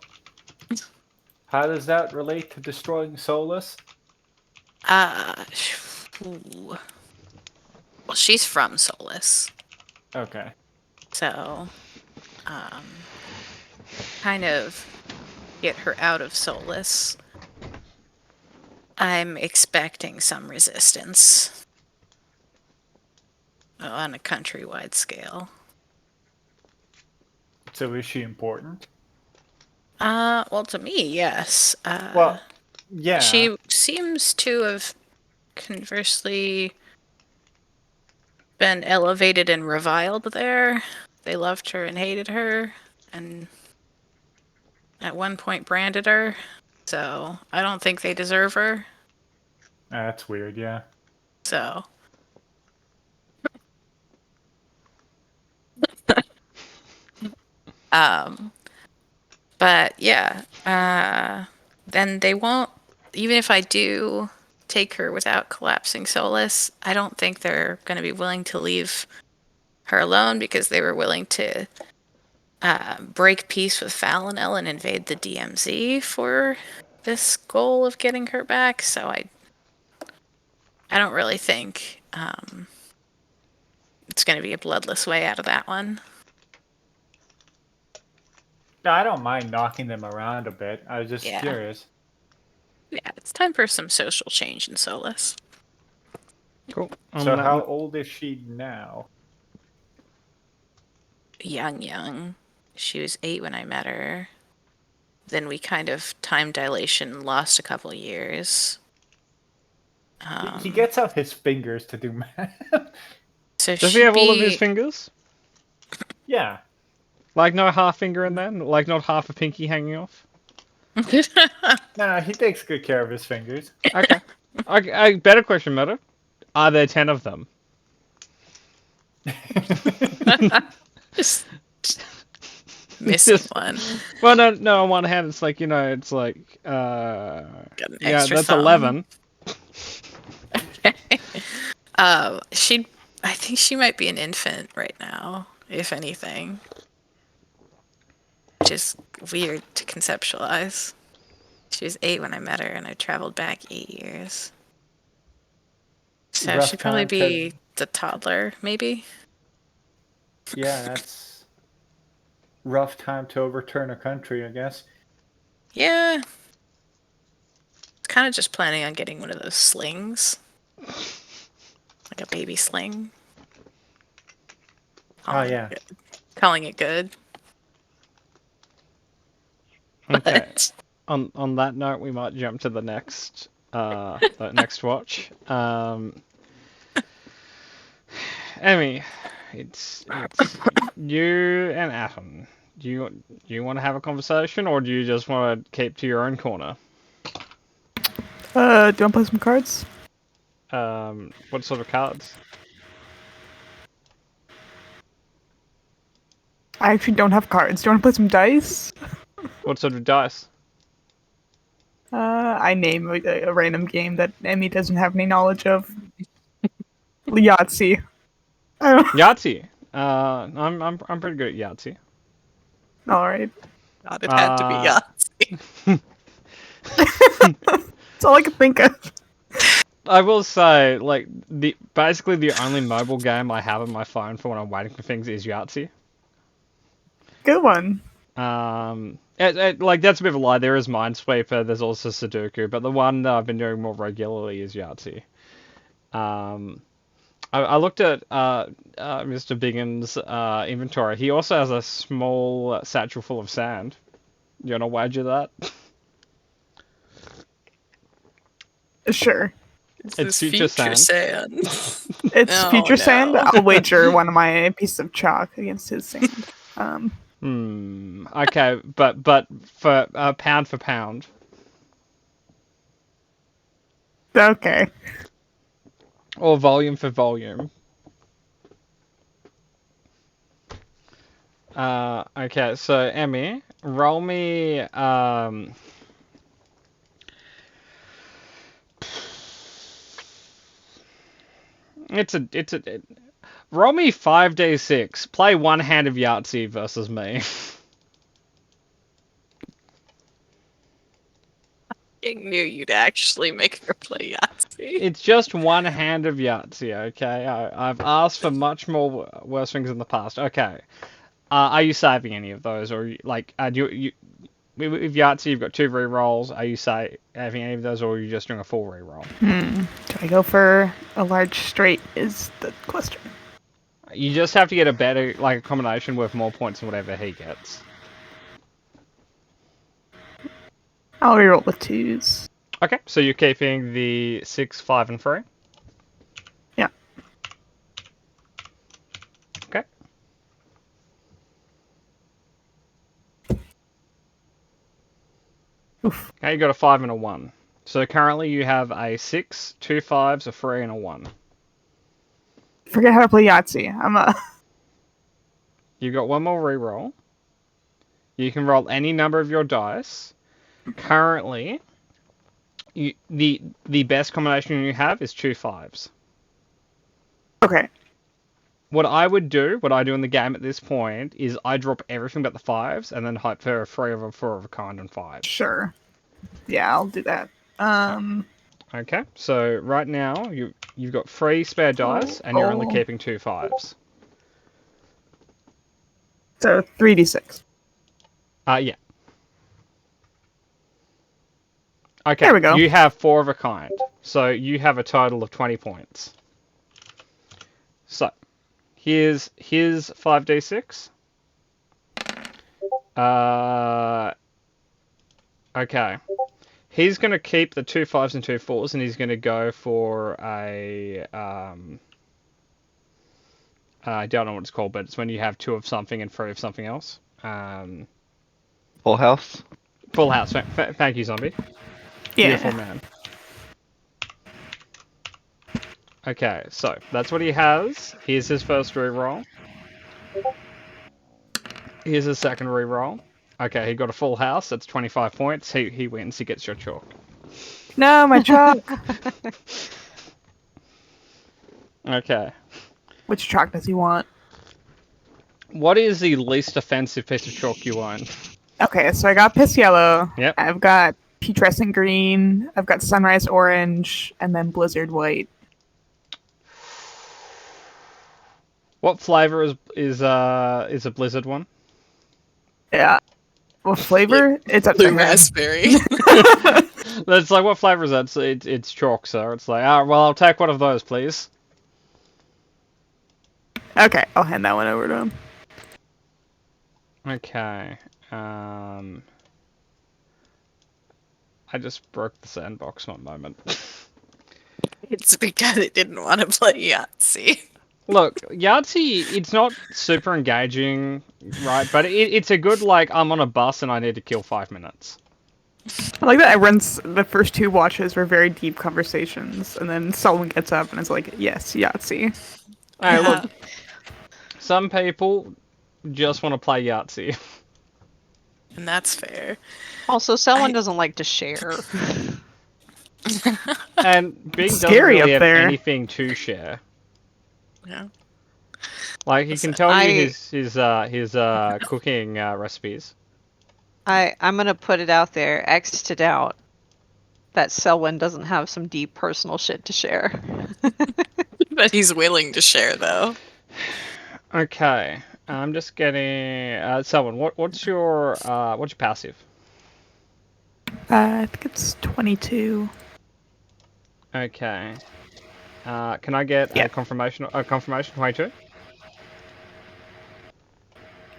How does that relate to destroying Solus? Ooh. Well, she's from Solus, Okay. so, kind of get her out of Solus. I'm expecting some resistance on a countrywide scale. So is she important? Well, to me, yes. Well, yeah. She seems to have conversely been elevated and reviled there. They loved her and hated her, and at one point branded her. So I don't think they deserve her. That's weird, yeah. So. But yeah, then they won't, even if I do take her without collapsing Solus, I don't think they're going to be willing to leave her alone because they were willing to break peace with Falinel and invade the DMZ for this goal of getting her back. So I don't really think it's going to be a bloodless way out of that one. No, I don't mind knocking them around a bit. I was just Yeah. curious. Yeah, it's time for some social change in Solus. Cool. So how old is she now? Young. She was 8 when I met her. Then we kind of time dilation lost a couple years. He gets out his fingers to do math. So Does he have all of his fingers? Yeah. Like no half finger in there? Like not half a pinky hanging off? Nah, he takes good care of his fingers. Okay. Okay, better question, Meta. Are there 10 of them? Just missing Just- one. Well, no. On one hand, it's like it's like Got an yeah, extra that's thumb. 11. I think she might be an infant right now, if anything. Which is weird to conceptualize. She was 8 when I met her, and I traveled back 8 years. So Rough she'd probably time to- be the toddler, maybe? Yeah, that's rough time to overturn a country, I guess. Yeah. It's kind of just planning on getting one of those slings. Like a baby sling. Calling yeah. it good. Calling it good. Okay. But On that note, we might jump to the next the next watch. Emmy, it's you and Atom. Do you want to have a conversation, or do you just want to keep to your own corner? Do you want to play some cards? What sort of cards? I actually don't have cards. Do you want to play some dice? What sort of dice? I name a random game that Emmy doesn't have any knowledge of. Yahtzee. I don't. Yahtzee. I'm pretty good at Yahtzee. All right. God, it had to be Yahtzee. That's all I can think of. I will say, like basically the only mobile game I have on my phone for when I'm waiting for things is Yahtzee. Good one. Like that's a bit of a lie. There is Minesweeper. There's also Sudoku, but the one that I've been doing more regularly is Yahtzee. I looked at Mr. Biggin's inventory. He also has a small satchel full of sand. You want to wager that? Sure. It's future sand. It's Oh, future sand. no. I'll wager one of my pieces of chalk against his sand. Okay, but for pound for pound. Okay. Or volume for volume. Okay, so Emmy, roll me roll me 5d6. Play one hand of Yahtzee versus me. I knew you'd actually make her play Yahtzee. It's just one hand of Yahtzee, okay? I've asked for much more worse things in the past. Okay. Are you saving any of those, or do you with Yahtzee you've got 2 rerolls? Are you having any of those, or are you just doing a full reroll? Do I go for a large straight? Is the question. You just have to get a better, like a combination with more points than whatever he gets. I'll reroll with 2s. Okay, so you're keeping the 6, 5, and 3? Yeah. Okay. Oof. Okay, you got a 5 and a 1. So currently you have a 6, 2 5s, a 3, and a 1. Forget how to play Yahtzee. I'm a. You've got one more reroll. You can roll any number of your dice. Currently, the best combination you have is 2 5s. Okay. What I do in the game at this point, is I drop everything but the 5s, and then hope for a 3 of a 4 of a kind and 5. Sure. Yeah, I'll do that. Okay, so right now you've got 3 spare dice, and you're only keeping 2 5s. So 3d6. Yeah. Okay, There we go. you have 4 of a kind, so you have a total of 20 points. So, here's 5d6. Okay. He's going to keep the 2 5s and 2 4s, and he's going to go for a... I don't know what it's called, but it's when you have 2 of something and 3 of something else. Full house. Full house. Thank you, Zombie. Yeah. Beautiful man. Okay, so that's what he has. Here's his first reroll. Here's his second reroll. Okay, he got a full house. That's 25 points. He wins. He gets your chalk. No, my chalk. Okay. Which chalk does he want? What is the least offensive piece of chalk you own? Okay, so I got Piss Yellow. Yep. I've got Putrescent Green. I've got Sunrise Orange, and then Blizzard White. What flavor is a Blizzard one? Yeah. What flavor? It's up to Blue him. raspberry. It's like, what flavor is that? It's chalk, sir. It's like, well, I'll take one of those, please. Okay, I'll hand that one over to him. Okay. I just broke the sandbox one moment. It's because it didn't want to play Yahtzee. Look, Yahtzee, it's not super engaging, right? But it's a good, like, I'm on a bus and I need to kill 5 minutes. I like that everyone's the first 2 watches were very deep conversations, and then someone gets up and is like, "Yes, Yahtzee." Hey, look, some people just want to play Yahtzee. And that's fair. Also, someone doesn't like to share. And Big doesn't Scary really up have there. anything to share. Yeah. Like, he can tell you his cooking recipes. I'm gonna put it out there, X to doubt, that Selwyn doesn't have some deep personal shit to share. But he's willing to share, though. Okay, I'm just getting Selwyn. What's your passive? I think it's 22. Okay. Can I get Yeah. a confirmation? A confirmation 22.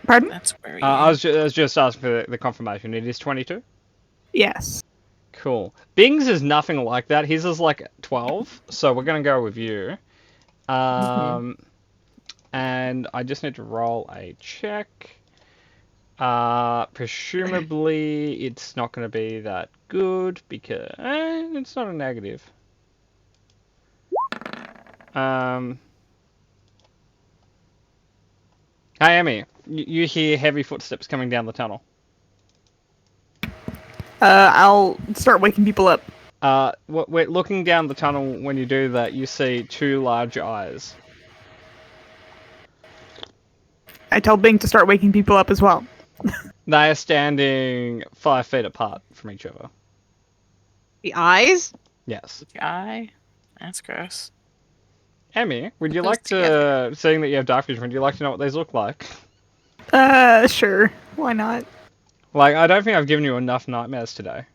Pardon? That's where I was just asking for the confirmation. It is 22. Yes. Cool. Bing's is nothing like that. His is like 12. So we're gonna go with you. And I just need to roll a check. Presumably it's not going to be that good because it's not a negative. Hey, Emmy, you hear heavy footsteps coming down the tunnel. I'll start waking people up. We're looking down the tunnel. When you do that, you see 2 large eyes. I tell Bing to start waking people up as well. They are standing 5 feet apart from each other. The eyes? Yes. guy. That's gross. Emmy, would you Put like those to, seeing that you have dark vision, would you like to know what these look like? Sure. Why not? Like, I don't think I've given you enough nightmares today.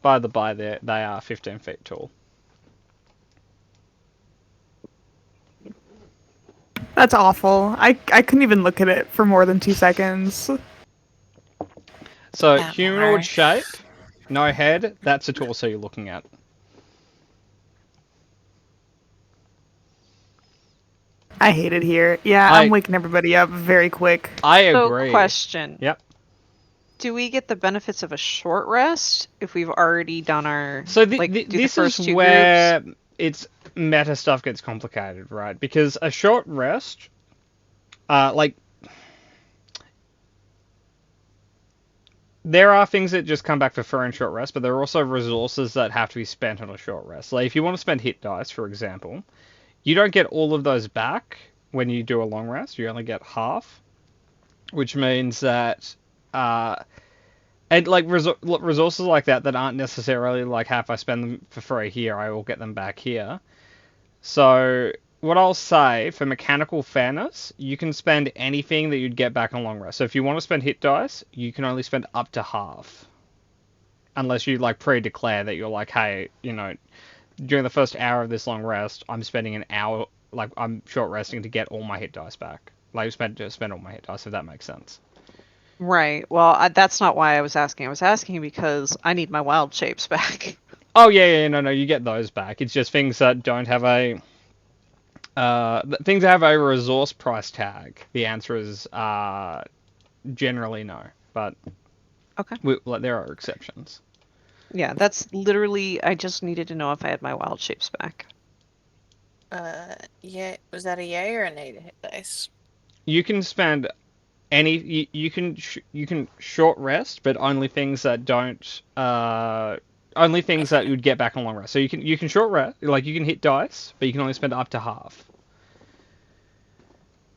by the by, they are 15 feet tall. That's awful. I couldn't even look at it for more than 2 seconds. So That humanoid mark. shape, no head. That's a torso you're looking at. I hate it here. Yeah, I'm waking everybody up very quick. I So, agree. question. Yep. Do we get the benefits of a short rest if we've already done our So do the this first is two where groups? it's meta stuff gets complicated, right? Because a short rest, like there are things that just come back for free in short rest, but there are also resources that have to be spent on a short rest. Like if you want to spend hit dice, for example, you don't get all of those back when you do a long rest. You only get half, which means that and like resources like that aren't necessarily like, if I spend them for free here, I will get them back here. So what I'll say, for mechanical fairness, you can spend anything that you'd get back on long rest. So if you want to spend hit dice, you can only spend up to half. Unless you like pre-declare that you're like, hey, during the first hour of this long rest, I'm spending an hour, like I'm short resting to get all my hit dice back. Like spend all my hit dice, if that makes sense. Right. Well, that's not why I was asking. I was asking because I need my wild shapes back. Oh yeah, no, you get those back. It's just things that don't have a things that have a resource price tag. The answer is generally no, but Okay. there are exceptions. Yeah, that's literally. I just needed to know if I had my wild shapes back. Yeah. Was that a yay or a nay to hit dice? You can spend any. You can short rest, but only things that don't. Only things that you'd get back on long rest. So you can short rest, like you can hit dice, but you can only spend up to half.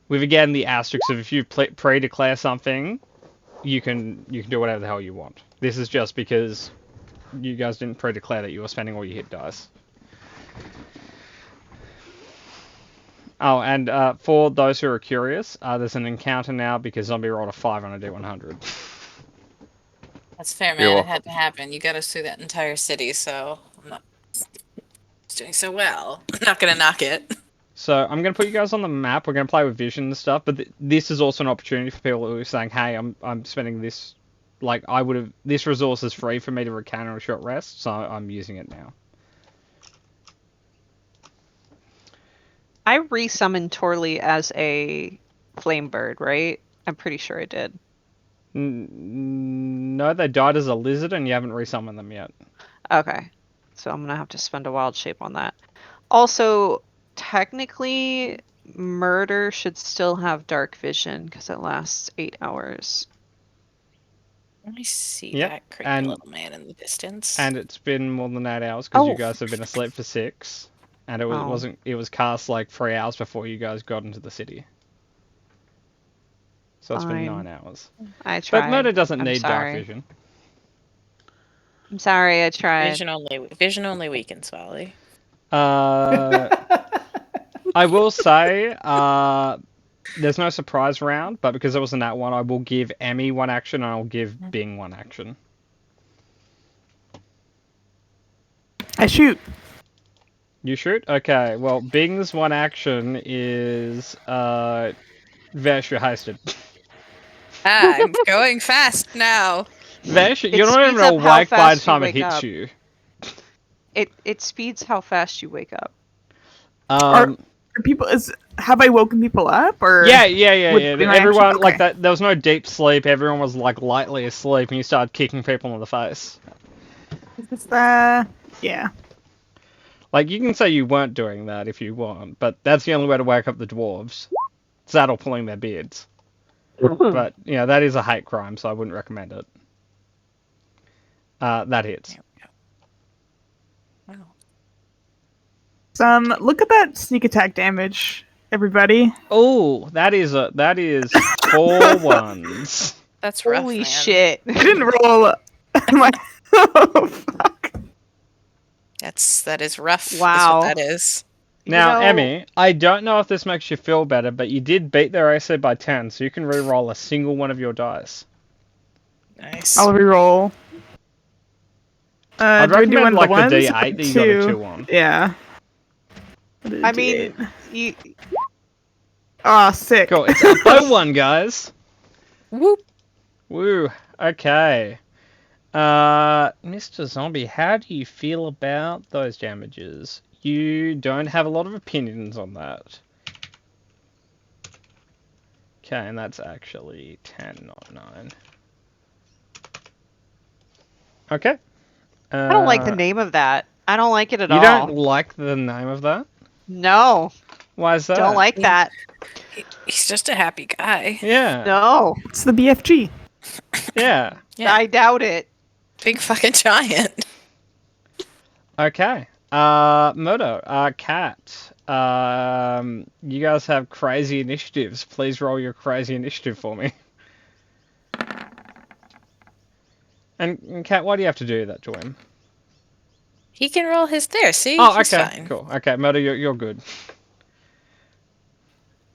With again the asterisk of if you pre-declare something, you can do whatever the hell you want. This is just because you guys didn't pre-declare that you were spending all your hit dice. Oh, and for those who are curious, there's an encounter now because Zombie rolled a 5 on a D100. That's fair, You're man. It welcome. had to happen. You got us through that entire city, so I'm not doing so well. Not gonna knock it. So I'm going to put you guys on the map. We're going to play with vision and stuff, but this is also an opportunity for people who are saying, hey, I'm spending this, like this resource is free for me to encounter a short rest, so I'm using it now. I resummoned Torley as a flame bird, right? I'm pretty sure I did. No, they died as a lizard and you haven't resummoned them yet. Okay. So I'm gonna have to spend a wild shape on that. Also, technically, murder should still have dark vision because it lasts 8 hours. Let me see Yep, that creepy and- little man in the distance. And it's been more than 8 hours because you Oh. guys have been asleep for 6. And it Oh. wasn't. It was cast like 3 hours before you guys got into the city. So it's been Fine. 9 hours. I tried. But murder doesn't I'm need dark sorry. vision. I'm sorry, I tried. Vision only weakens, Wally. I will say, there's no surprise round, but because it wasn't that one, I will give Emmy one action and I'll give Bing one action. I shoot. You shoot? Okay, well, Bing's one action is, Vesh, you're hasted. I'm going fast now. Vesh, It you're not even speeds up how awake by the fast you time it wake hits up. you. It speeds how fast you wake up. Are people have I woken people up or Yeah. With my action? Everyone, like Okay. that, there was no deep sleep, everyone was like lightly asleep and you started kicking people in the face. Yeah. Like, you can say you weren't doing that if you want, but that's the only way to wake up the dwarves. It's that or pulling their beards. But, that is a hate crime, so I wouldn't recommend it. That hits. There we go. Wow. Look at that sneak attack damage, everybody. Oh, that is 4 ones. That's rough, Holy man. shit. I didn't roll my oh, fuck. That is rough. Wow. Is what that is. Now, Emmy, I don't know if this makes you feel better, but you did beat their AC by 10, so you can re-roll a single one of your dice. Nice. I'll reroll. I'd do we do recommend one of like the the ones? D8 that you got a 2 on. Yeah. I mean, you, Ah, sick. Cool. It's up by 1, guys. Whoop. Woo. Okay. Mr. Zombie, how do you feel about those damages? You don't have a lot of opinions on that. Okay, and that's actually 10, not 9. Okay. I don't like the name of that. I don't like it at You all. don't like the name of that? No, Why is that? don't like that. He's just a happy guy. Yeah. No, It's the BFG. Yeah. Yeah. I doubt it. Big fucking giant. Okay. Moto, Cat. You guys have crazy initiatives. Please roll your crazy initiative for me. And Cat, why do you have to do that to him? He can roll his there. See? Oh, He's okay, fine. cool. Okay, Moto, you're good.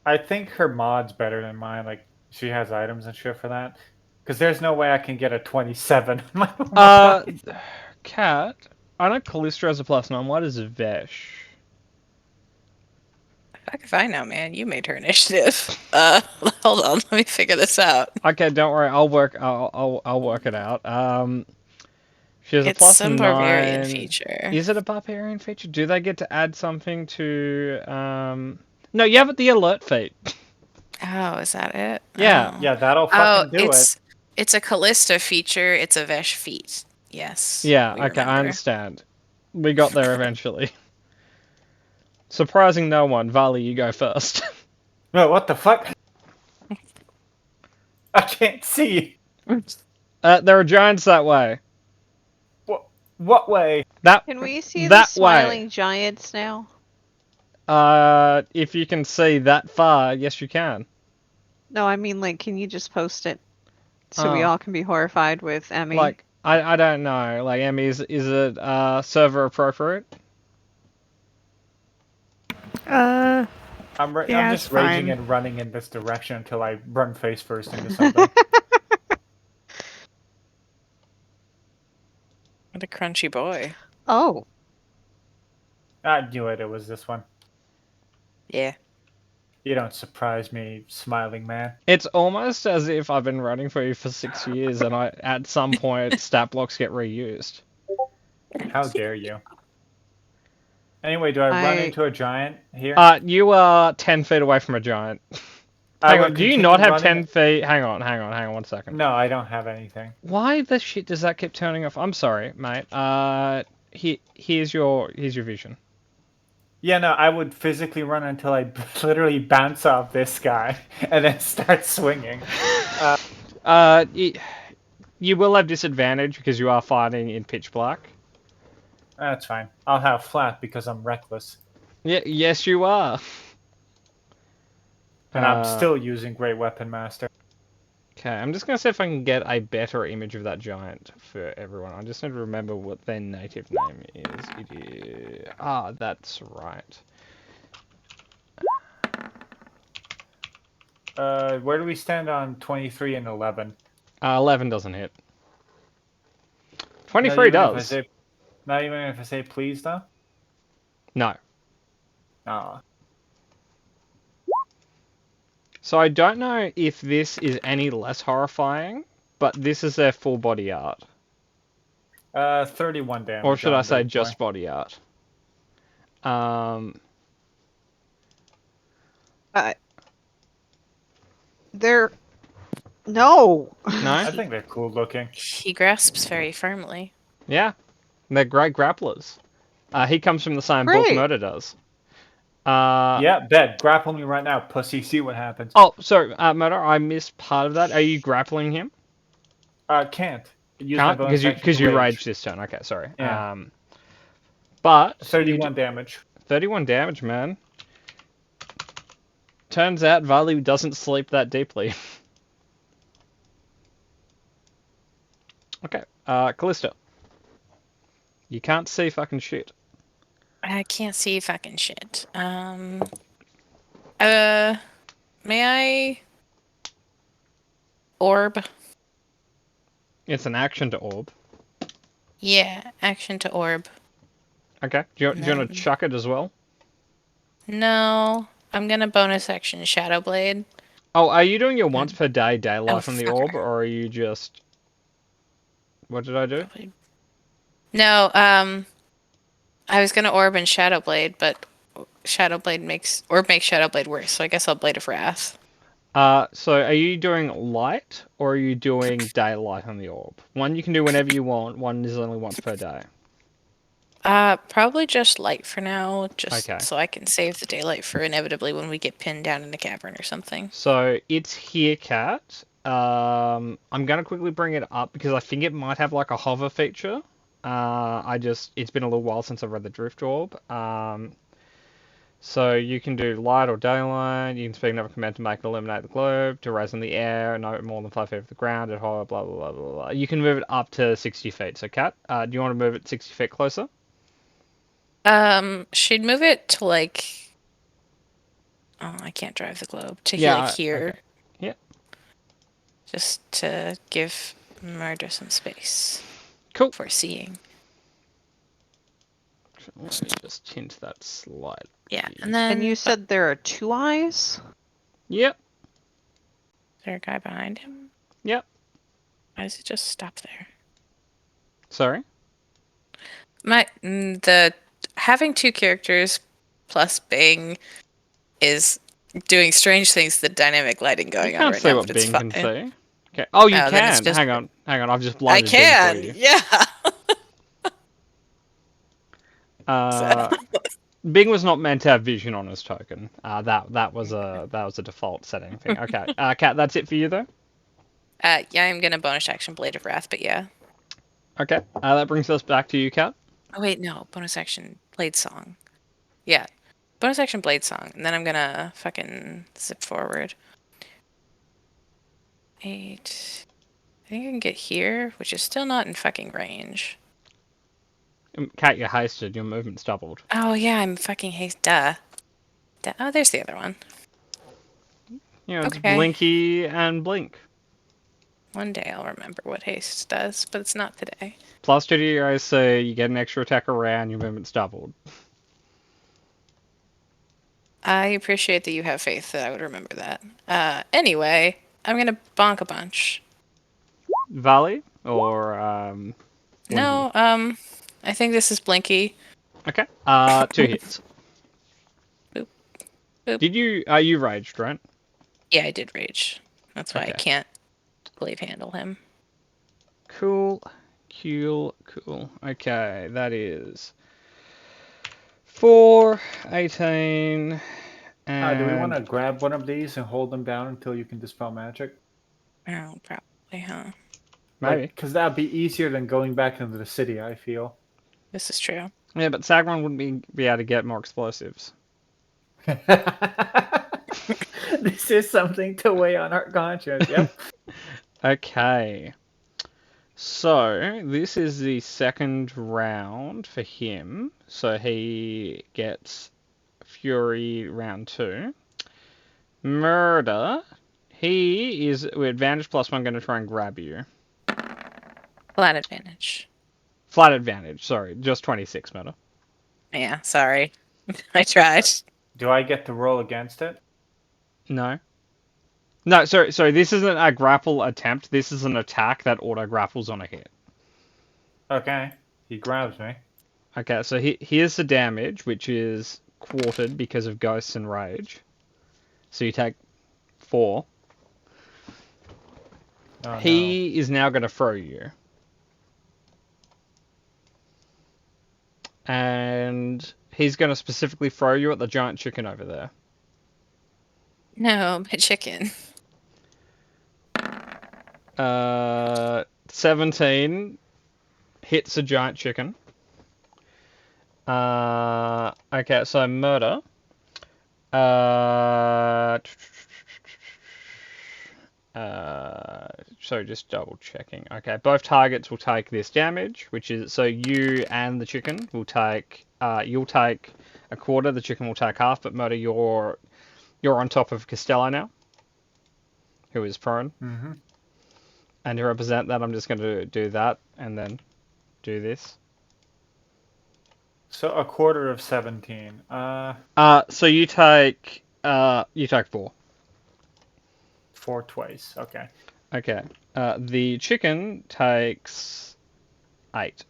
I think her mod's better than mine. Like she has items and shit for that. Because there's no way I can get a 27. on my mod. Cat, I know Callisto has a +9. Why does Vesh? Fuck if I know, man. You made her initiative. Hold on. Let me figure this out. Okay, don't worry. I'll work it out. She has a It's some +9. barbarian feature. Is it a barbarian feature? Do they get to add something to No, you have the alert feat. Oh, is that it? Yeah. Oh. Yeah, that'll Oh, fucking do it's a Callista feature. It's a Vesh feat. Yes. Yeah, we okay, I remember. understand. We got there eventually. Surprising no one. Vali, you go first. No, what the fuck? I can't see. There are giants that way. What way? Can we see the that smiling giants now? way. If you can see that far, yes you can. No, I mean, like, can you just post it so we Oh. all can be horrified with Emmy? Like, I don't know. Like, Emmy, is it server appropriate? Uh, I'm Yeah, just it's raging fine. and running in this direction until I run face first into something. What a crunchy boy. Oh, I knew it. It was this one. Yeah. You don't surprise me, smiling man. It's almost as if I've been running for you for 6 years and at some point stat blocks get reused. How dare you? Anyway, do I run into a giant here? You are 10 feet away from a giant. I Hang will on, do you continue not have running- 10 feet? Hang on 1 second. No, I don't have anything. Why the shit does that keep turning off? I'm sorry, mate. Here's your vision. Yeah, no, I would physically run until I literally bounce off this guy and then start swinging. You will have disadvantage because you are fighting in pitch black. That's fine. I'll have flat because I'm reckless. Yeah, yes you are. And I'm still using Great Weapon Master. Okay, I'm just gonna see if I can get a better image of that giant for everyone. I just need to remember what their native name is. It is... that's right. Where do we stand on 23 and 11? 11 doesn't hit. Not 23 even if I does. say- not even if I say please, though? No. Oh. So I don't know if this is any less horrifying, but this is their full body art. 31 damage. Or should I on say the just boy. body art? they're... No! I No? think they're cool looking. He grasps very firmly. Yeah. They're great grapplers. He comes from the same book Great. Murder does. Yeah, bet. Grapple me right now, pussy. See what happens. Oh, sorry, Murder, I missed part of that. Are you grappling him? Can't. Use my Can't? bonus action Because to you raged this turn. Okay, sorry. Yeah. But 31 damage. 31 damage, man. Turns out Vali doesn't sleep that deeply. Okay, Callisto. You can't see fucking shit. I can't see fucking shit. May I orb? It's an action to orb. Yeah, action to orb. Okay. Do you want to No. chuck it as well? No, I'm gonna bonus action Shadow Blade. Oh, are you doing your once per day daylight Oh, on the fucker. orb, or are you just... What did I do? No, I was gonna orb and Shadow Blade, but Shadow Blade makes Shadow Blade worse, so I guess I'll Blade of Wrath. So are you doing light, or are you doing daylight on the orb? One you can do whenever you want, one is only once per day. Probably just light for now, just Okay. so I can save the daylight for inevitably when we get pinned down in a cavern or something. So it's here, Cat. I'm gonna quickly bring it up because I think it might have like a hover feature. It's been a little while since I've read the Drift Orb. So you can do light or daylight. You can speak another command to make it illuminate the globe, to raise in the air, no more than 5 feet off the ground, at hover, blah blah blah blah blah. You can move it up to 60 feet. So, Cat, do you want to move it 60 feet closer? She'd move it to like. Oh, I can't drive the globe to Yeah, like here. okay. Yeah. Just to give Murder some space. Cool. For seeing. Let me just tint that slightly. Yeah, and then. And you said there are 2 eyes? Yep. Is there a guy behind him? Yep. Why does it just stop there? Sorry. The having 2 characters plus Bing is doing strange things. The dynamic lighting going You on can't right see now, what but it's Bing fine. can see. Okay. Oh, you Oh, then it's can. just- Hang on. I've just I blinded can. Bing for you. Yeah. Bing was not meant to have vision on his token. That was a default setting thing. Okay. Cat, that's it for you though. Yeah, I'm gonna bonus action Blade of Wrath, but yeah. Okay. That brings us back to you, Cat. Oh wait, no, bonus action Blade Song. Yeah, bonus action Blade Song, and then I'm gonna fucking zip forward. 8. I think I can get here, which is still not in fucking range. Cat, you're hasted. Your movement's doubled. Oh yeah, I'm fucking haste. Duh. Oh, there's the other one. You know, it's Okay. Blinky and Blink. One day I'll remember what haste does, but it's not today. Plus 2 to your AC, you get an extra attack around, your movement's doubled. I appreciate that you have faith that I would remember that. Anyway, I'm gonna bonk a bunch. Valley? Or, No, I think this is Blinky. Okay. 2 hits. Boop. Boop. Did you raged, right? Yeah, I did rage. That's why I Okay. can't glaive handle him. Cool. Okay, that is 4, 18, and... Do we want to grab one of these and hold them down until you can dispel magic? Oh, probably, huh? Maybe. Because that'd be easier than going back into the city, I feel. This is true. Yeah, but Sagron wouldn't be able to get more explosives. This is something to weigh on our conscience. Yep. Okay. So, this is the second round for him. So he gets Fury round 2. Murder. He is, with advantage +1, going to try and grab you. Flat advantage. Flat advantage, sorry. Just 26, Murder. Yeah, sorry. I tried. Do I get to roll against it? No. No, sorry, this isn't a grapple attempt. This is an attack that auto-grapples on a hit. Okay. He grabs me. Okay, so here's the damage, which is quartered because of Ghosts and Rage. So you take 4. Oh, He is now going to throw you. And he's going to specifically throw you at the giant chicken over there. No, my chicken. 17 hits a giant chicken. Okay, so Murder. So just double checking. Okay, both targets will take this damage, which is, so you and the chicken will take, you'll take a quarter, the chicken will take half, but Murder, you're on top of Costello now, who is prone. Mm-hmm. And to represent that, I'm just going to do that, and then do this. So a quarter of 17. So you take 4. 4 twice. Okay. Okay. The chicken takes 8.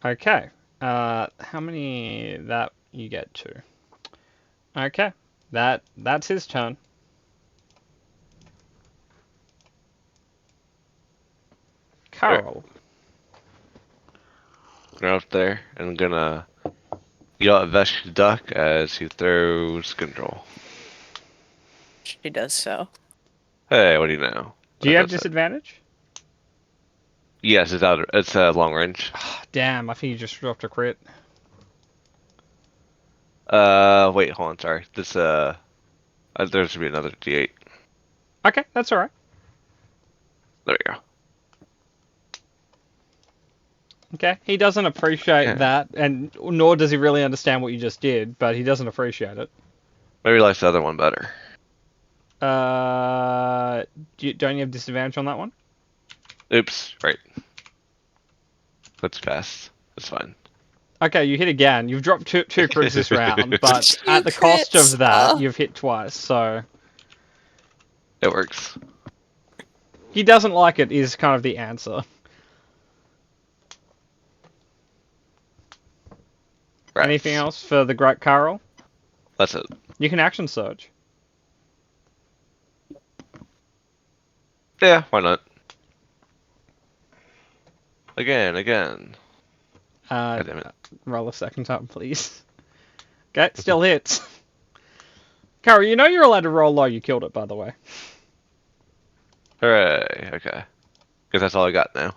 Okay. How many that you get to? Okay. That's his turn. Carl. Go up there and I'm gonna yell at Vesh to duck as he throws control. She does so. Hey, what do you know? Do you have Like I said. disadvantage? Yes, it's long range. Damn, I think you just dropped a crit. Wait, hold on, sorry. This there should be another D8. Okay, that's alright. There we go. Okay, he doesn't appreciate Okay. that, and nor does he really understand what you just did, but he doesn't appreciate it. Maybe he likes the other one better. Don't you have disadvantage on that one? Oops, right. That's fast. That's fine. Okay, you hit again. You've dropped two crits this round, but Two at the cost crits, of that, oh. you've hit twice, so... It works. He doesn't like it is kind of the answer. Rats. Anything else for the Great Carl? That's it. You can action surge. Yeah, why not? Again. God damn it. Roll a second time, please. Okay, still hits. Carl, you know you're allowed to roll low. You killed it, by the way. Hooray, okay. Guess that's all I got now.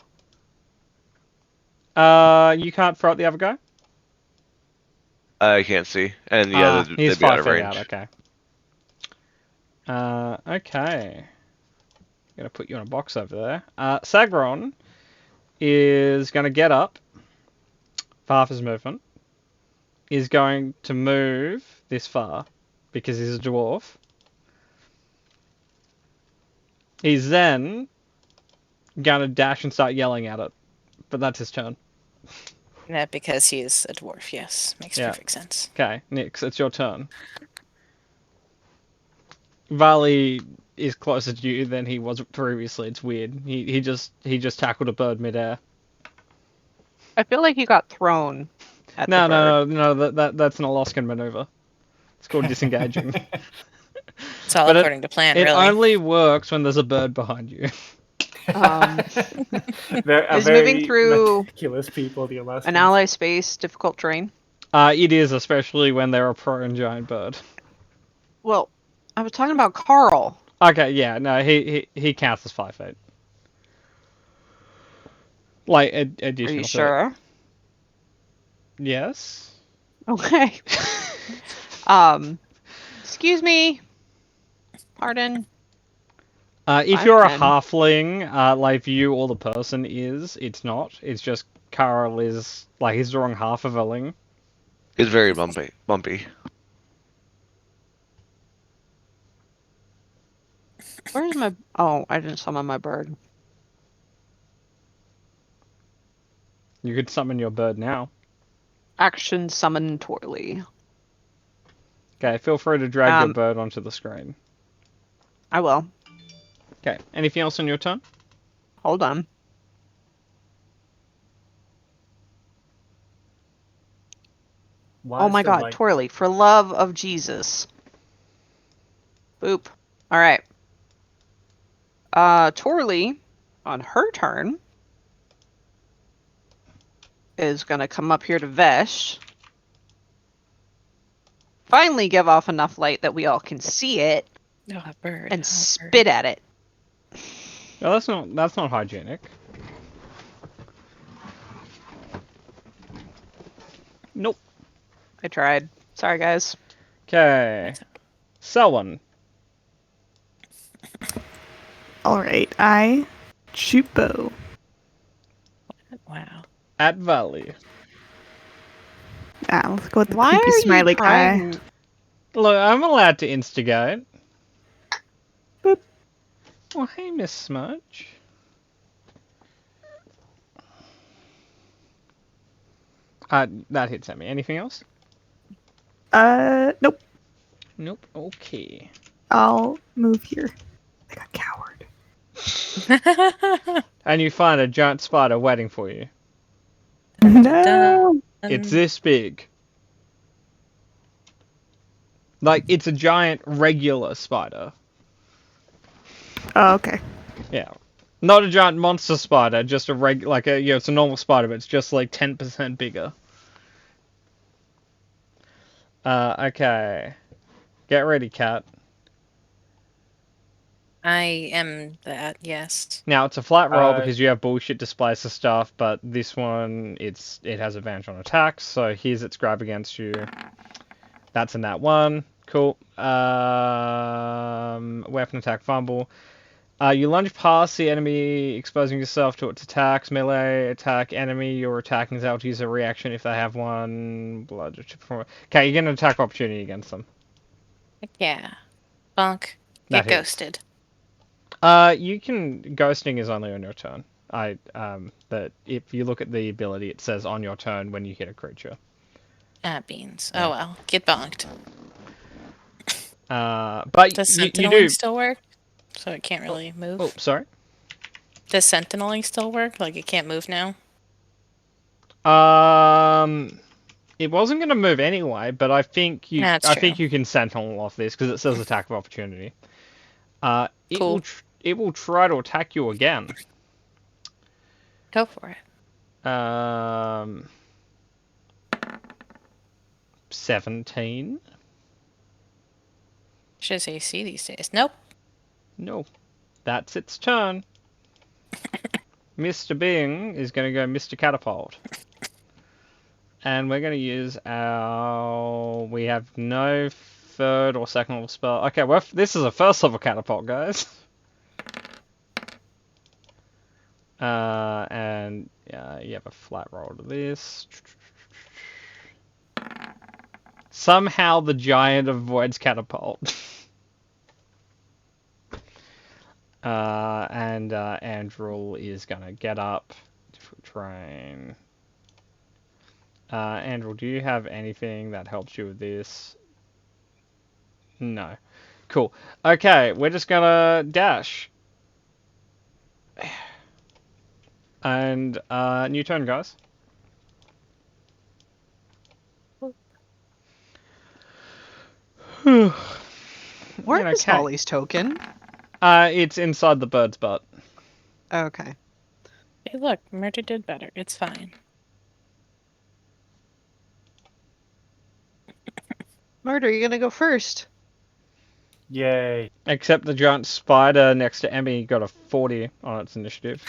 You can't throw at the other guy? I can't see. And yeah, he's they'd be out 5 of feet range. out, okay. Okay. Gonna put you in a box over there. Sagron is gonna get up for half his movement. Is going to move this far because he's a dwarf. He's then gonna dash and start yelling at it, but that's his turn. That because he is a dwarf, yes. Makes Yeah. perfect sense. Okay, Nix, it's your turn. Vali is closer to you than he was previously. It's weird. He just tackled a bird midair. I feel like you got thrown at the bird. No. That's an Alaskan maneuver. It's called disengaging. It's all But according to plan, It really. only works when there's a bird behind you. Is moving through meticulous people, the Alaskans. an ally space difficult terrain? It is, especially when they're a prone giant bird. Well, I was talking about Carl. Okay, yeah, no, he counts as 5 feet. Like additional. Are you to it. sure? Yes. Okay. Excuse me. Pardon. If 5, you're a 10. halfling, like you or the person is, it's not. It's just Carl is like he's drawing half of a ling. It's very bumpy. Where's my... Oh, I didn't summon my bird. You could summon your bird now. Action summon Torley. Okay, feel free to drag your Um, bird onto the screen. I will. Okay, anything else on your turn? Hold on. Why Oh is my there, god, like- Torley, for love of Jesus. Boop. Alright. Torley, on her turn, is gonna come up here to Vesh. Finally give off enough light that we all can see it, Oh, a bird. and oh, a bird. spit at it. No, that's not hygienic. Nope. I tried. Sorry, guys. Okay. Selwyn. Alright, I shoot bow. Wow. At Valley. Let's go with the Why creepy are you smiley trying? eye. Look, I'm allowed to instigate. Boop. Oh, hey, Miss Smudge. That hits at me. Anything else? Nope. Nope. Okay. I'll move here. Like a coward. And you find a giant spider waiting for you. No. It's this big. Like, it's a giant regular spider. Oh, okay. Yeah. Not a giant monster spider, just a it's a normal spider, but it's just like 10% bigger. Okay. Get ready, Cat. I am that, yes. Now, it's a flat roll Uh, because you have bullshit displacer stuff, but this one, it has advantage on attacks, so here's its grab against you. That's in that one. Cool. Weapon attack fumble. You lunge past the enemy, exposing yourself to its attacks. Melee attack enemy you're attacking is able to use a reaction if they have one. Okay, you get an attack opportunity against them. Heck yeah. Bonk. That Get hits. ghosted. You can ghosting is only on your turn. But if you look at the ability, it says on your turn when you hit a creature. Ah, beans. Oh well. Get bonked. But Does you sentineling do. still work? So it can't really move? Oh, sorry. Does sentineling still work? Like it can't move now? It wasn't going to move anyway, but I think you. That's I think true. you can sentinel off this because it says attack of opportunity. It Cool. it will try to attack you again. Go for it. 17. Should AC these days. Nope. No, that's its turn. Mr. Bing is going to go Mr. Catapult. And we're going to use our... We have no third or second level spell. Okay, well, this is a first level catapult, guys. And you have a flat roll to this. Somehow the giant avoids catapult. And Andrew is gonna get up. Different terrain. Andrew, do you have anything that helps you with this? No. Cool. Okay, we're just gonna dash. And new turn, guys. Where is Okay. Holly's token? It's inside the bird's butt. Okay. Hey, look. Murder did better. It's fine. Murder, you're gonna go first. Yay. Except the giant spider next to Emmy got a 40 on its initiative.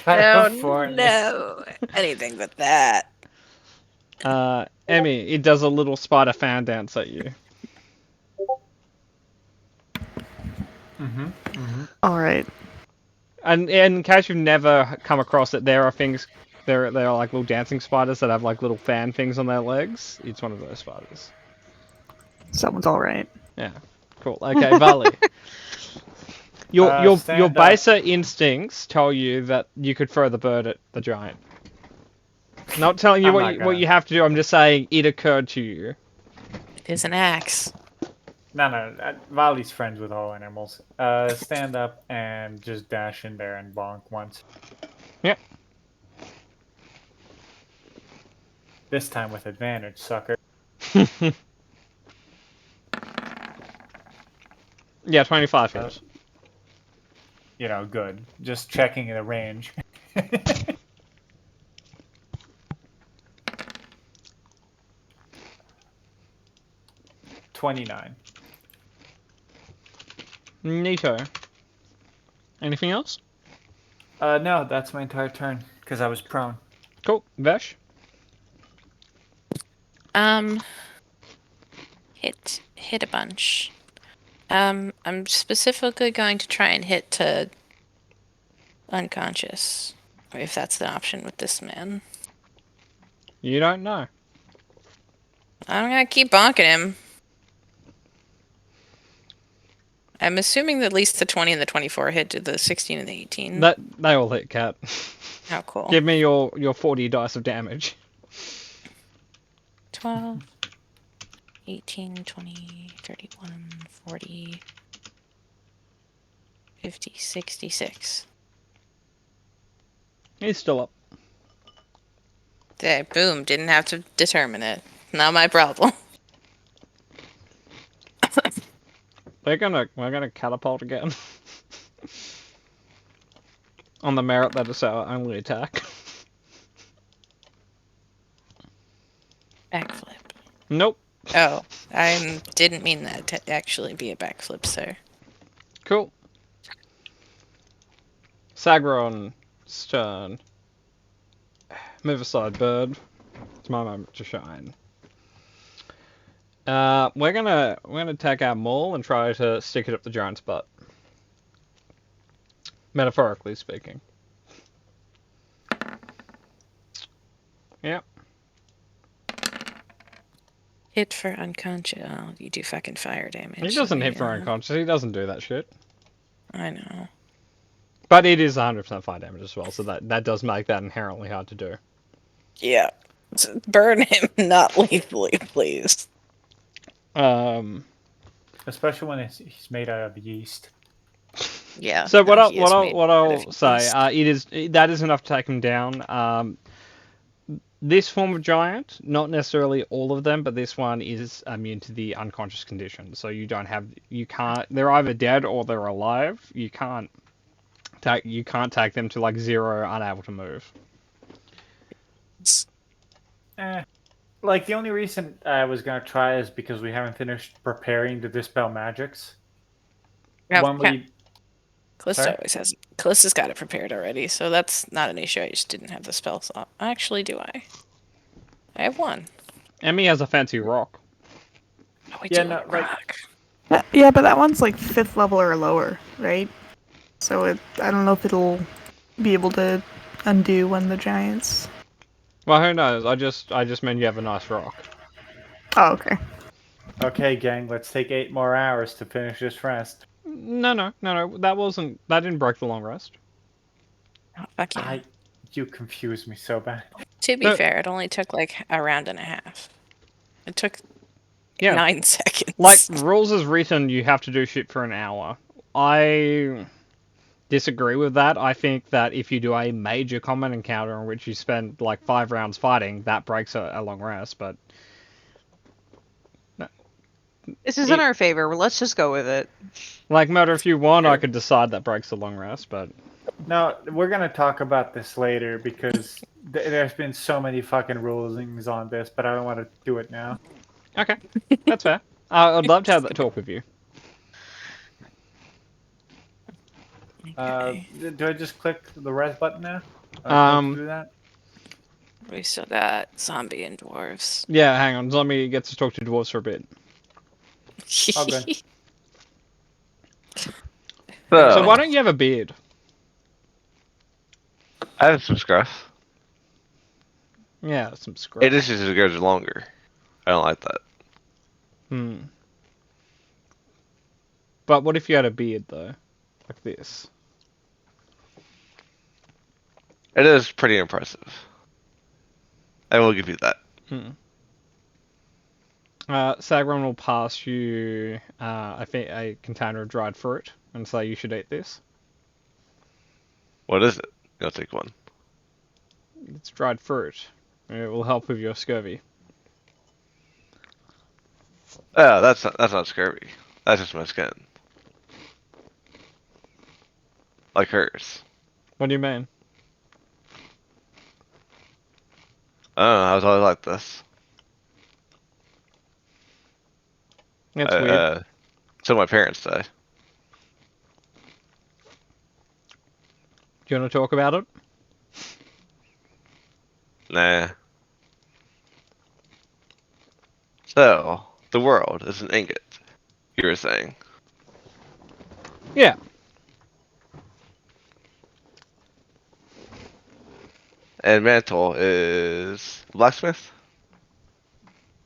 No. Anything but that. Emmy, it does a little spider fan dance at you. All right. And in case you've never come across it, there are things, there are like little dancing spiders that have like little fan things on their legs. It's one of those spiders. Someone's all right. Yeah, cool. Okay, Vali. Your stand up. baser instincts tell you that you could throw the bird at the giant. Not telling you I'm what not what gonna. you have to do. I'm just saying it occurred to you. It is an axe. No. Vali's friends with all animals. Stand up and just dash in there and bonk once. Yep. This time with advantage, sucker. Yeah, 25 hits. You know, good. Just checking the range. 29. Neato. Anything else? No, that's my entire turn because I was prone. Cool. Vesh? Hit a bunch. I'm specifically going to try and hit to unconscious, if that's the option with this man. You don't know. I'm gonna keep bonking him. I'm assuming that at least the 20 and the 24 hit to the 16 and the 18. They all hit, Cat. Oh, cool. Give me your 40 dice of damage. 12, 18, 20, 31, 40, 50, 66. He's still up. There, boom, didn't have to determine it. Not my problem. We're gonna catapult again. On the merit that it's our only attack. Backflip. Nope. Oh, I didn't mean that to actually be a backflip, sir. Cool. Sagron, Stern. Move aside, bird. It's my moment to shine. We're gonna take our maul and try to stick it up the giant's butt. Metaphorically speaking. Yep. Hit for unconscious. Oh, you do fucking fire damage. He doesn't hit for Yeah, unconscious. He doesn't do that shit. I know. But it is 100% fire damage as well, so that does make that inherently hard to do. Yeah. Burn him, not lethally, please. Especially when he's made out of yeast. Yeah. So what no, he is made what out I'll of say, yeast. that is enough to take him down. This form of giant, not necessarily all of them, but this one is immune to the unconscious condition. So you can't. They're either dead or they're alive. You can't take them to like 0, unable to move. Like, the only reason I was gonna try is because we haven't finished preparing to dispel magics. Yeah, When yeah. we Callista Sorry? always has. Callista's got it prepared already, so that's not an issue. I just didn't have the spell slot. Actually, do I? I have one. Emmy has a fancy rock. Oh, I Yeah, do no, have a like- rock. Yeah, but that one's like 5th level or lower, right? So I don't know if it'll be able to undo when the giants. Well, who knows? I just meant you have a nice rock. Oh, okay. Okay, gang, let's take 8 more hours to finish this rest. No. That didn't break the long rest. Oh, fuck yeah. You confuse me so bad. To be No. fair, it only took like a round and a half. It took Yeah. 9 seconds. Like, rules as written, you have to do shit for an hour. I disagree with that. I think that if you do a major combat encounter in which you spend like 5 rounds fighting, that breaks a long rest, but This is in our favor. Let's just go with it. like Murder, if you want, I could decide that breaks the long rest, but No, we're gonna talk about this later because there's been so many fucking rulings on this, but I don't want to do it now. okay, that's fair. I'd love to have that talk with you. Okay. Do I just click the res button now? Do that? We still got zombie and dwarves. Yeah, hang on. Zombie gets to talk to dwarves for a bit. Oh, good. So why don't you have a beard? I have some scruff. Yeah, some scrub. It is just it goes longer. I don't like that. But what if you had a beard though, like this? It is pretty impressive. I will give you that. Sagron will pass you, I think, a container of dried fruit and say you should eat this. What is it? I'll take one. It's dried fruit. It will help with your scurvy. Oh, that's not scurvy. That's just my skin. Like hers. What do you mean? I don't know. I was always like this. It's weird. So my parents say. Do you want to talk about it? Nah. So, the world is an ingot, you were saying. Yeah. And Mantle is blacksmith?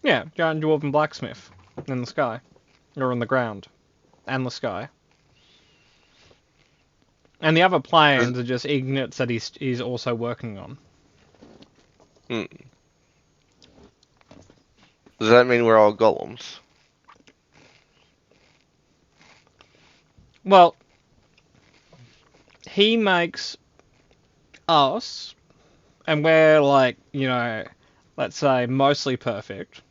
Yeah, giant dwarven blacksmith in the sky, or in the ground, and the sky. And the other planes are just ignates that he's also working on. Does that mean we're all golems? Well, he makes us, and we're like, let's say mostly perfect.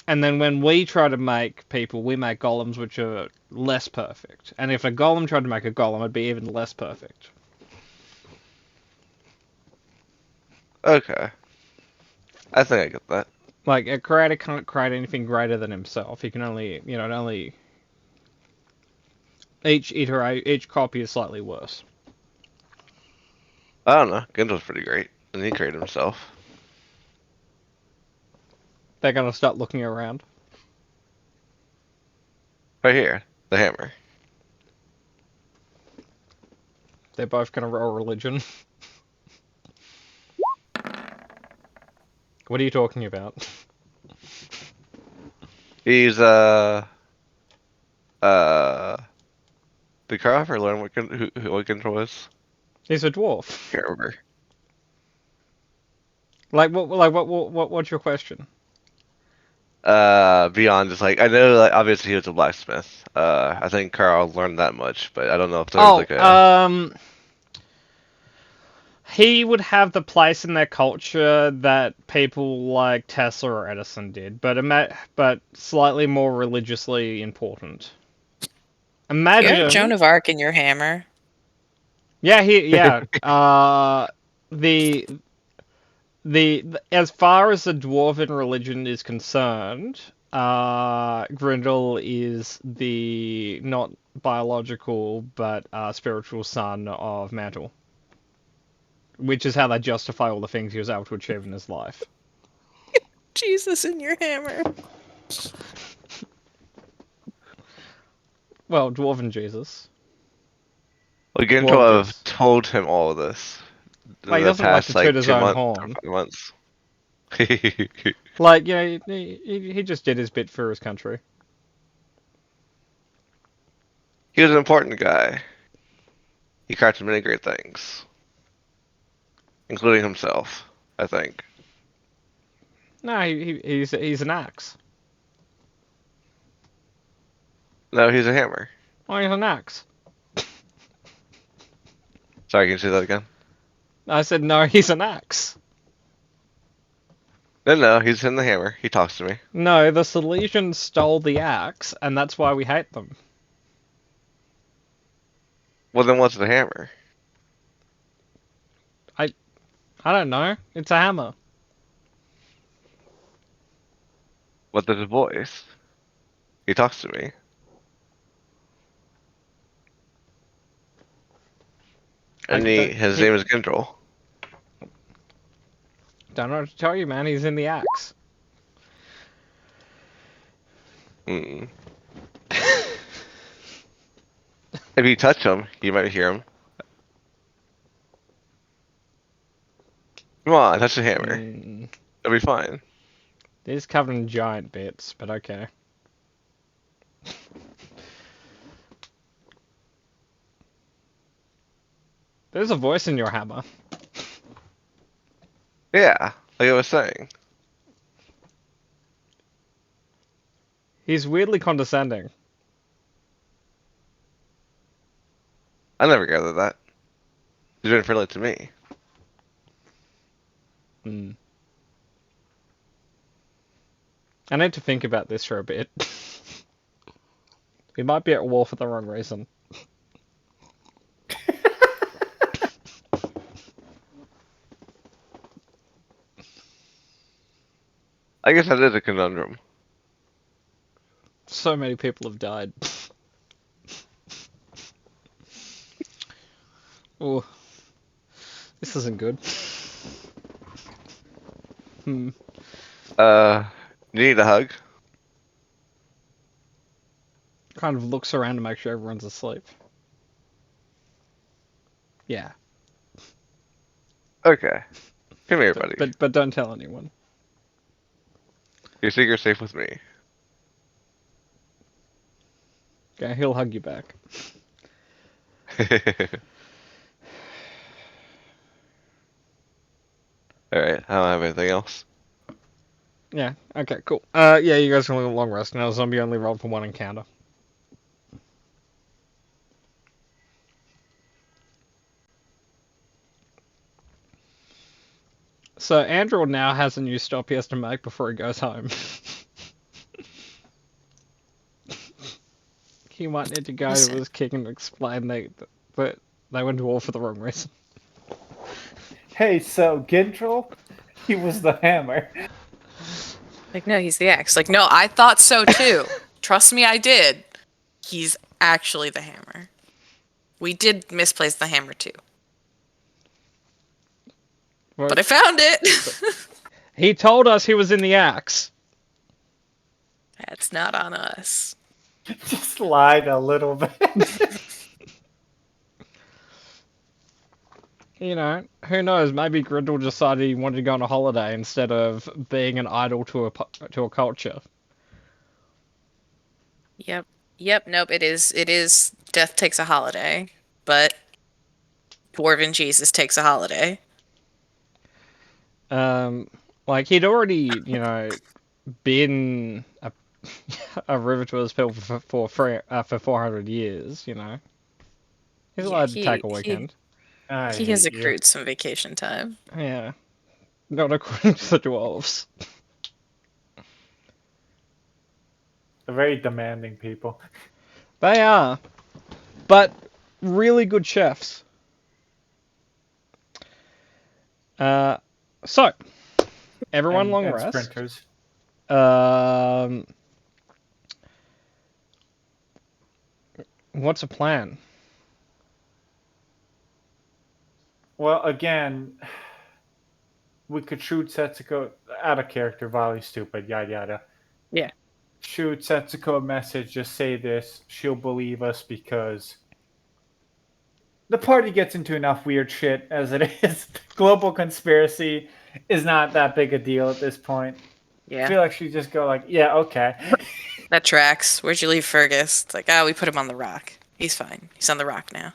And then when we try to make people, we make golems which are less perfect. And if a golem tried to make a golem, it'd be even less perfect. Okay. I think I get that. Like, a creator can't create anything greater than himself. He can only, each copy is slightly worse. I don't know. Gendrill's pretty great. And he created himself. They're gonna start looking around. Right here. The hammer. They're both gonna roll religion. What are you talking about? He's, did Carl ever learn what Gendrill is? He's a dwarf. Can't remember. What's your question? Beyond just like, I know, like, obviously he was a blacksmith. I think Carl learned that much, but I don't know if there was like a... He would have the place in their culture that people like Tesla or Edison did, but slightly more religiously important. Imagine You're Joan of Arc in your hammer. Yeah, the as far as the dwarven religion is concerned, Grendel is the not biological but spiritual son of Mantle, which is how they justify all the things he was able to achieve in his life. Jesus in your hammer. Well, dwarven Jesus. Well, Gendril have told him all of this. Well, he doesn't like to toot his own horn. Months. Like, he just did his bit for his country. He was an important guy. He crafted many great things. Including himself, I think. No, he's an axe. No, he's a hammer. Oh, he's an axe. Sorry, can you say that again? I said, no, he's an axe. No, he's in the hammer. He talks to me. No, the Silesians stole the axe, and that's why we hate them. Well, then what's the hammer? I don't know. It's a hammer. What's his voice? He talks to me. And his name is Gendril. Don't know what to tell you, man. He's in the axe. If you touch him, you might hear him. Come on, touch the hammer. It'll be fine. He's covered in giant bits, but okay. There's a voice in your hammer. Yeah, like I was saying. He's weirdly condescending. I never gathered that. He's been friendly to me. I need to think about this for a bit. We might be at war for the wrong reason. I guess that is a conundrum. So many people have died. Oh, this isn't good. You need a hug? Kind of looks around to make sure everyone's asleep. Yeah. Okay. Come here, buddy. But don't tell anyone. Your secret's safe with me. Okay, he'll hug you back. Alright, I don't have anything else. Yeah. Okay. Cool. Yeah. You guys can look at long rest now. Zombie only rolled for one encounter. So Andrew now has a new stop he has to make before he goes home. He might need to go to Listen. his king and explain that they went to war for the wrong reason. Hey, so Gendril, he was the hammer. Like, no, he's the axe. Like, no, I thought so too. Trust me, I did. He's actually the hammer. We did misplace the hammer too. Well, But I found it! he told us he was in the axe. That's not on us. Just lied a little bit. You know, who knows? Maybe Grindel decided he wanted to go on a holiday instead of being an idol to a culture. Yep. Nope, it is Death Takes a Holiday, but Dwarven Jesus takes a holiday. Like he'd already, been a river to his people for 400 years. You know, he's Yeah, allowed to take a weekend. He has accrued some vacation time. Yeah, not according to the dwarves. They're very demanding people. They are, but really good chefs. So everyone And- long and rest. Sprinters. What's a plan? Well, again, we could shoot Setsuko out of character, volley stupid, yada yada. Yeah. Shoot Setsuko a message, just say this, she'll believe us because the party gets into enough weird shit as it is. Global conspiracy is not that big a deal at this point. I Yeah. feel like she'd just go like, yeah, okay. That tracks. Where'd you leave Fergus? It's like, we put him on the rock. He's fine. He's on the rock now.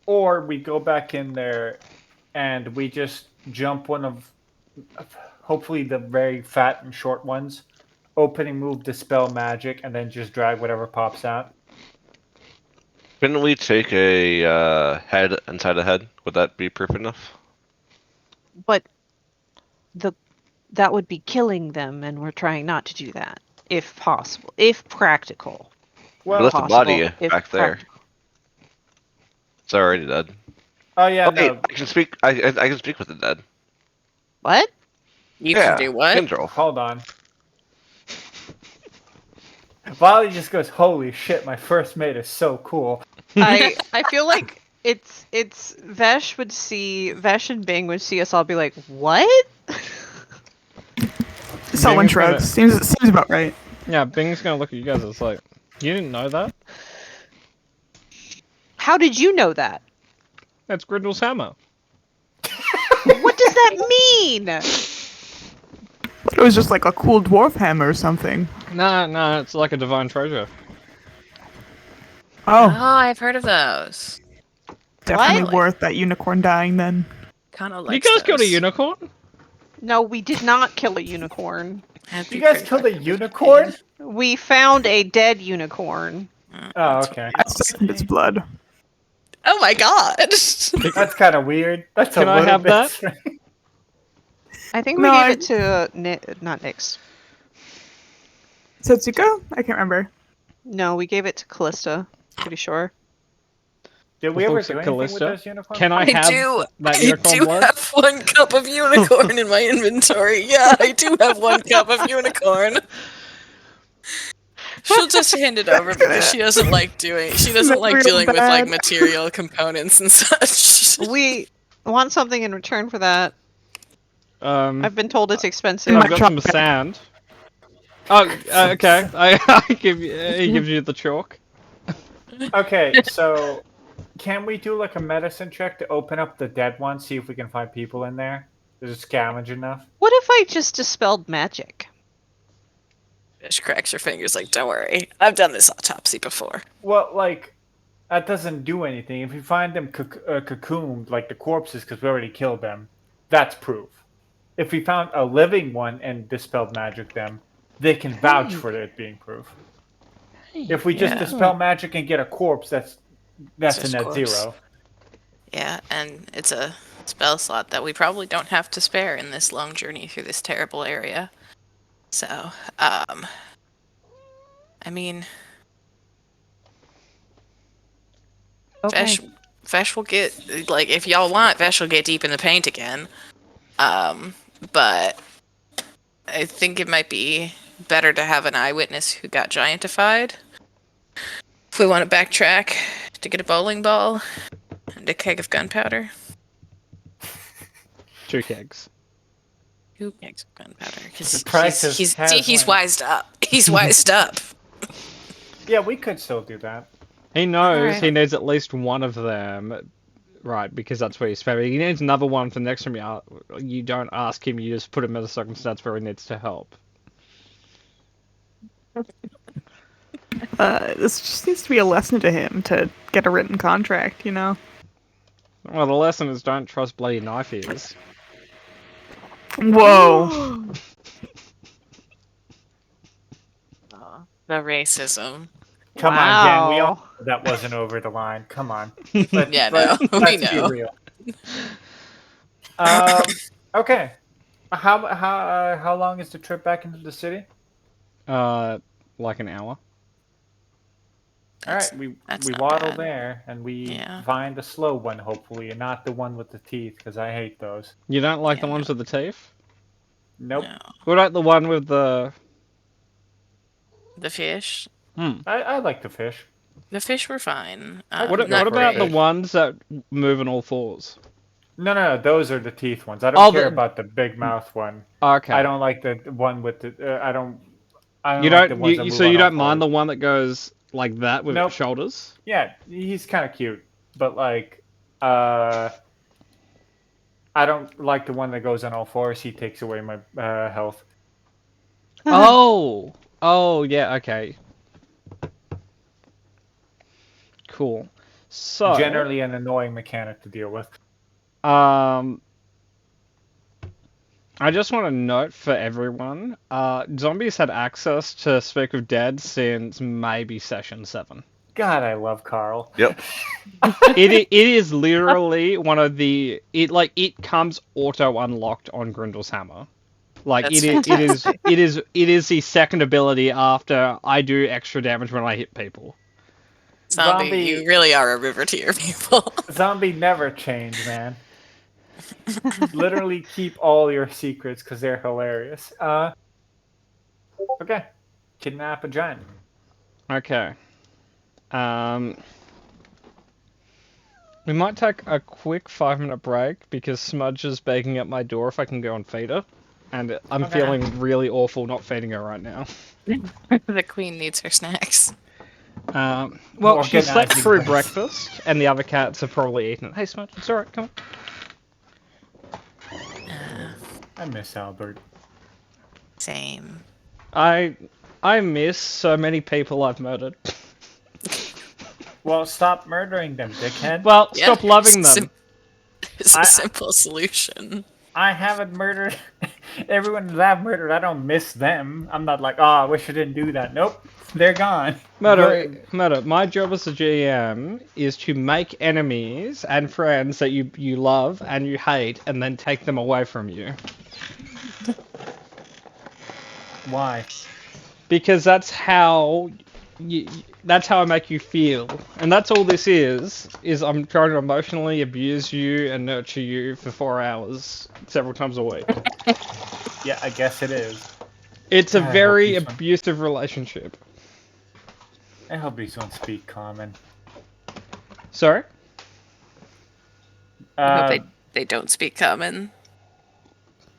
Or we go back in there and we just jump one of, hopefully the very fat and short ones, opening move, dispel magic, and then just drag whatever pops out. Couldn't we take a head inside a head? Would that be proof enough? But that would be killing them, and we're trying not to do that, if possible, if practical. We Well, left the body Possible, if back there. practical. It's already dead. oh yeah, Oh, wait, no, I can speak. I can speak with the dead. What? You Yeah, can do what? Kindrel. hold on. Volley just goes, holy shit, my first mate is so cool. I feel like it's Vesh and Bing would see us all be like, what? Someone Bing's gonna- shrugs. Seems about right. Yeah, Bing's gonna look at you guys. It's like, you didn't know that? How did you know that? That's Grindel's hammer. What does that mean? It was just like a cool dwarf hammer or something. Nah, it's like a divine treasure. Oh, Oh, I've heard of those. definitely What? worth that unicorn dying then. Kind of You like guys killed a unicorn? No, we did not kill a unicorn. You guys killed a unicorn? We found a dead unicorn. Oh, okay. I sucked its blood. Oh my god! That's kind of weird. That's Can a I little have bit that? strange. I think we No, gave it to not Nyx. Setsuko? I can't remember. No, we gave it to Callista. Pretty sure. Did we The ever folks do at anything with Callista? those unicorns? Can I have that unicorn do blood? have one cup of unicorn in my inventory. Yeah, I do have one cup of unicorn. She'll just hand it over because she doesn't like dealing Real with like bad. material components and such. We want something in return for that. I've been told it's expensive. I've got some sand. Oh, okay. I give you. He gives you the chalk. Okay, so can we do like a medicine check to open up the dead one, see if we can find people in there? Is it scavenge enough? What if I just dispelled magic? Fish cracks her fingers like, don't worry, I've done this autopsy before. Well, like, that doesn't do anything. If we find them cocooned, like the corpses, because we already killed them, that's proof. if we found a living one and dispelled magic them, they can vouch for it being proof. If we just Yeah. dispel magic and get a corpse, that's Just a net corpse. zero. Yeah, and it's a spell slot that we probably don't have to spare in this long journey through this terrible area. So, I mean, Okay. Vesh will get, like, if y'all want, Vesh will get deep in the paint again. But I think it might be better to have an eyewitness who got giantified. If we want to backtrack to get a bowling ball and a keg of gunpowder. 2 kegs. 2 kegs of gunpowder. Because The price he's has went. wised up. He's wised up. Yeah, we could still do that. He knows Alright. he needs at least one of them, right? Because that's where he's sparing. He needs another one for the next time you don't ask him. You just put him in a circumstance where he needs to help. This just needs to be a lesson to him to get a written contract, you know? Well, the lesson is don't trust bloody knife ears. Whoa. The racism. Come on, Jen. We Wow. all know that wasn't over the line. Come on. Yeah, no, we let's know. Be real. Okay. How long is the trip back into the city? Like an hour. All That's- right, we that's we not waddle bad. there and we Yeah. find the slow one, hopefully, and not the one with the teeth, because I hate those. You don't like the Yeah, ones with the teeth? Nope. No. What about the one with the? The fish. I like the fish. The fish were fine. What- What not about the great. ones that move on all fours? No, those are the teeth ones. I don't Oh, care the- about the big mouth one. Okay. I don't like the one with the. I don't. You like the don't. ones that You, move so on you all don't mind the fours. one that goes like that with Nope. shoulders? Yeah, he's kind of cute, but like, I don't like the one that goes on all fours. He takes away my health. Oh. Oh yeah. Okay. Cool. So Generally, an annoying mechanic to deal with. I just want to note for everyone, zombies had access to Speak of Dead since maybe session 7. God, I love Carl. Yep. It is literally one of the it comes auto unlocked on Grindel's hammer. Like That's it is the second ability after I do extra damage when I hit people. Zombie, Zombie- you really are a river to your people. Zombie never change, man. Literally keep all your secrets because they're hilarious. Okay. Kidnap a giant. Okay. We might take a quick 5-minute break because Smudge is begging at my door if I can go and feed her. And I'm Okay. feeling really awful not feeding her right now. The queen needs her snacks. Well, she Organizing slept through things. breakfast, and the other cats have probably eaten it. Hey, Smudge, it's alright, come on. I miss Albert. Same. I miss so many people I've murdered. Well, stop murdering them, dickhead. Well, Yeah, stop loving them. It's I- a simple solution. I haven't murdered everyone that I've murdered. I don't miss them. I'm not like, oh, I wish I didn't do that. Nope, they're gone. Murder. My job as a GM is to make enemies and friends that you love and you hate, and then take them away from you. Why? Because that's how I make you feel, and that's all this is I'm trying to emotionally abuse you and nurture you for 4 hours several times a week. Yeah, I guess it is. It's a I hope very these one- abusive relationship. I hope these don't speak common. Sorry? I hope they don't speak common.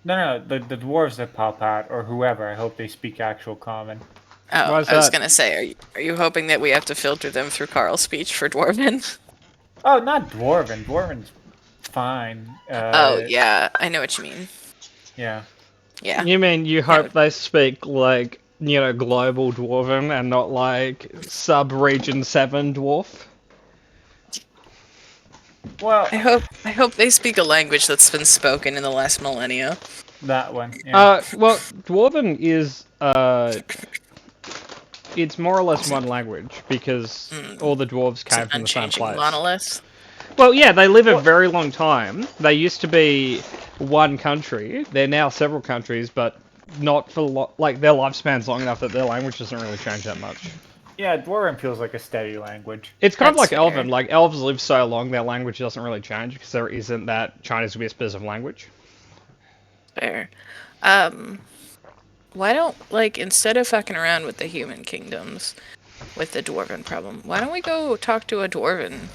No, the dwarves that pop out, or whoever, I hope they speak actual common. Oh, Why is I was that? gonna say, are you hoping that we have to filter them through Carl's speech for Dwarven? Oh, not dwarven. Dwarven's fine. Oh, yeah, I know what you mean. Yeah. Yeah. You mean you hope they speak like, global dwarven and not like sub-region 7 dwarf? Well, I hope they speak a language that's been spoken in the last millennia. That one. Yeah. Well, Dwarven is it's more or less one language because all the dwarves It's came an from the same unchanging place. monolith. Well, yeah, they live a very long time. They used to be one country. They're now several countries, but not for like their lifespan's long enough that their language doesn't really change that much. Yeah, Dwarven feels like a steady language. It's kind of That's like Elven. fair. Like elves live so long, their language doesn't really change because there isn't that Chinese whispers of language. Fair. Why don't, like, instead of fucking around with the human kingdoms with the dwarven problem, why don't we go talk to a dwarven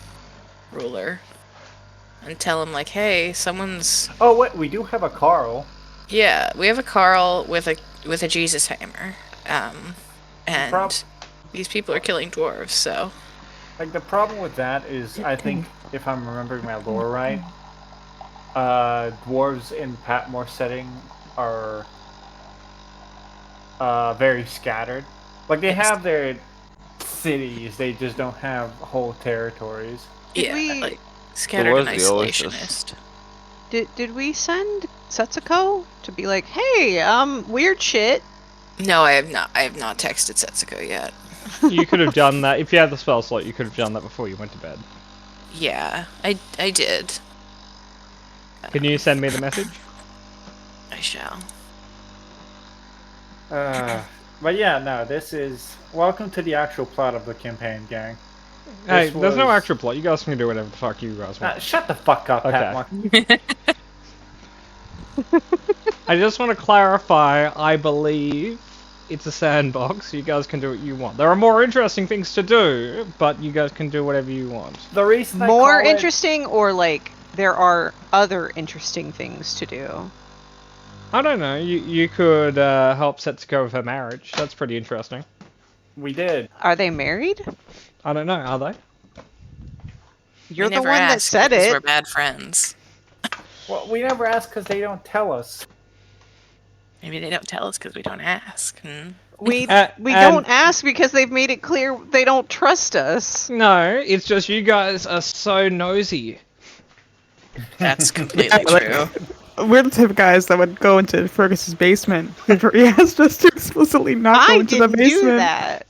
ruler and tell him, like, hey, someone's... Oh wait, we do have a Carl. Yeah, we have a Carl with a Jesus hammer. And Prob- these people are killing dwarves, so... Like the problem with that is, I think if I'm remembering my lore right, dwarves in Patmore setting are very scattered. Like they have their cities, they just don't have whole territories. Did yeah, we- like, scattered and was the Oasis? isolationist. Did we send Setsuko to be like, hey, weird shit? No, I have not texted Setsuko yet. You could have done that if you had the spell slot. You could have done that before you went to bed. Yeah, I did. Can you send me the message? I shall. But yeah, no, this is welcome to the actual plot of the campaign, gang. Hey, This there's no was- actual plot. You guys can do whatever the fuck you guys want. Shut the fuck up, Okay. Patmore. I just want to clarify, I believe it's a sandbox. You guys can do what you want. There are more interesting things to do, but you guys can do whatever you want. The reason I More call it- interesting, or like there are other interesting things to do? I don't know. You could help Setsuko with her marriage. That's pretty interesting. we did. Are they married? I don't know. Are they? You're We the never one that asked said because it. We're bad friends. Well, we never ask because they don't tell us. Maybe they don't tell us because we don't ask. We and- don't ask because they've made it clear they don't trust us. No, it's just you guys are so nosy. That's completely like- true. We're the type of guys that would go into Fergus's basement if he asked us to explicitly not go I into the didn't basement. do that.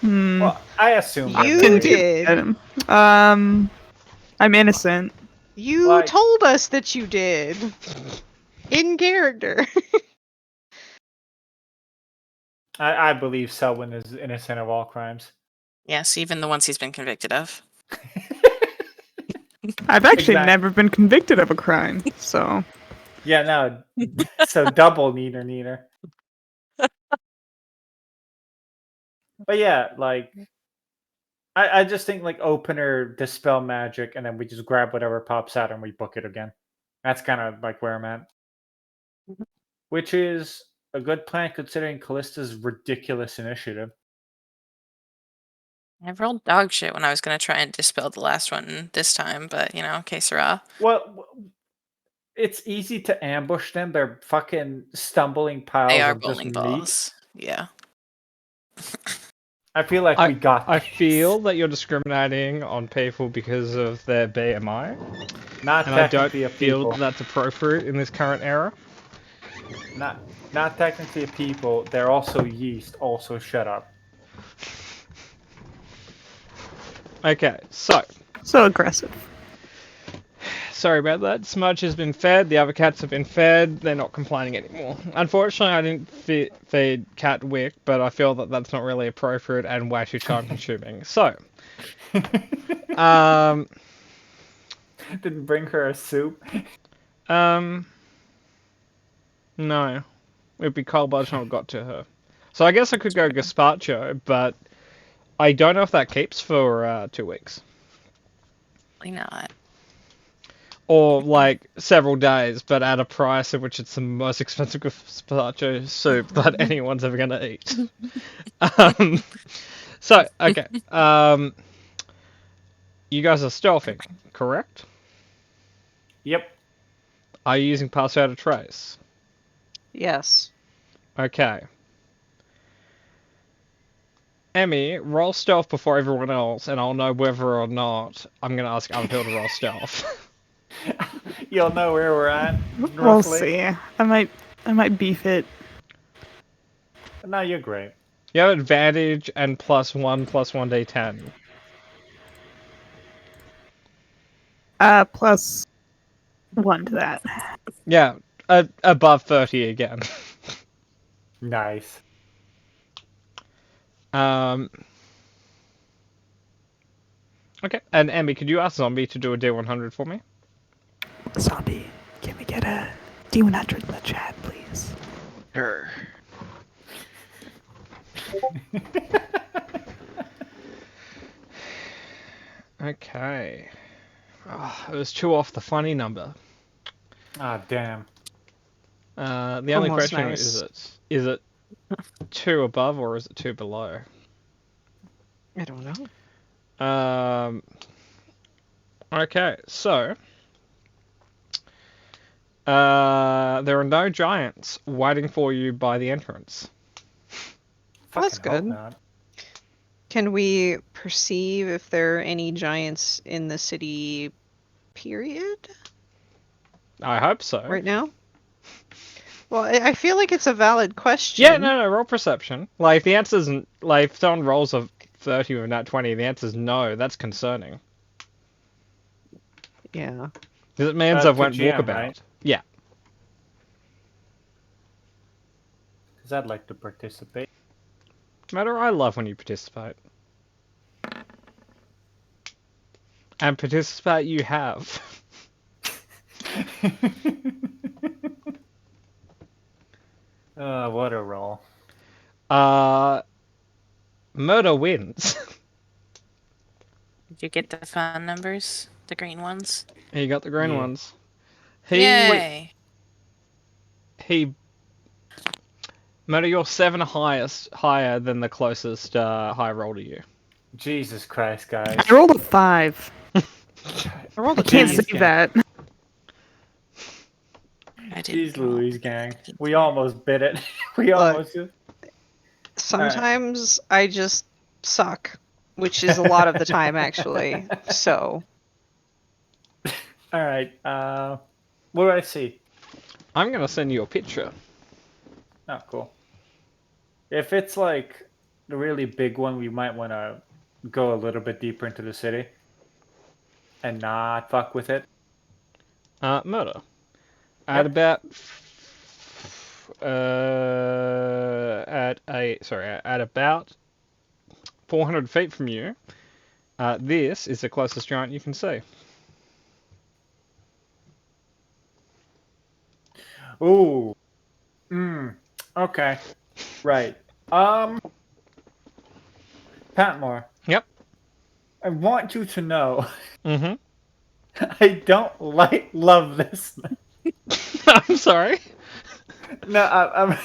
Hmm. Well, I assume You that they did. I'm innocent. You Like- told us that you did. In character. I believe Selwyn is innocent of all crimes. Yes, even the ones he's been convicted of. I've actually Exact- never been convicted of a crime, so Yeah, no. So double neater. But yeah, like I just think like opener, dispel magic, and then we just grab whatever pops out and we book it again. That's kind of like where I'm at. Which is a good plan considering Callista's ridiculous initiative. I rolled dog shit when I was going to try and dispel the last one this time, but, you know, que sera. Well, it's easy to ambush them. They're fucking stumbling piles They are of just bowling meat. balls. Yeah. I feel like we got I this. feel that you're discriminating on people because of their BMI, not and I don't technically a feel people. that that's appropriate in this current era. Not technically a people. They're also yeast. Also, shut up. Okay, so aggressive. sorry about that. Smudge has been fed. The other cats have been fed. They're not complaining anymore. Unfortunately, I didn't feed Cat Wick, but I feel that that's not really appropriate and way too time consuming. So, Didn't bring her a soup. no, it'd be cold by the time I got to her. So I guess I could go gazpacho, but I don't know if that keeps for 2 weeks. Probably not. Or like several days, but at a price at which it's the most expensive gazpacho soup that anyone's ever gonna eat. So okay, you guys are stealthing, correct? Yep. Are you using pass without a trace? Yes. Okay. Emmy, roll stealth before everyone else, and I'll know whether or not I'm gonna ask other people to roll stealth. You'll know where we're at. We'll roughly. see. I might beef it. No, you're great. You have advantage and +1 +1d10. Plus 1 to that. Yeah, above 30 again. Nice. Okay, and Emmy, could you ask Zombie to do a D100 for me? Zombie, can we get a D100 in the chat, please? Sure. Okay. Oh, it was 2 off the funny number. Ah, damn. The only Almost question nice. is it 2 above or is it 2 below? I don't know. Okay, so there are no giants waiting for you by the entrance. Well, that's Fucking hope good. not. Can we perceive if there are any giants in the city, period, I hope so. right now? Well, I feel like it's a valid question. Yeah, no, roll perception. Like, if the answer's, like, if someone rolls a 30 or not 20, the answer's no, that's concerning. Yeah. Because it means To I've went GM, walkabout. right? Yeah. Because I'd like to participate. Matter, I love when you participate. And participate you have. What a roll. Murder wins. Did you get the phone numbers? The green ones? He got the green Yeah. ones. Yay! He Murder, you're 7 higher than the closest high roll to you. Jesus Christ, guys. I rolled a 5. I rolled a Can't 10. say yeah. that. I didn't Jeez roll. Louise, gang. We almost bit it. We almost did. Sometimes I just suck, which is a lot of the time, actually. So, Alright, what do I see? I'm gonna send you a picture. Oh, cool. If it's like the really big one, we might want to go a little bit deeper into the city and not fuck with it. Murder. At Yep. about at about 400 feet from you, this is the closest giant you can see. Ooh. Okay. Right. Patmore. Yep. I want you to know Mm-hmm. I don't love this. I'm sorry. No, I'm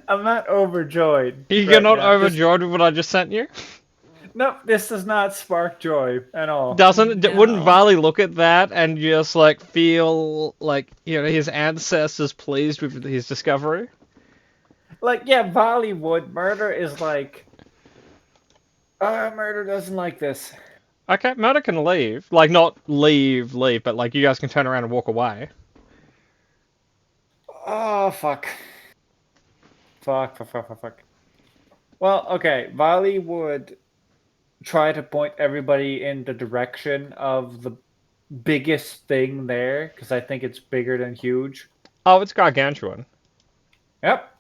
I'm not overjoyed. You're right not now. overjoyed with what I just sent you? Nope, this does not spark joy at all. Doesn't No. wouldn't Varley look at that and just like feel like, you know, his ancestors pleased with his discovery? Like, yeah, Bollywood murder is like, murder doesn't like this. Okay, Murder can leave. Like, not leave, but like you guys can turn around and walk away. Oh, fuck. Fuck. Well, okay, Vali would try to point everybody in the direction of the biggest thing there, because I think it's bigger than huge. Oh, it's gargantuan. Yep.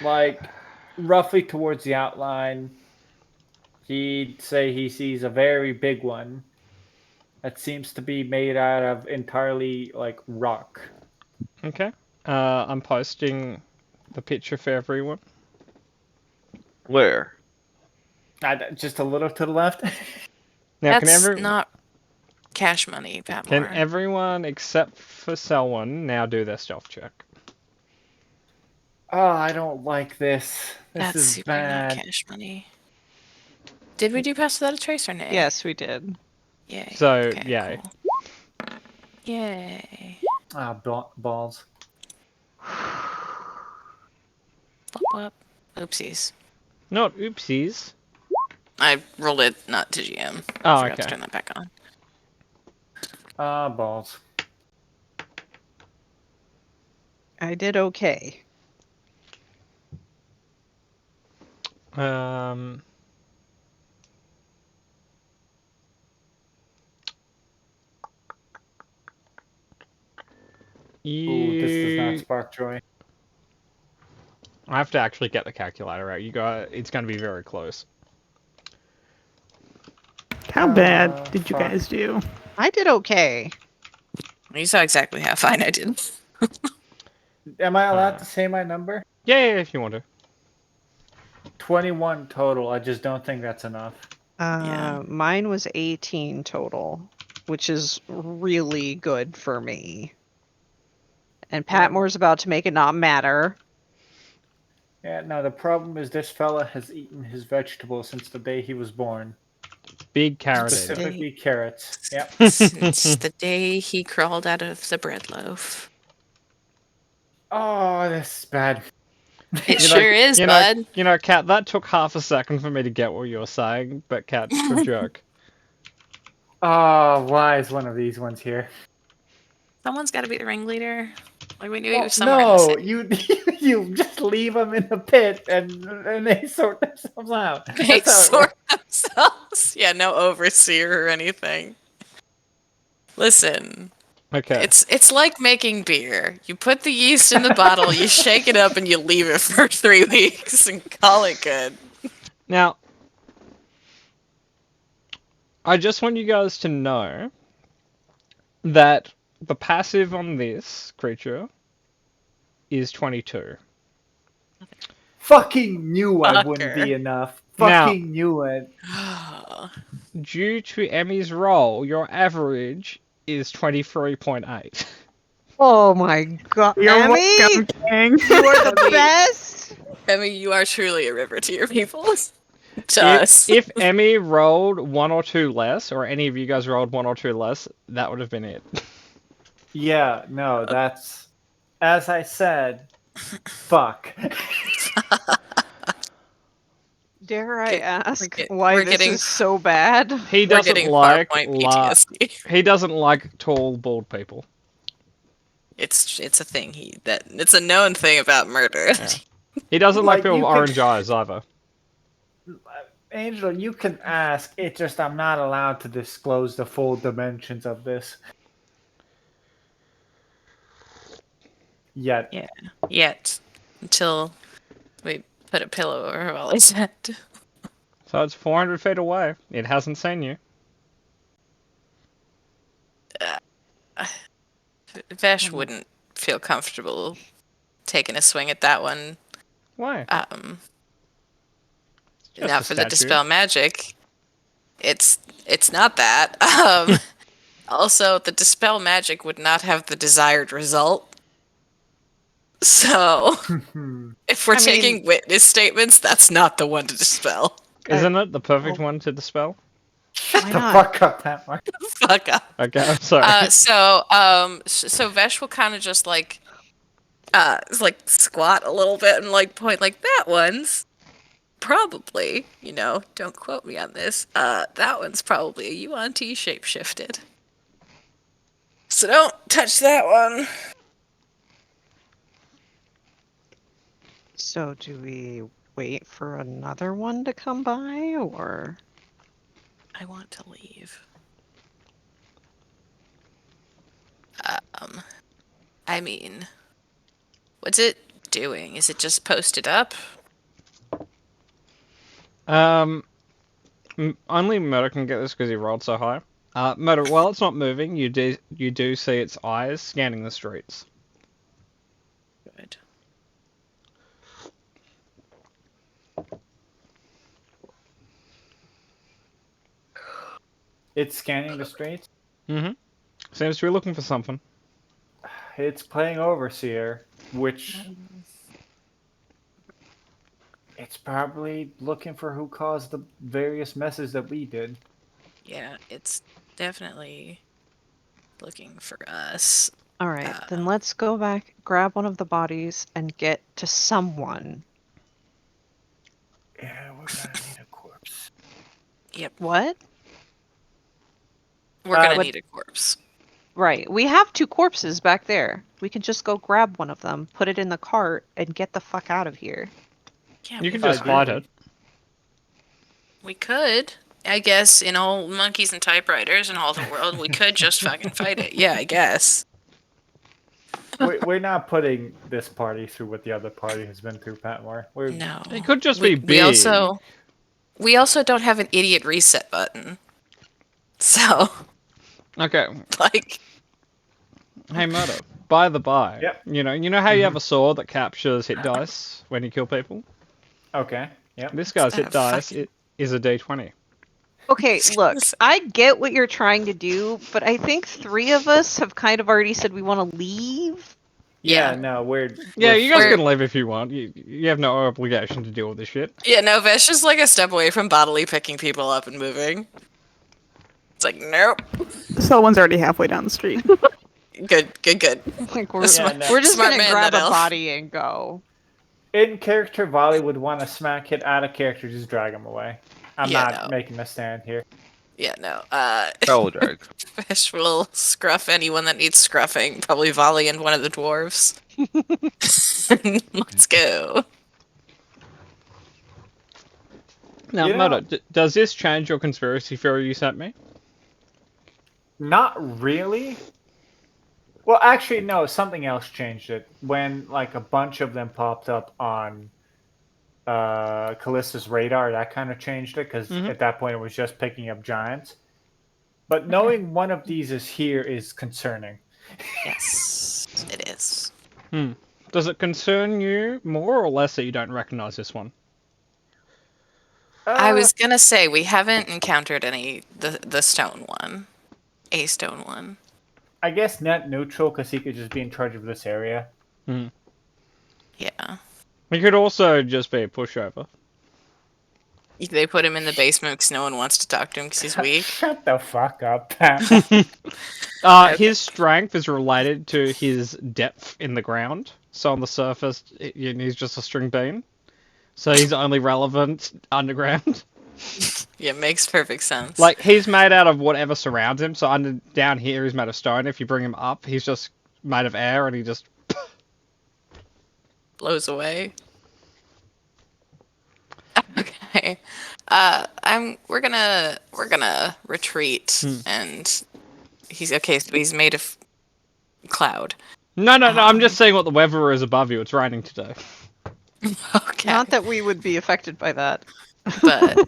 Like, roughly towards the outline, he'd say he sees a very big one that seems to be made out of entirely, like, rock. Okay. I'm posting the picture for everyone. Where? Just a little to the left. Now, That's not cash money, Patmore. can everyone except for Selwyn now do their stealth check? Oh, I don't like this. This That's is super bad. not cash money. Did we do pass without a trace or nay? yes, we did. Yay. So, Okay, yay. cool. Yay. Ah, balls. Blop, blop. Oopsies. Not oopsies. I rolled it not to GM. Oh, Forgot to okay. turn that back on. Balls. I did okay. Ooh, this does not You. spark joy. I have to actually get the calculator out. You got. It's going to be very close. How bad did you fuck. guys do? I did okay. You saw exactly how fine I did. Am I allowed to say my number? Yeah, if you want to. 21 total. I just don't think that's enough. Yeah. Mine was 18 total, which is really good for me. And Patmore's about to make it not matter. Yeah, no, the problem is this fella has eaten his vegetables since the day he was born. Big carrot eater. Specifically carrots. Yep. Since the day he crawled out of the bread loaf. Oh, this is bad. It sure is, bud. You know, Kat, that took half a second for me to get what you were saying, but Kat, good joke. Oh, why is one of these ones here? Someone's got to be the ringleader. Like we knew he was Oh, somewhere. no, In the city. you just leave them in the pit and they sort themselves out. They That's how it sort themselves. Yeah, no overseer or anything. Listen, Okay. it's like making beer. You put the yeast in the bottle, you shake it up, and you leave it for 3 weeks and call it good. Now, I just want you guys to know that the passive on this creature is 22. Fucking knew I wouldn't Fucker. be enough. Now- Fucking knew it. Due to Emmy's roll, your average is 23.8. Oh my god. You're Emmy, welcome, King. you are the best. I mean, you are truly a river to your people. To us. If Emmy rolled 1 or 2 less, or any of you guys rolled 1 or 2 less, that would have been it. Yeah, no, that's... As I said, fuck. Dare I ask we're why this getting- is so bad? He We're doesn't getting like PowerPoint PTSD. he doesn't like tall, bald people. It's a thing. It's a known thing about murder. He doesn't like Like, people you with can- orange eyes either. Angel, you can ask. It's just I'm not allowed to disclose the full dimensions of this. Yet. Yeah. Yet, until we put a pillow over Wally's head. So it's 400 feet away. It hasn't seen you. Vesh wouldn't feel comfortable taking a swing at that one. Why? Just Now a for the statue. dispel magic, it's not that. Also, the dispel magic would not have the desired result. So, if we're I mean- taking witness statements, that's not the one to dispel. Isn't it the perfect one to dispel? Shut Why the not? fuck up, that one. Fuck up. Okay, I'm sorry. So Vesh will kind of just like squat a little bit and like point like that one's probably, don't quote me on this. That one's probably a UNT shapeshifted. So don't touch that one. So do we wait for another one to come by, or? I want to leave. I mean, what's it doing? Is it just posted up? Only Murder can get this because he rolled so high. Murder, while it's not moving, you do see its eyes scanning the streets. Good. It's scanning the streets. Mm-hmm. Seems to be looking for something. It's playing Overseer, which... It's probably looking for who caused the various messes that we did. Yeah, it's definitely looking for us. All right, then let's go back, grab one of the bodies, and get to someone. Yeah, we're gonna need a corpse. What? We're gonna what- need a corpse. Right. We have 2 corpses back there. We can just go grab one of them, put it in the cart, and get the fuck out of here. Yeah, You can we just fight it. We could. I guess in all monkeys and typewriters and all the world, we could just fucking fight it. Yeah, I guess. We're not putting this party through what the other party has been through, Patmore. We're No. It could just be big. We also don't have an idiot reset button. So, Okay. like, Hey, Murder. By the by, Yep. you know how you have a sword that captures hit dice when you kill people? okay. Yep. This guy's hit that dice fucking- is a D20. Okay, look, I get what you're trying to do, but I think 3 of us have kind of already said we want to leave. Yeah. Yeah. No, we're. Yeah, we're you guys We're- can leave if you want. You have no obligation to deal with this shit. yeah, no, Vesh is like a step away from bodily picking people up and moving. It's like, nope. Someone's already halfway down the street. Good. Like we're, Smart- we're just smart gonna man, grab that a elf. body and go. In character, Volley would want to smack it. Out of character, just drag him away. I'm Yeah, not no. making a stand here. Yeah, no. Travel drag. Vesh will scruff anyone that needs scruffing. Probably Volley and one of the dwarves. Let's go. Now, You know- Murder, does this change your conspiracy theory you sent me? Not really. Well, actually, no. Something else changed it when like a bunch of them popped up on Callista's radar. That kind of changed it because Mhm. at that point it was just picking up giants. But knowing one of these is here is concerning. Yes, it is. Does it concern you more or less that you don't recognize this one? I was gonna say we haven't encountered any the stone one, a stone one. I guess net neutral because he could just be in charge of this area. Yeah, It could also just be a pushover. they put him in the basement because no one wants to talk to him because he's weak. Shut the fuck up, Pat. His strength is related to his depth in the ground. So on the surface, he's just a string bean. So he's only relevant underground. Yeah, makes perfect sense. Like, he's made out of whatever surrounds him. So down here, he's made of stone. If you bring him up, he's just made of air, and he just... blows away. Okay, we're gonna retreat, and he's okay. So he's made of cloud. No, I'm just saying what the weather is above you. It's raining today. Okay. Not that we would be affected by that. But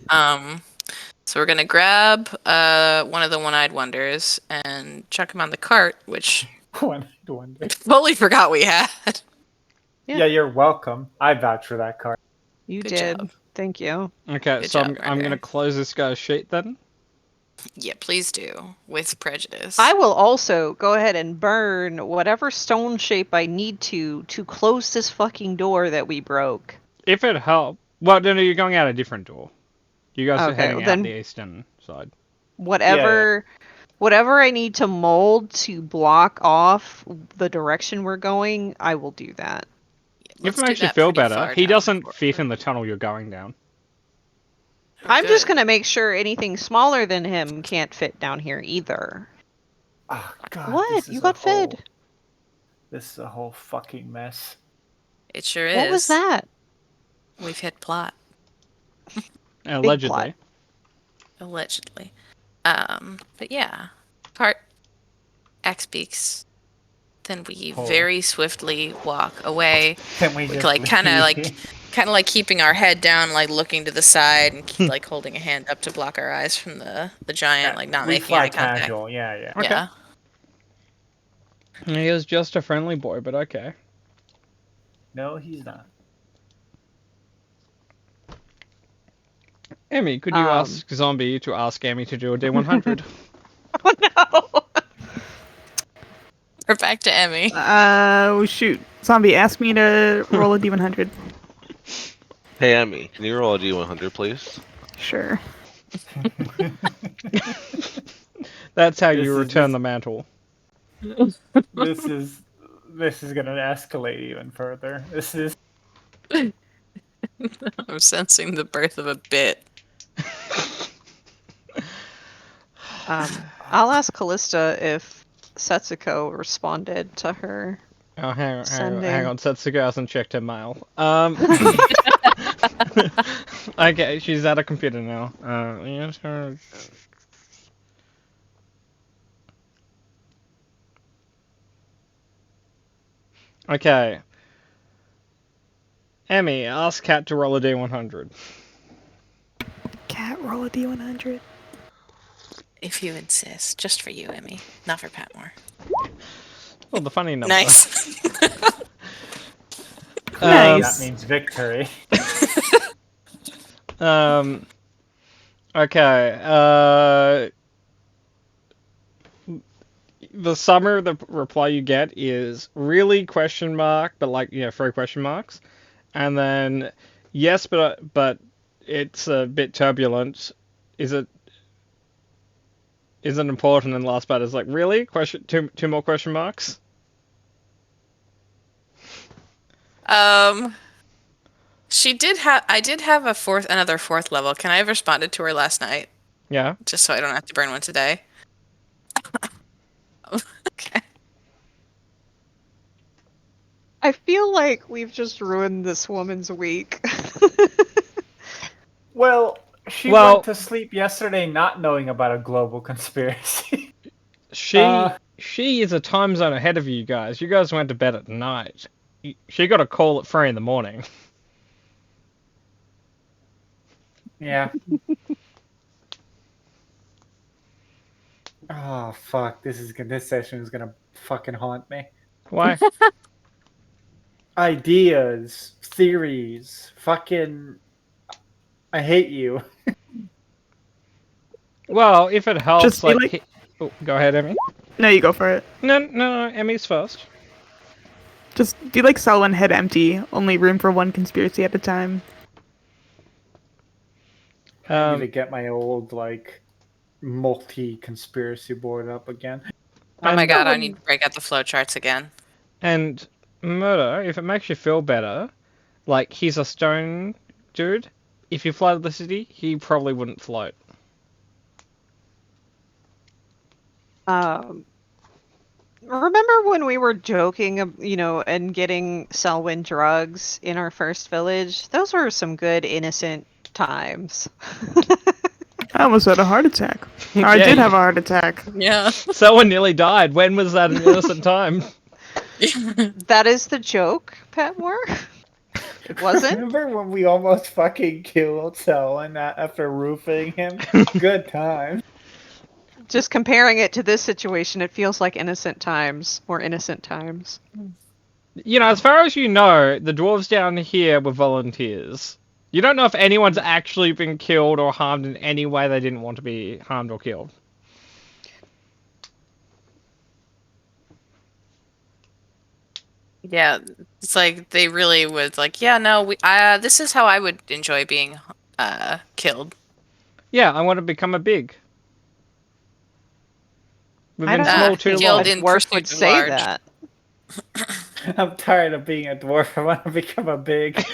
so we're gonna grab one of the one-eyed wonders and chuck him on the cart, which One wonder. totally forgot we had. Yeah, you're welcome. I vouch for that card. You Good did. job. Thank you. Okay, Good so job, I'm Ryder. gonna close this guy's sheet then. Yeah, please do with prejudice. I will also go ahead and burn whatever stone shape I need to close this fucking door that we broke. If it helps. Well, no, you're going out a different door. You guys are Okay, heading then- out the eastern side. Whatever I need to mold to block off the direction we're going, I will do that. Let's If it do makes you that feel pretty better, far he down doesn't before- fit in the tunnel you're going down. I'm just Good. gonna make sure anything smaller than him can't fit down here either. Oh, God, What? this is You a got whole- fed? This is a whole fucking mess. It sure is. What was that? We've hit plot Allegedly. plot. allegedly. But yeah, part X speaks. Then we Oh. very swiftly walk away. Can we We just like kind of leave? like keeping our head down, like looking to the side, and keep like holding a hand up to block our eyes from the giant, like not we making fly eye contact. casual. Yeah. Okay. Yeah. He is just a friendly boy, but okay. No, he's not. Emmy, could you ask Zombie to ask Emmy to do a D100? Oh no! We're back to Emmy. Oh shoot. Zombie, ask me to roll a d100. Hey, Emmy, can you roll a D100, please? Sure. That's how This you is return just- the mantle. This is gonna escalate even further. This is I'm sensing the birth of a bit. I'll ask Callista if Setsuko responded to her. Oh, hang on. Sending. Setsuko hasn't checked her mail. Okay, she's at a computer now. Yes, her. Okay. Emmy, ask Cat to roll a D100. Cat, roll a d100. If you insist. Just for you, Emmy. Not for Patmore. Oh, the funny number. Nice. Nice. That means victory. Okay. The summary of the reply you get is really question mark, but like, 3 question marks, and then yes, but it's a bit turbulent. Is it important? And last part is like, really? Two more question marks. She did have. I did have another fourth level. Can I have responded to her last night, Yeah. just so I don't have to burn one today? Okay. I feel like we've just ruined this woman's week. Well, she Well- went to sleep yesterday not knowing about a global conspiracy. She is a time zone ahead of you guys. You guys went to bed at night. She got a call at 3 in the morning. Yeah. Oh fuck! This session is gonna fucking haunt me. Why? Ideas, theories, fucking. I hate you. Well, if it helps, Just be like, oh, go ahead, Emmy. No, you go for it. No, Emmy's first. Just do like sell one head empty, only room for one conspiracy at a time. I need to get my old multi-conspiracy board up again. Oh my And- god, I need to break out the flowcharts again. And Murder, if it makes you feel better, like, he's a stone dude. If you flooded the city, he probably wouldn't float. Remember when we were joking, and getting Selwyn drugs in our first village? Those were some good innocent times. I almost had a heart attack. Or I Yeah, did you- have a heart attack. Yeah. Someone nearly died. When was that an innocent time? That is the joke, Patmore. It wasn't. Remember when we almost fucking killed Selwyn after roofing him? Good time. Just comparing it to this situation, it feels like innocent times, more innocent times. As far as you know, the dwarves down here were volunteers. You don't know if anyone's actually been killed or harmed in any way they didn't want to be harmed or killed. Yeah, it's like they really would yeah, no, this is how I would enjoy being killed. Yeah, I want to become a big. We've I been don't small know too if killed long. a in dwarf pursuit would of say large. that. I'm tired of being a dwarf. I want to become a big.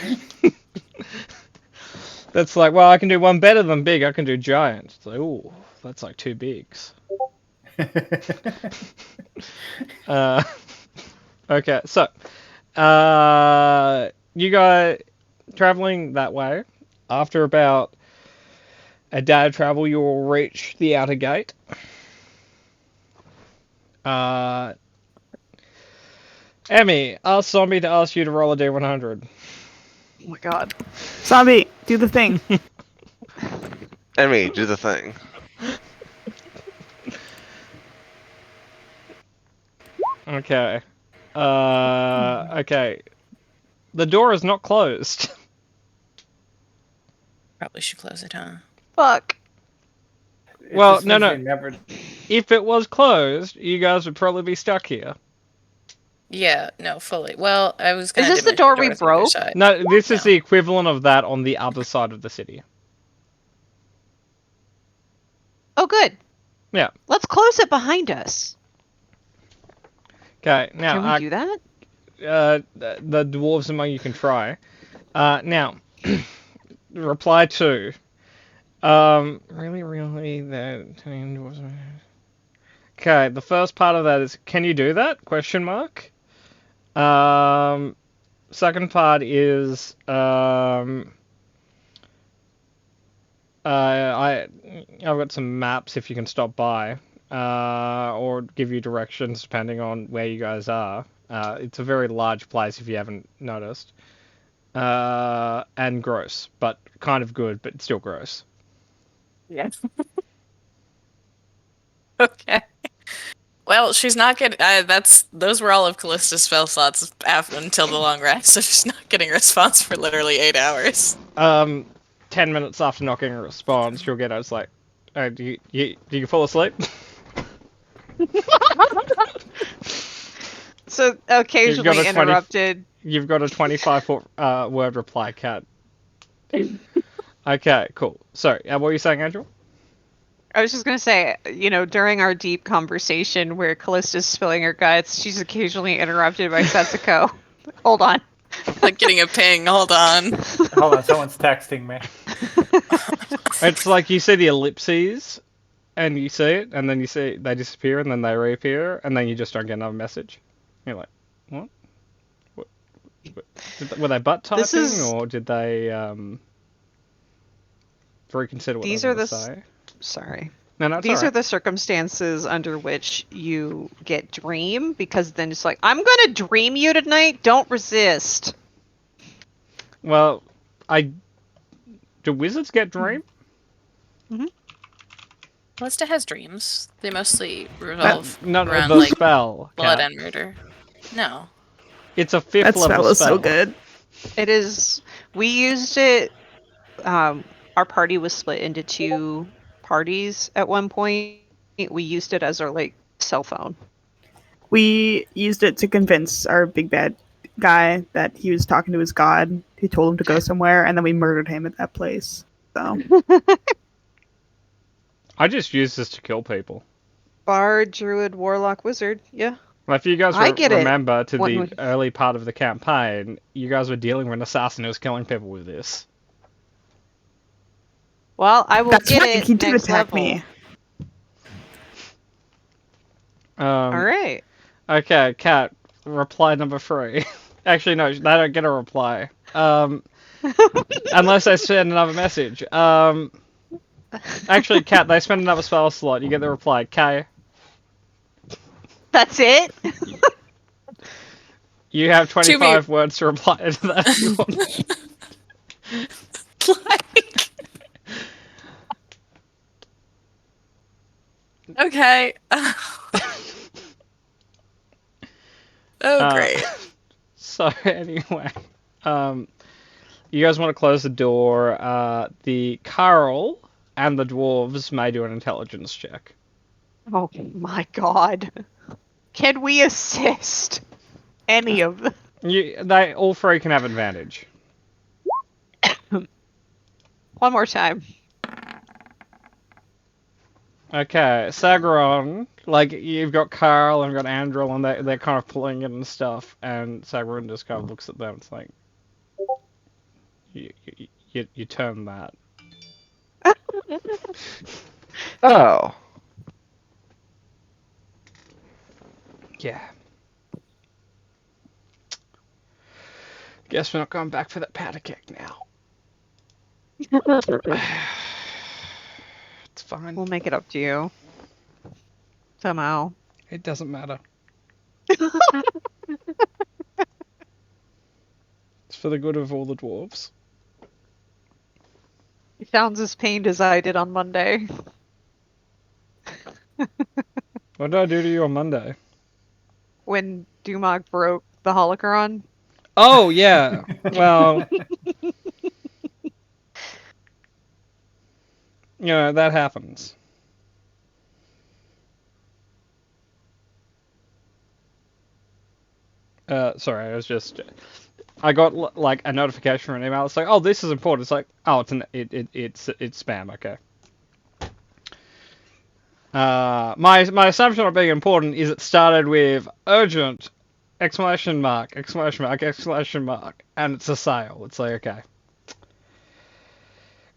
That's like, well, I can do one better than big. I can do giant. It's like, ooh, that's like 2 bigs. Okay, so, you guys traveling that way. After about a day of travel, you will reach the outer gate. Emmy, ask Zombie to ask you to roll a D100. Oh my god. Zombie, do the thing. Emmy, do the thing. Okay. Okay. The door is not closed. Probably should close it, huh? Fuck. It Well, just no, means no. they never. If it was closed, you guys would probably be stuck here. Yeah, no, fully. Well, I was gonna. Is this the diminish door we to the other broke? side. No, this is No. the equivalent of that on the other side of the city. Oh, good. Yeah. Let's close it behind us. Okay, Can now, we do that? the dwarves among you can try. Now, reply 2. Really, that. Okay, the first part of that is, can you do that? Question mark. Second part is, I've got some maps if you can stop by, or give you directions depending on where you guys are. It's a very large place if you haven't noticed. And gross, but kind of good, but still gross. Yeah. Okay. Well, she's not getting. Those were all of Callista's spell slots until the long rest, so she's not getting a response for literally 8 hours. 10 minutes after not getting a response, you'll get it's like, oh, do you fall asleep? So occasionally 20 interrupted. You've got a 25 word reply, Cat. Okay, cool. So, what were you saying, Angel? I was just gonna say, during our deep conversation where Callista's spilling her guts, she's occasionally interrupted by Setsuko. Hold on. Like getting a ping. Hold on. Hold on, someone's texting me. It's like you see the ellipses, and you see it, and then you see they disappear, and then they reappear, and then you just don't get another message. You're like, what? Were they butt typing, or did they reconsider what These they were are going to say? Sorry. No, it's These all are the circumstances under which you get dream, because then it's like, I'm gonna dream you tonight, don't resist. Well, do wizards get dream? Callista has dreams. They mostly revolve Not around the like spell. blood Kat. and murder. No. It's a fifth That level spell is so good. It is. We used it. Our party was split into 2 parties at one point. We used it as our cell phone. We used it to convince our big bad guy that he was talking to his god, who told him to go somewhere, and then we murdered him at that place. So I just use this to kill people. Bard, druid, warlock, wizard. Yeah. Well, if you guys I get it. remember to When the we- early part of the campaign, you guys were dealing with an assassin who was killing people with this. Well, I will that's get right. it He did next attack level. me. All right. Okay, Kat, reply number 3. Actually, no, they don't get a reply. Unless they send another message. Actually, Kat, they spend another spell slot. You get the reply. K. That's it. You have 25 words to reply to that. If you want. Like. Okay. Oh, great. So anyway, you guys want to close the door. The Carl and the dwarves may do an intelligence check. Oh my god. Can we assist any of them? They all 3 can have advantage. One more time. Okay, Sagron, you've got Carl and you've got Andrel, and they're kind of pulling it and stuff, and Sagron just kind of looks at them. It's like, you turn that. Oh. Yeah. Guess we're not going back for that powder keg now. It's fine. We'll make it up to you. Somehow. It doesn't matter. It's for the good of all the dwarves. He sounds as pained as I did on Monday. What did I do to you on Monday? When Dumog broke the holocron. Oh, yeah. Well, that happens. Sorry, I got a notification from an email. It's like, oh, this is important. It's like, oh, it's spam. Okay. My assumption of being important is it started with urgent, ! And it's a sale. It's like, okay.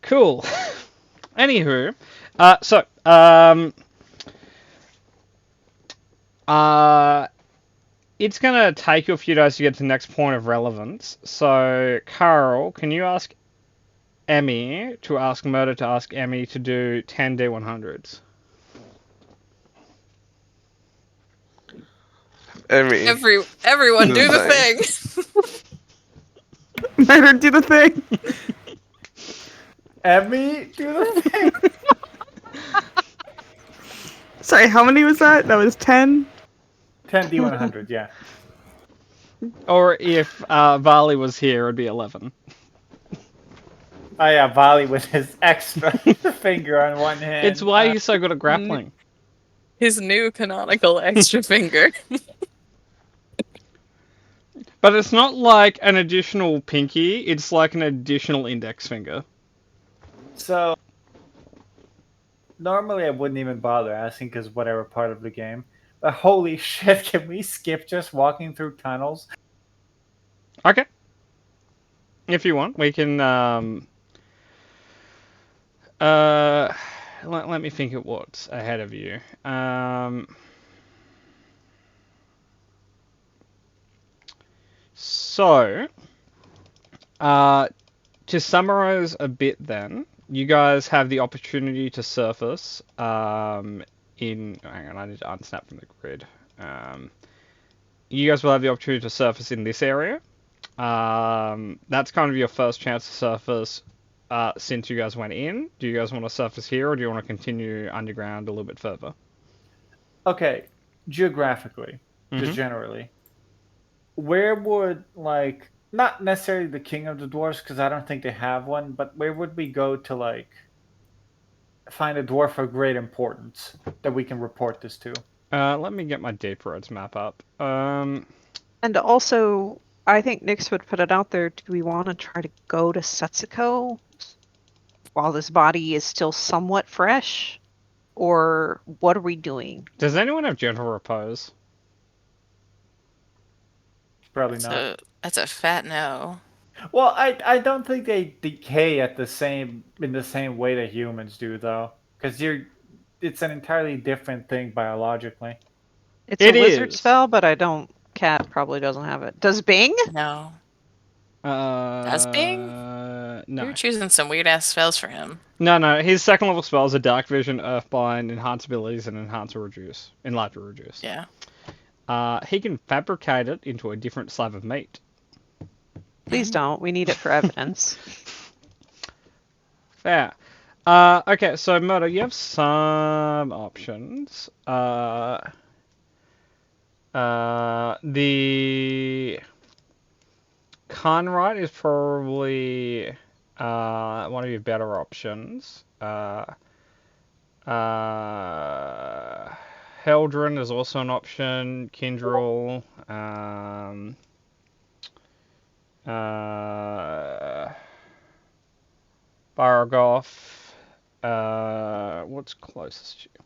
Cool. Anywho, it's gonna take you a few days to get to the next point of relevance. So, Carl, can you ask Emmy to ask Murder to ask Emmy to do 10 D100s? Emmy. Everyone do the Thing. thing. Murder, do the thing. Emmy, do the thing. Sorry, how many was that? That was 10? 10 D100, yeah. Or if Varley was here, it'd be 11. Oh yeah, Volley with his extra finger on one hand. It's why he's so good at grappling. His new canonical extra finger. But it's not like an additional pinky, it's like an additional index finger. So, normally I wouldn't even bother asking because whatever part of the game. But holy shit, can we skip just walking through tunnels? Okay. If you want, we can, let me think of what's ahead of you. So, to summarize a bit then, you guys have the opportunity to surface hang on, I need to unsnap from the grid. You guys will have the opportunity to surface in this area. That's kind of your first chance to surface since you guys went in. Do you guys want to surface here, or do you want to continue underground a little bit further? Okay, geographically, just generally, where would, like, not necessarily the King of the Dwarves, because I don't think they have one, but where would we go to, like, find a dwarf of great importance that we can report this to? Let me get my Deep Roads map up. And also, I think Nyx would put it out there. Do we want to try to go to Setsuko while this body is still somewhat fresh? Or what are we doing? Does anyone have gentle repose? Probably not. That's a fat no. Well, I don't think they decay in the same way that humans do, though, because it's an entirely different thing biologically. It's It a wizard is. spell, but I don't. Cat probably doesn't have it. Does Bing? No. Does Bing? No. You're choosing some weird ass spells for him. No. His second level spells are Dark Vision, Earthbind, Enhance Abilities, and Enhance or Reduce. Enlarge or Reduce. Yeah. He can fabricate it into a different slab of meat. Please don't. We need it for evidence. Fair. Okay, so Murder, you have some options. The Conrite is probably one of your better options. Heldren is also an option. Kindrel. Baragoth. What's closest to you?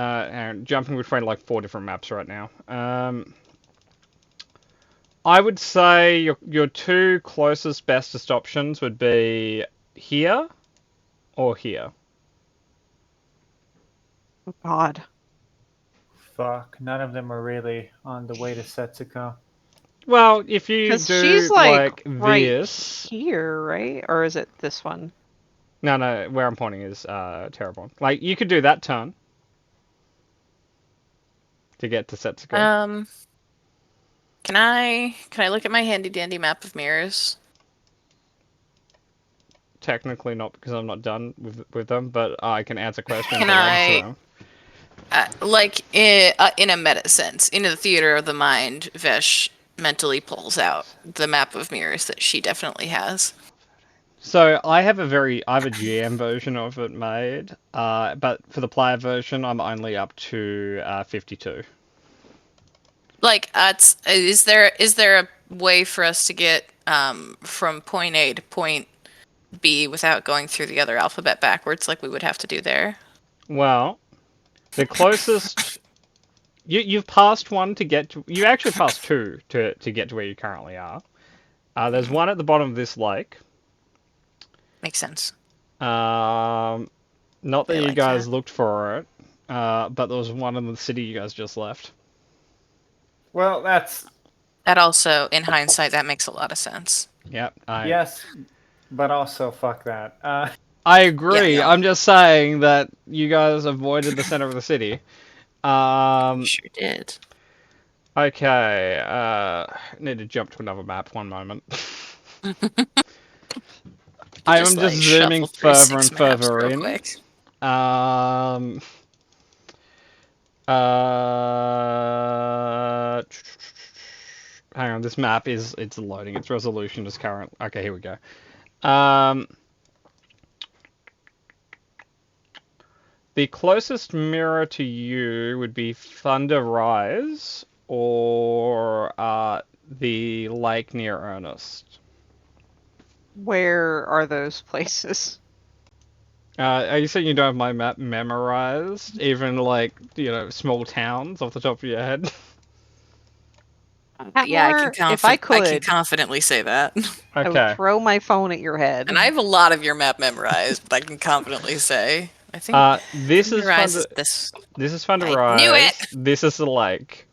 And jumping between like 4 different maps right now. I would say your 2 closest, bestest options would be here or here. Oh, God. Fuck, none of them are really on the way to Setsuko. Well, if you Because do she's like right this, here, right? Or is it this one? no, where I'm pointing is Terrebonne. Like you could do that turn to get to Setsuko. Can I look at my handy dandy map of mirrors? Technically not, because I'm not done with them, but I can answer questions. Can related to I- them. Like in a meta sense, in the theater of the mind, Vesh mentally pulls out the map of mirrors that she definitely has. So I have a GM version of it made, but for the player version, I'm only up to 52. Like, is there a way for us to get from point A to point B without going through the other alphabet backwards, like we would have to do there? Well, the closest you've passed one to get to. You actually passed 2 to get to where you currently are. There's one at the bottom of this lake. Makes sense. Not that They you like guys that. looked for it, but there was one in the city you guys just left. Well, that's That also, in hindsight, that makes a lot of sense. Yep. yes, but also fuck that. I agree. no. I'm just saying that you guys avoided the center of the city. Sure did. Okay. Need to jump to another map. One moment. I am just zooming shuffle through further 6 and maps further real in. quick. Um. Hang on. This map it's loading. Its resolution is current. Okay, here we go. The closest mirror to you would be Thunder Rise or the lake near Ernest. Where are those places? Are you saying you don't have my map memorized? Even like, small towns off the top of your head? Yeah, If I I can could, confidently say that. I would Okay. throw my phone at your head. And I have a lot of your map memorized, but I can confidently say I think This is Rise Thunder. is this. This is Thunder I knew Rise. it! This is the lake.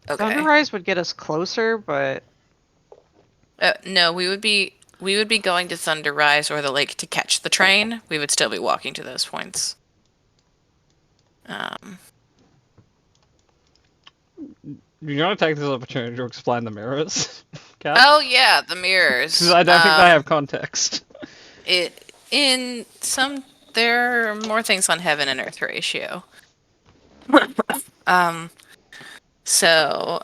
Okay. Sunrise would get us closer, but No, we would be going to Thunder Rise or the lake to catch the train. We would still be walking to those points. You want to take this opportunity to explain the mirrors, Kat? Oh yeah, the mirrors. Because I don't think they have context. There are more things on heaven and earth ratio. So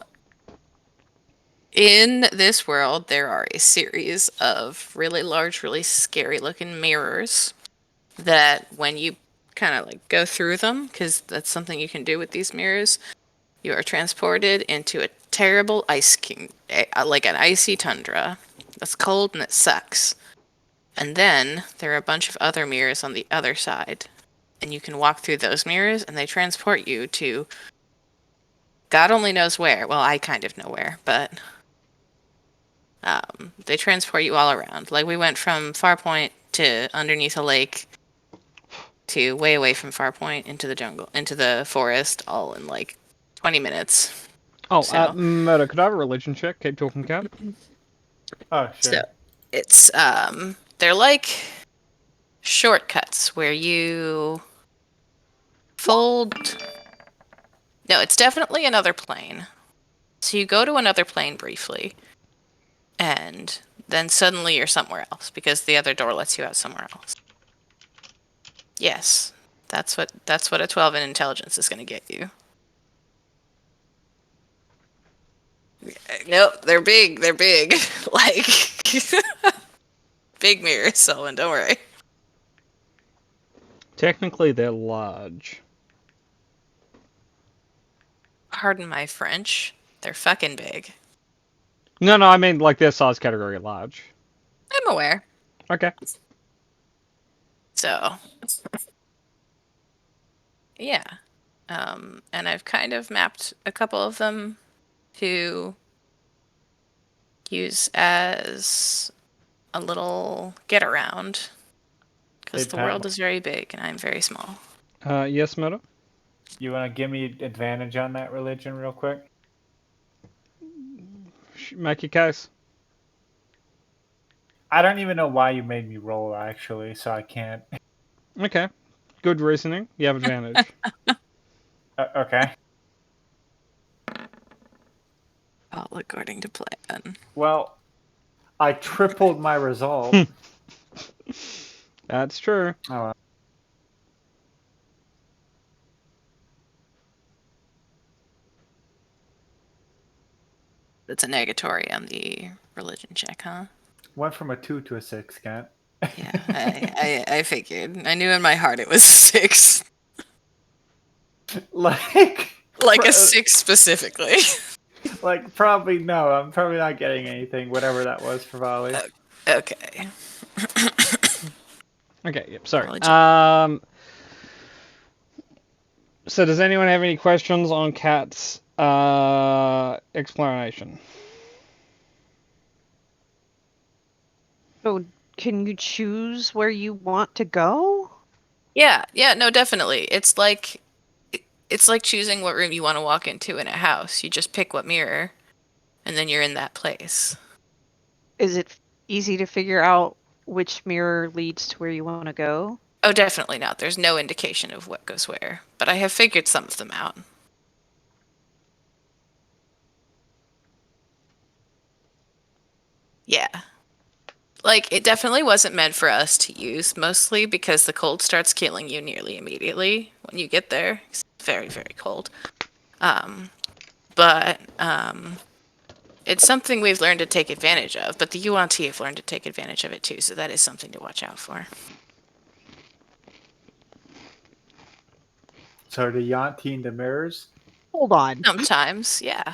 in this world, there are a series of really large, really scary looking mirrors that when you kind of like go through them, because that's something you can do with these mirrors, you are transported into a terrible like an icy tundra that's cold and it sucks. And then there are a bunch of other mirrors on the other side. And you can walk through those mirrors and they transport you to God only knows where. Well, I kind of know where, but they transport you all around. Like we went from Farpoint to underneath a lake to way away from Farpoint into the jungle, into the forest, all in like 20 minutes. Oh, So- Murder, could I have a religion check? Keep talking, Kat. Oh, sure. So it's they're like shortcuts where you fold. No, it's definitely another plane. So you go to another plane briefly, and then suddenly you're somewhere else because the other door lets you out somewhere else. Yes, that's what a 12 in intelligence is going to get you. Nope, they're big. They're big. Like big mirrors, Selwyn, don't worry. Technically, they're large. Pardon my French. They're fucking big. No, I mean like their size category large. I'm aware. Okay. So, yeah. And I've kind of mapped a couple of them to use as a little get around. Because Hey, the Pat. world is very big and I'm very small. Yes, Murder? You want to give me advantage on that religion real quick? Make your case. I don't even know why you made me roll, actually, so I can't. Okay. Good reasoning. You have advantage. Okay. All according to plan. Well, I tripled my result. That's true. Oh, well. It's a negatory on the religion check, huh? Went from a 2 to a 6, Kat. Yeah, I figured. I knew in my heart it was 6. Like Like a 6 specifically. like probably no. I'm probably not getting anything, whatever that was for volley. Okay. Okay, yep, sorry. Religion. So does anyone have any questions on Kat's explanation? So, can you choose where you want to go? Yeah, no, definitely. It's like choosing what room you want to walk into in a house. You just pick what mirror, and then you're in that place. Is it easy to figure out which mirror leads to where you want to go? Oh, definitely not. There's no indication of what goes where, but I have figured some of them out. Yeah. Like, it definitely wasn't meant for us to use, mostly because the cold starts killing you nearly immediately when you get there. It's very, very cold. But it's something we've learned to take advantage of, but the UNT have learned to take advantage of it too, so that is something to watch out for. So the Yanti in the mirrors. Hold on. Sometimes, yeah.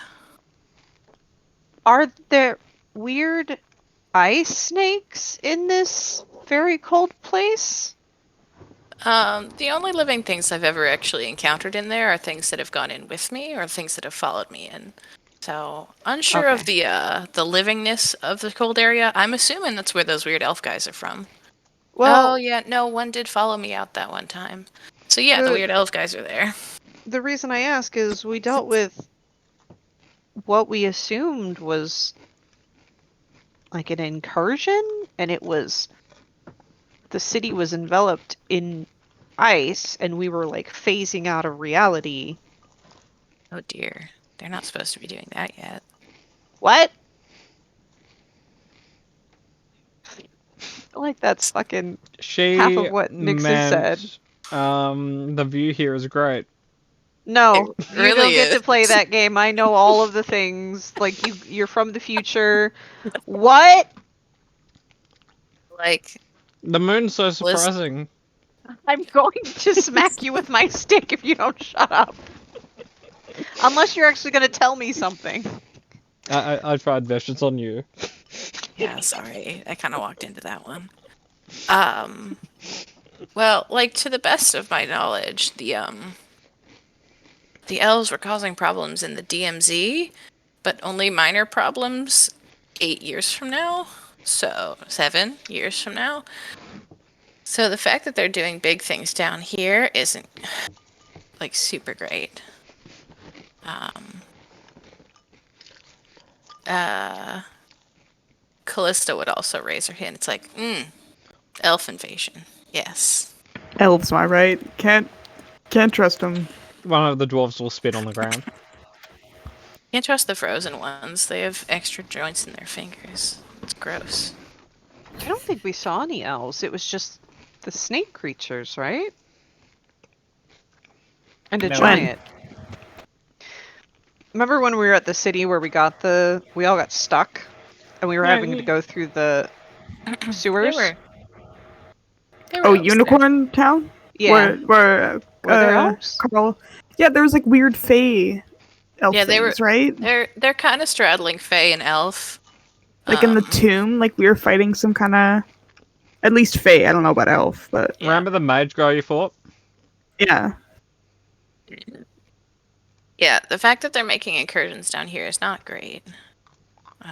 Are there weird ice snakes in this very cold place? The only living things I've ever actually encountered in there are things that have gone in with me or things that have followed me in. So, unsure of the livingness of the cold area. I'm assuming that's where those weird elf guys are from. Well, Oh, yeah, no, one did follow me out that one time. So, yeah, the The- weird elf guys are there. the reason I ask is we dealt with what we assumed was like an incursion, and it was the city was enveloped in ice, and we were like phasing out of reality. Oh, dear. They're not supposed to be doing that yet. What? I feel like that's fucking She half of what Nyx has said. The view here is great. No, It you really don't get to play is. that game. I know all of the things. Like you're from the future. What? Like, The moon's so surprising. I'm going to smack you with my stick if you don't shut up. Unless you're actually going to tell me something. I tried Vish, it's on you. yeah, sorry. I kind of walked into that one. Well, like, to the best of my knowledge, the elves were causing problems in the DMZ, but only minor problems 8 years from now. So, 7 years from now. So the fact that they're doing big things down here isn't, like, super great. Callista would also raise her hand. It's like, elf invasion. Yes. Elves, am I right? Can't trust them. One of the dwarves will spit on the ground. Can't trust the frozen ones. They have extra joints in their fingers. It's gross. I don't think we saw any elves. It was just the snake creatures, right? And a No. giant. Remember when we were at the city where we all got stuck and we were Yeah, having to go through the sewers? They were Oh, elves there. Unicorn Town? Yeah. Where Were there elves? Carl. Yeah, there was like weird fae elf Yeah, they things, right? They're kind of straddling fae and elf. Like in the tomb, like we were fighting some kind of, at least fae. I don't know about elf, but Yeah. Remember the mage guy you fought? yeah. Yeah, the fact that they're making incursions down here is not great.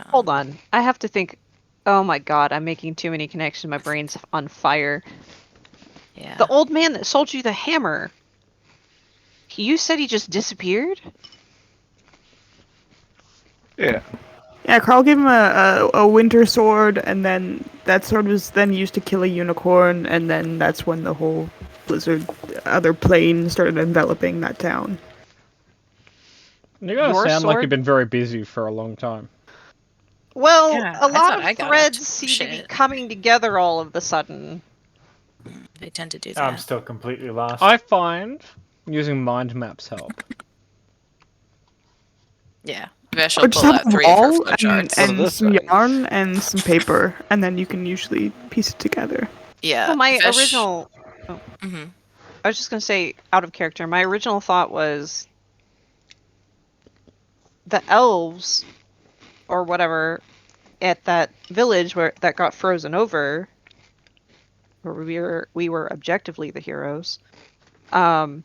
Hold on. I have to think. Oh my god, I'm making too many connections. My brain's on fire. Yeah. The old man that sold you the hammer. You said he just disappeared? Yeah. Yeah, Carl gave him a winter sword, and then that sword was then used to kill a unicorn, and then that's when the whole blizzard, other plane started enveloping that town. You guys Your sound like sword? you've been very busy for a long time. Well, Yeah, a I lot thought I of got up threads to seem to be shit. coming together all of a sudden. They tend to do I'm that. still completely lost. I find using mind maps help. Yeah. Vesh will Or just pull have out a 3 of her wall flowcharts. What are and those some things? yarn and some paper, and then you can usually piece it together. Yeah. Well, my Vesh- original... Mhm. I was just going to say, out of character, my original thought was the elves, or whatever, at that village that got frozen over, where we were objectively the heroes. Isn't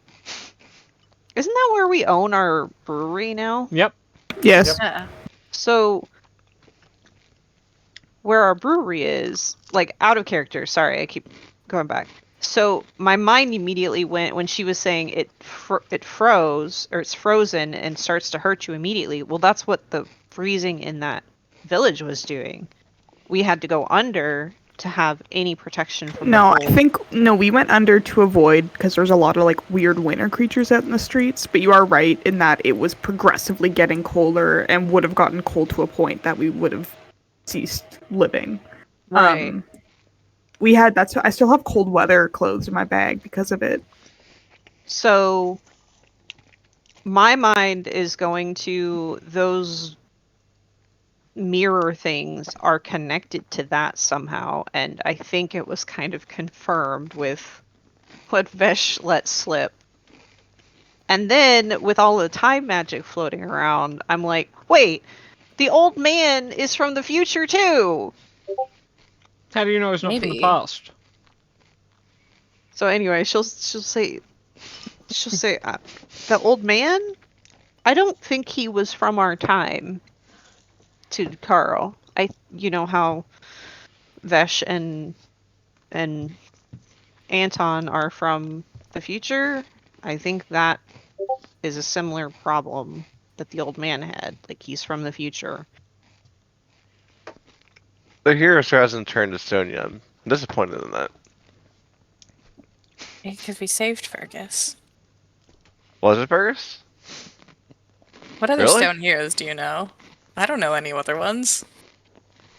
that where we own our brewery now? Yep. Yes. Yeah. So where our brewery is, like out of character. Sorry, I keep going back. So my mind immediately went when she was saying it froze or it's frozen and starts to hurt you immediately. Well, that's what the freezing in that village was doing. We had to go under to have any protection from No, the I cold. think we went under to avoid because there's a lot of like weird winter creatures out in the streets. But you are right in that it was progressively getting colder and would have gotten cold to a point that we would have ceased living. Right. We had I still have cold weather clothes in my bag because of it. So my mind is going to those mirror things are connected to that somehow, and I think it was kind of confirmed with what Vesh let slip. And then with all the time magic floating around, I'm like, wait, the old man is from the future too. How do you know it's not from the Maybe. past? So anyway, she'll say the old man. I don't think he was from our time. To Carl, you know how Vesh and Anton are from the future. I think that is a similar problem that the old man had. Like he's from the future. The hero sure hasn't turned to stone yet. I'm disappointed in that. Because we saved Fergus. Was it Fergus? What other Really? stone heroes do you know? I don't know any other ones.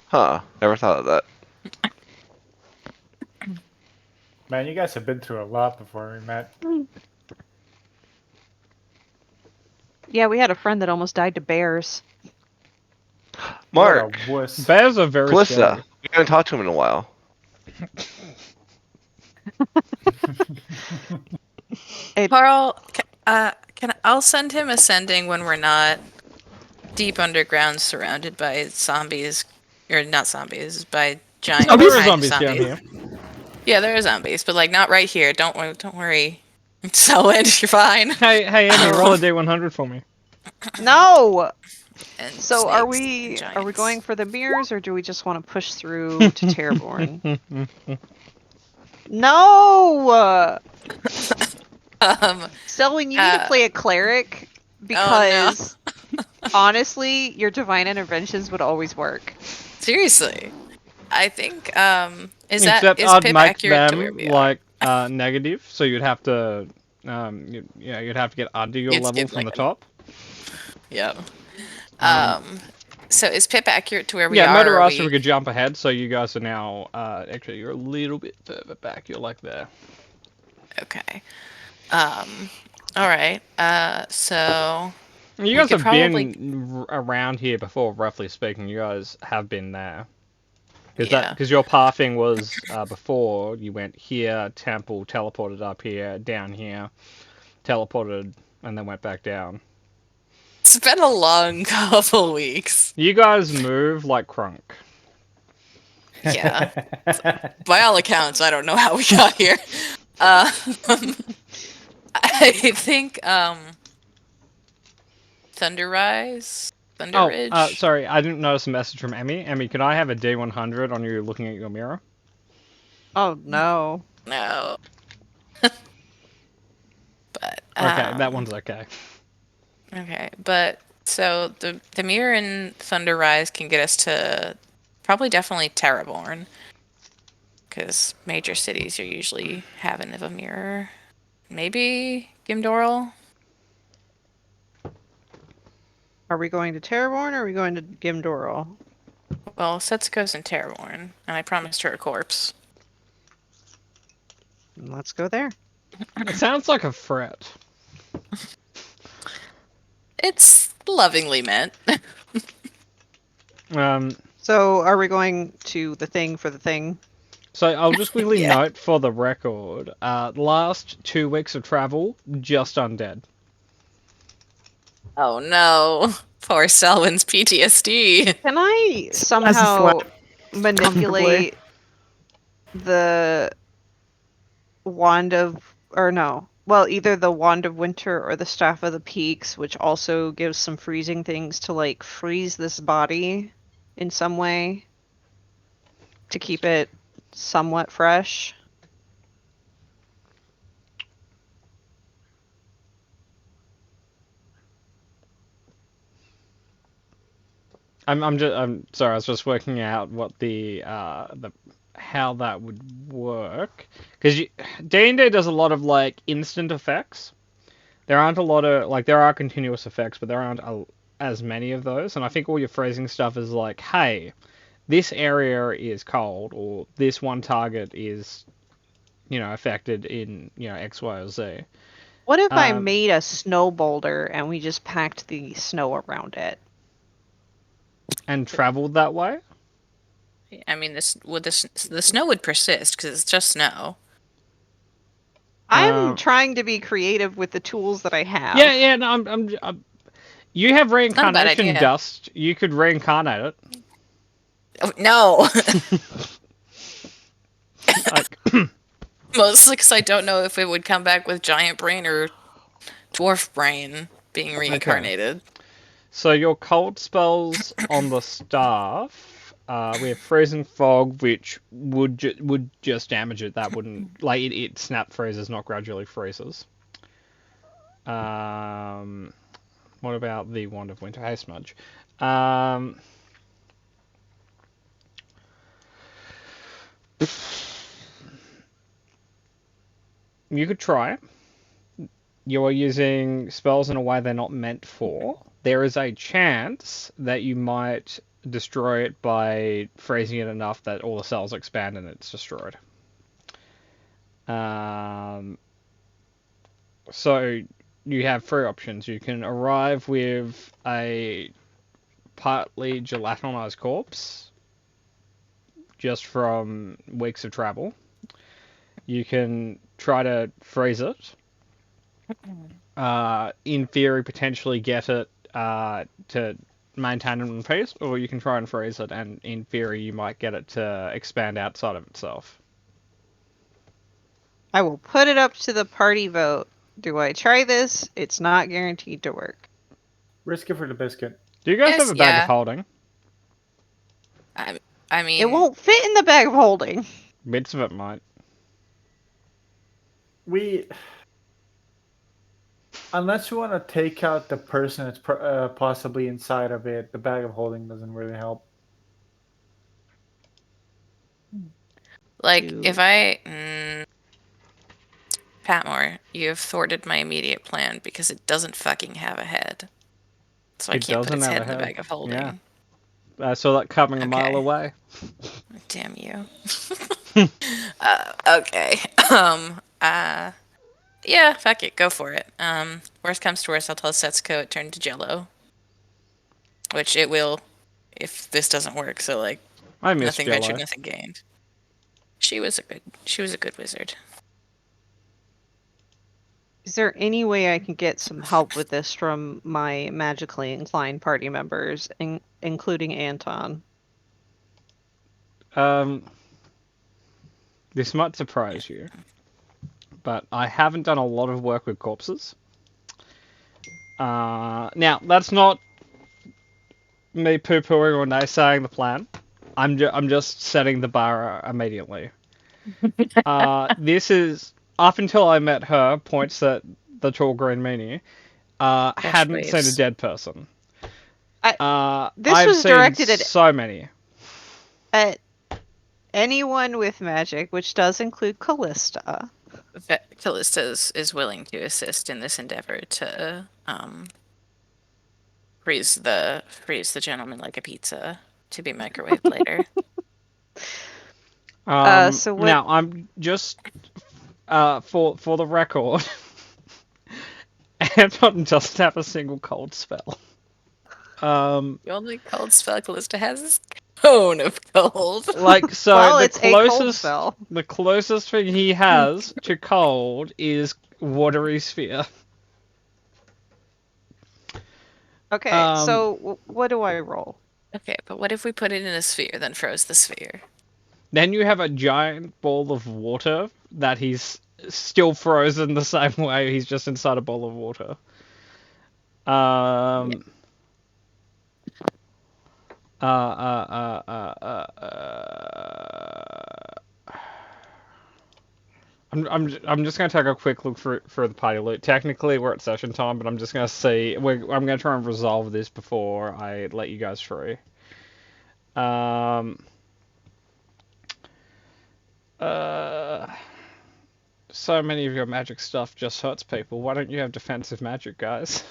Huh. Never thought of that. Man, you guys have been through a lot before we met. Yeah, we had a friend that almost died to bears. Mark. What a wuss. Bears are very Calista. scary. We haven't talked to him in a while. Carl, I'll send him ascending when we're not deep underground, surrounded by zombies, or not zombies, by giant. Oh, there are kind of zombies down here. Yeah, there are zombies, but like not right here. Don't worry. Selwyn, you're fine. Hey, Amy, roll a D100 for me. No. And So are snakes we and are we giants. going for the mirrors or do we just want to push through to Terraborn? No. Selwyn, you need to play a cleric because honestly, your divine interventions would always work. Seriously, I think is Except is I'd Pip make accurate to where them we are? like negative, so you'd have to, you'd have to get under your You'd level skip, from like, the top. Yep. So is Pip accurate to where we Yeah, are? Motor or asked if we- we could jump ahead, so you guys are now, actually, you're a little bit further back. You're like there. Okay. All right. So You We guys could have probably- been around here before, roughly speaking. You guys have been there. Yeah. Because your pathing was before you went here, temple, teleported up here, down here, teleported, and then went back down. it's been a long couple weeks. You guys move like Crunk. Yeah. By all accounts, I don't know how we got here. I think Thunderrise, Thunder Ridge. Oh, sorry, I didn't notice a message from Emmy. Emmy, could I have a D100 on you looking at your mirror? Oh no. No. But Okay, that one's okay. okay. But so the mirror in Thunderrise can get us to probably definitely Terraborn, because major cities are usually having of a mirror. Maybe Gimdoral. Are we going to Terraborn or are we going to Gimdoral? Well, Setsuko's in Terraborn, and I promised her a corpse. Let's go there. It sounds like a threat. It's lovingly meant. So are we going to the thing for the thing? So I'll just quickly Yeah. note for the record, last 2 weeks of travel, just undead. Oh no. Poor Selwyn's PTSD. Can I As a somehow slut, manipulate the wand of, or no, well, either the wand of winter or the staff of the peaks, which also gives some freezing things to like freeze this body in some way? to keep it somewhat fresh. I'm sorry. I was just working out what the how that would work because D&D does a lot of like instant effects. There aren't a lot of like there are continuous effects, but there aren't as many of those. And I think all your phrasing stuff is like, hey, this area is cold, or this one target is, affected in X, Y, or Z. What if I Um, made a snow boulder and we just packed the snow around it? And traveled that way. I mean, the snow would persist because it's just snow. I'm trying to be creative with the tools that I have. Yeah. No, you have not a bad reincarnation idea. dust. You could reincarnate it. Oh, no. Like, Mostly because I don't know if it would come back with giant brain or dwarf brain being reincarnated. so your cold spells on the staff, we have freezing fog, which would just damage it. That wouldn't it snap freezes, not gradually freezes. What about the wand of winter? Hey, Smudge. You could try it. You're using spells in a way they're not meant for. There is a chance that you might destroy it by freezing it enough that all the cells expand and it's destroyed. So you have three options. You can arrive with a partly gelatinized corpse just from weeks of travel. You can try to freeze it. In theory, potentially get it to maintain it in peace, or you can try and freeze it, and in theory, you might get it to expand outside of itself. I will put it up to the party vote. Do I try this? It's not guaranteed to work. Risk it for the biscuit. Do you guys Yes, have a bag yeah. of holding? I mean, It won't fit in the bag of holding. Bits of it might. Unless you want to take out the person that's possibly inside of it, the bag of holding doesn't really help. like, Dude. if I... Patmore, you have thwarted my immediate plan because it doesn't fucking have a head. So I It can't put doesn't its have head a in the head. bag of holding. Yeah. I saw that coming a mile Okay. away. Damn you. Okay. Yeah, fuck it, go for it. Worst comes to worst, I'll tell Setsuko it turned to Jello. Which it will if this doesn't work, so like I miss nothing ventured, Jello. nothing gained. She was a good wizard. Is there any way I can get some help with this from my magically inclined party members, including Anton? This might surprise you, but I haven't done a lot of work with corpses. Now, that's not me poo-pooing or naysaying the plan. I'm just setting the bar immediately. This is, up until I met her, points that the tall green meanie hadn't seen a waves. dead person. This I've was seen directed at so many. Anyone with magic, which does include Callista. Callista is willing to assist in this endeavor to freeze the gentleman like a pizza to be microwaved later. So what- Now, I'm just for the record, Anton doesn't have a single cold spell. The only cold spell Callista has is Cone of Cold. Like, so Well, the it's a cold closest spell. the closest thing he has to cold is watery sphere. Okay, so what do I roll? Okay, but what if we put it in a sphere, then froze the sphere? Then you have a giant ball of water that he's still frozen the same way. He's just inside a bowl of water. I'm just gonna take a quick look for the party loot. Technically, we're at session time, but I'm just gonna see. I'm gonna try and resolve this before I let you guys through. So many of your magic stuff just hurts people. Why don't you have defensive magic, guys?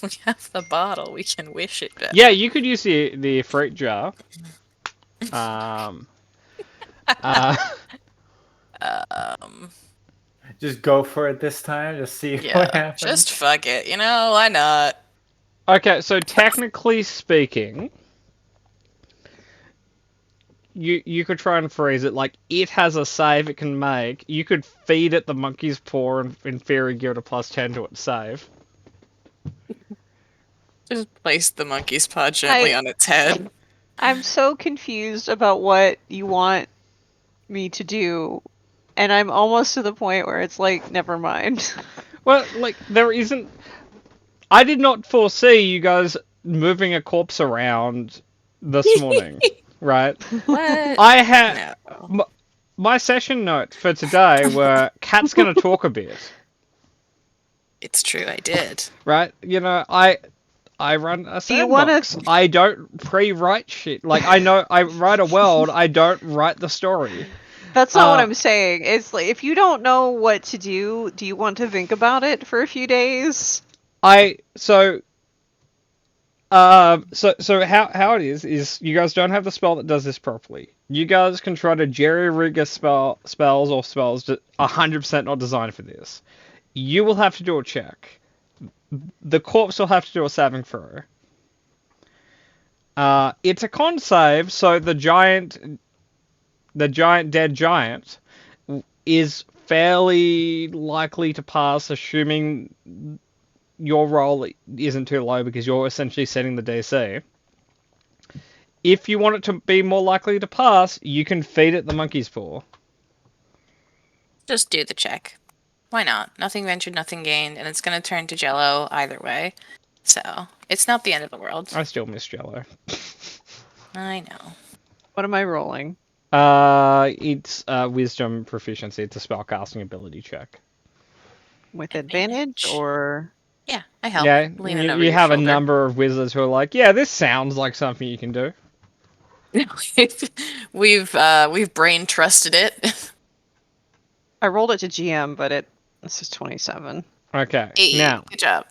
We have the bottle. We can wish it better. Yeah, you could use the Efreet jar. Um, Just go for it this time. Just see what Yeah, happens. just fuck it. You know, why not? okay, so technically speaking, you could try and phrase it like it has a save it can make. You could feed it the monkey's paw and in theory give it a +10 to its save. Just place the monkey's paw gently on its head. I'm so confused about what you want me to do, and I'm almost to the point where it's like, never mind. Well, like there isn't. I did not foresee you guys moving a corpse around this morning, right? What? I had No. my session notes for today were Kat's gonna talk a bit, It's true, I did. right? You know, I run a Do you wanna- sandbox. I don't pre-write shit. Like I know I write a world. I don't write the story. That's not what I'm saying. It's like, if you don't know what to do you want to think about it for a few days? So how it is you guys don't have the spell that does this properly. You guys can try to jerry-rig spells that 100% not designed for this. You will have to do a check. The corpse will have to do a saving throw. It's a con save, so the dead giant is fairly likely to pass, assuming your roll isn't too low because you're essentially setting the DC. If you want it to be more likely to pass, you can feed it the monkey's paw. Just do the check. Why not? Nothing ventured, nothing gained, and it's gonna turn to Jello either way. So, it's not the end of the world. I still miss Jello. I know. What am I rolling? It's wisdom proficiency. It's a spellcasting ability check. With advantage or... Yeah, I help. Yeah, Leaning you over your have a shoulder. number of wizards who are like, yeah, this sounds like something you can do. We've brain trusted it. I rolled it to GM, but this is 27. Okay, Hey, now, good job.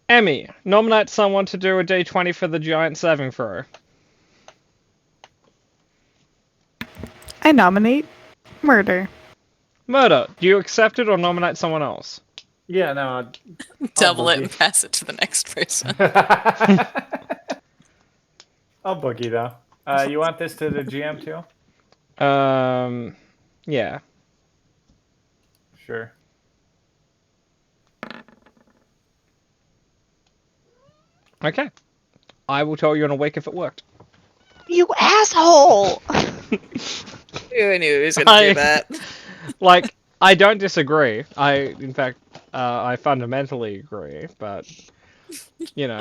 Emmy, nominate someone to do a d20 for the giant saving throw. I nominate murder. Murder, do you accept it or nominate someone else? Yeah, no. Double it boogie. and pass it to the next person. I'll boogie though. You want this to the GM too? Yeah. Sure. Okay. I will tell you in a week if it worked. You asshole! I knew he was gonna do that. Like, I don't disagree. In fact, I fundamentally agree, but, you know,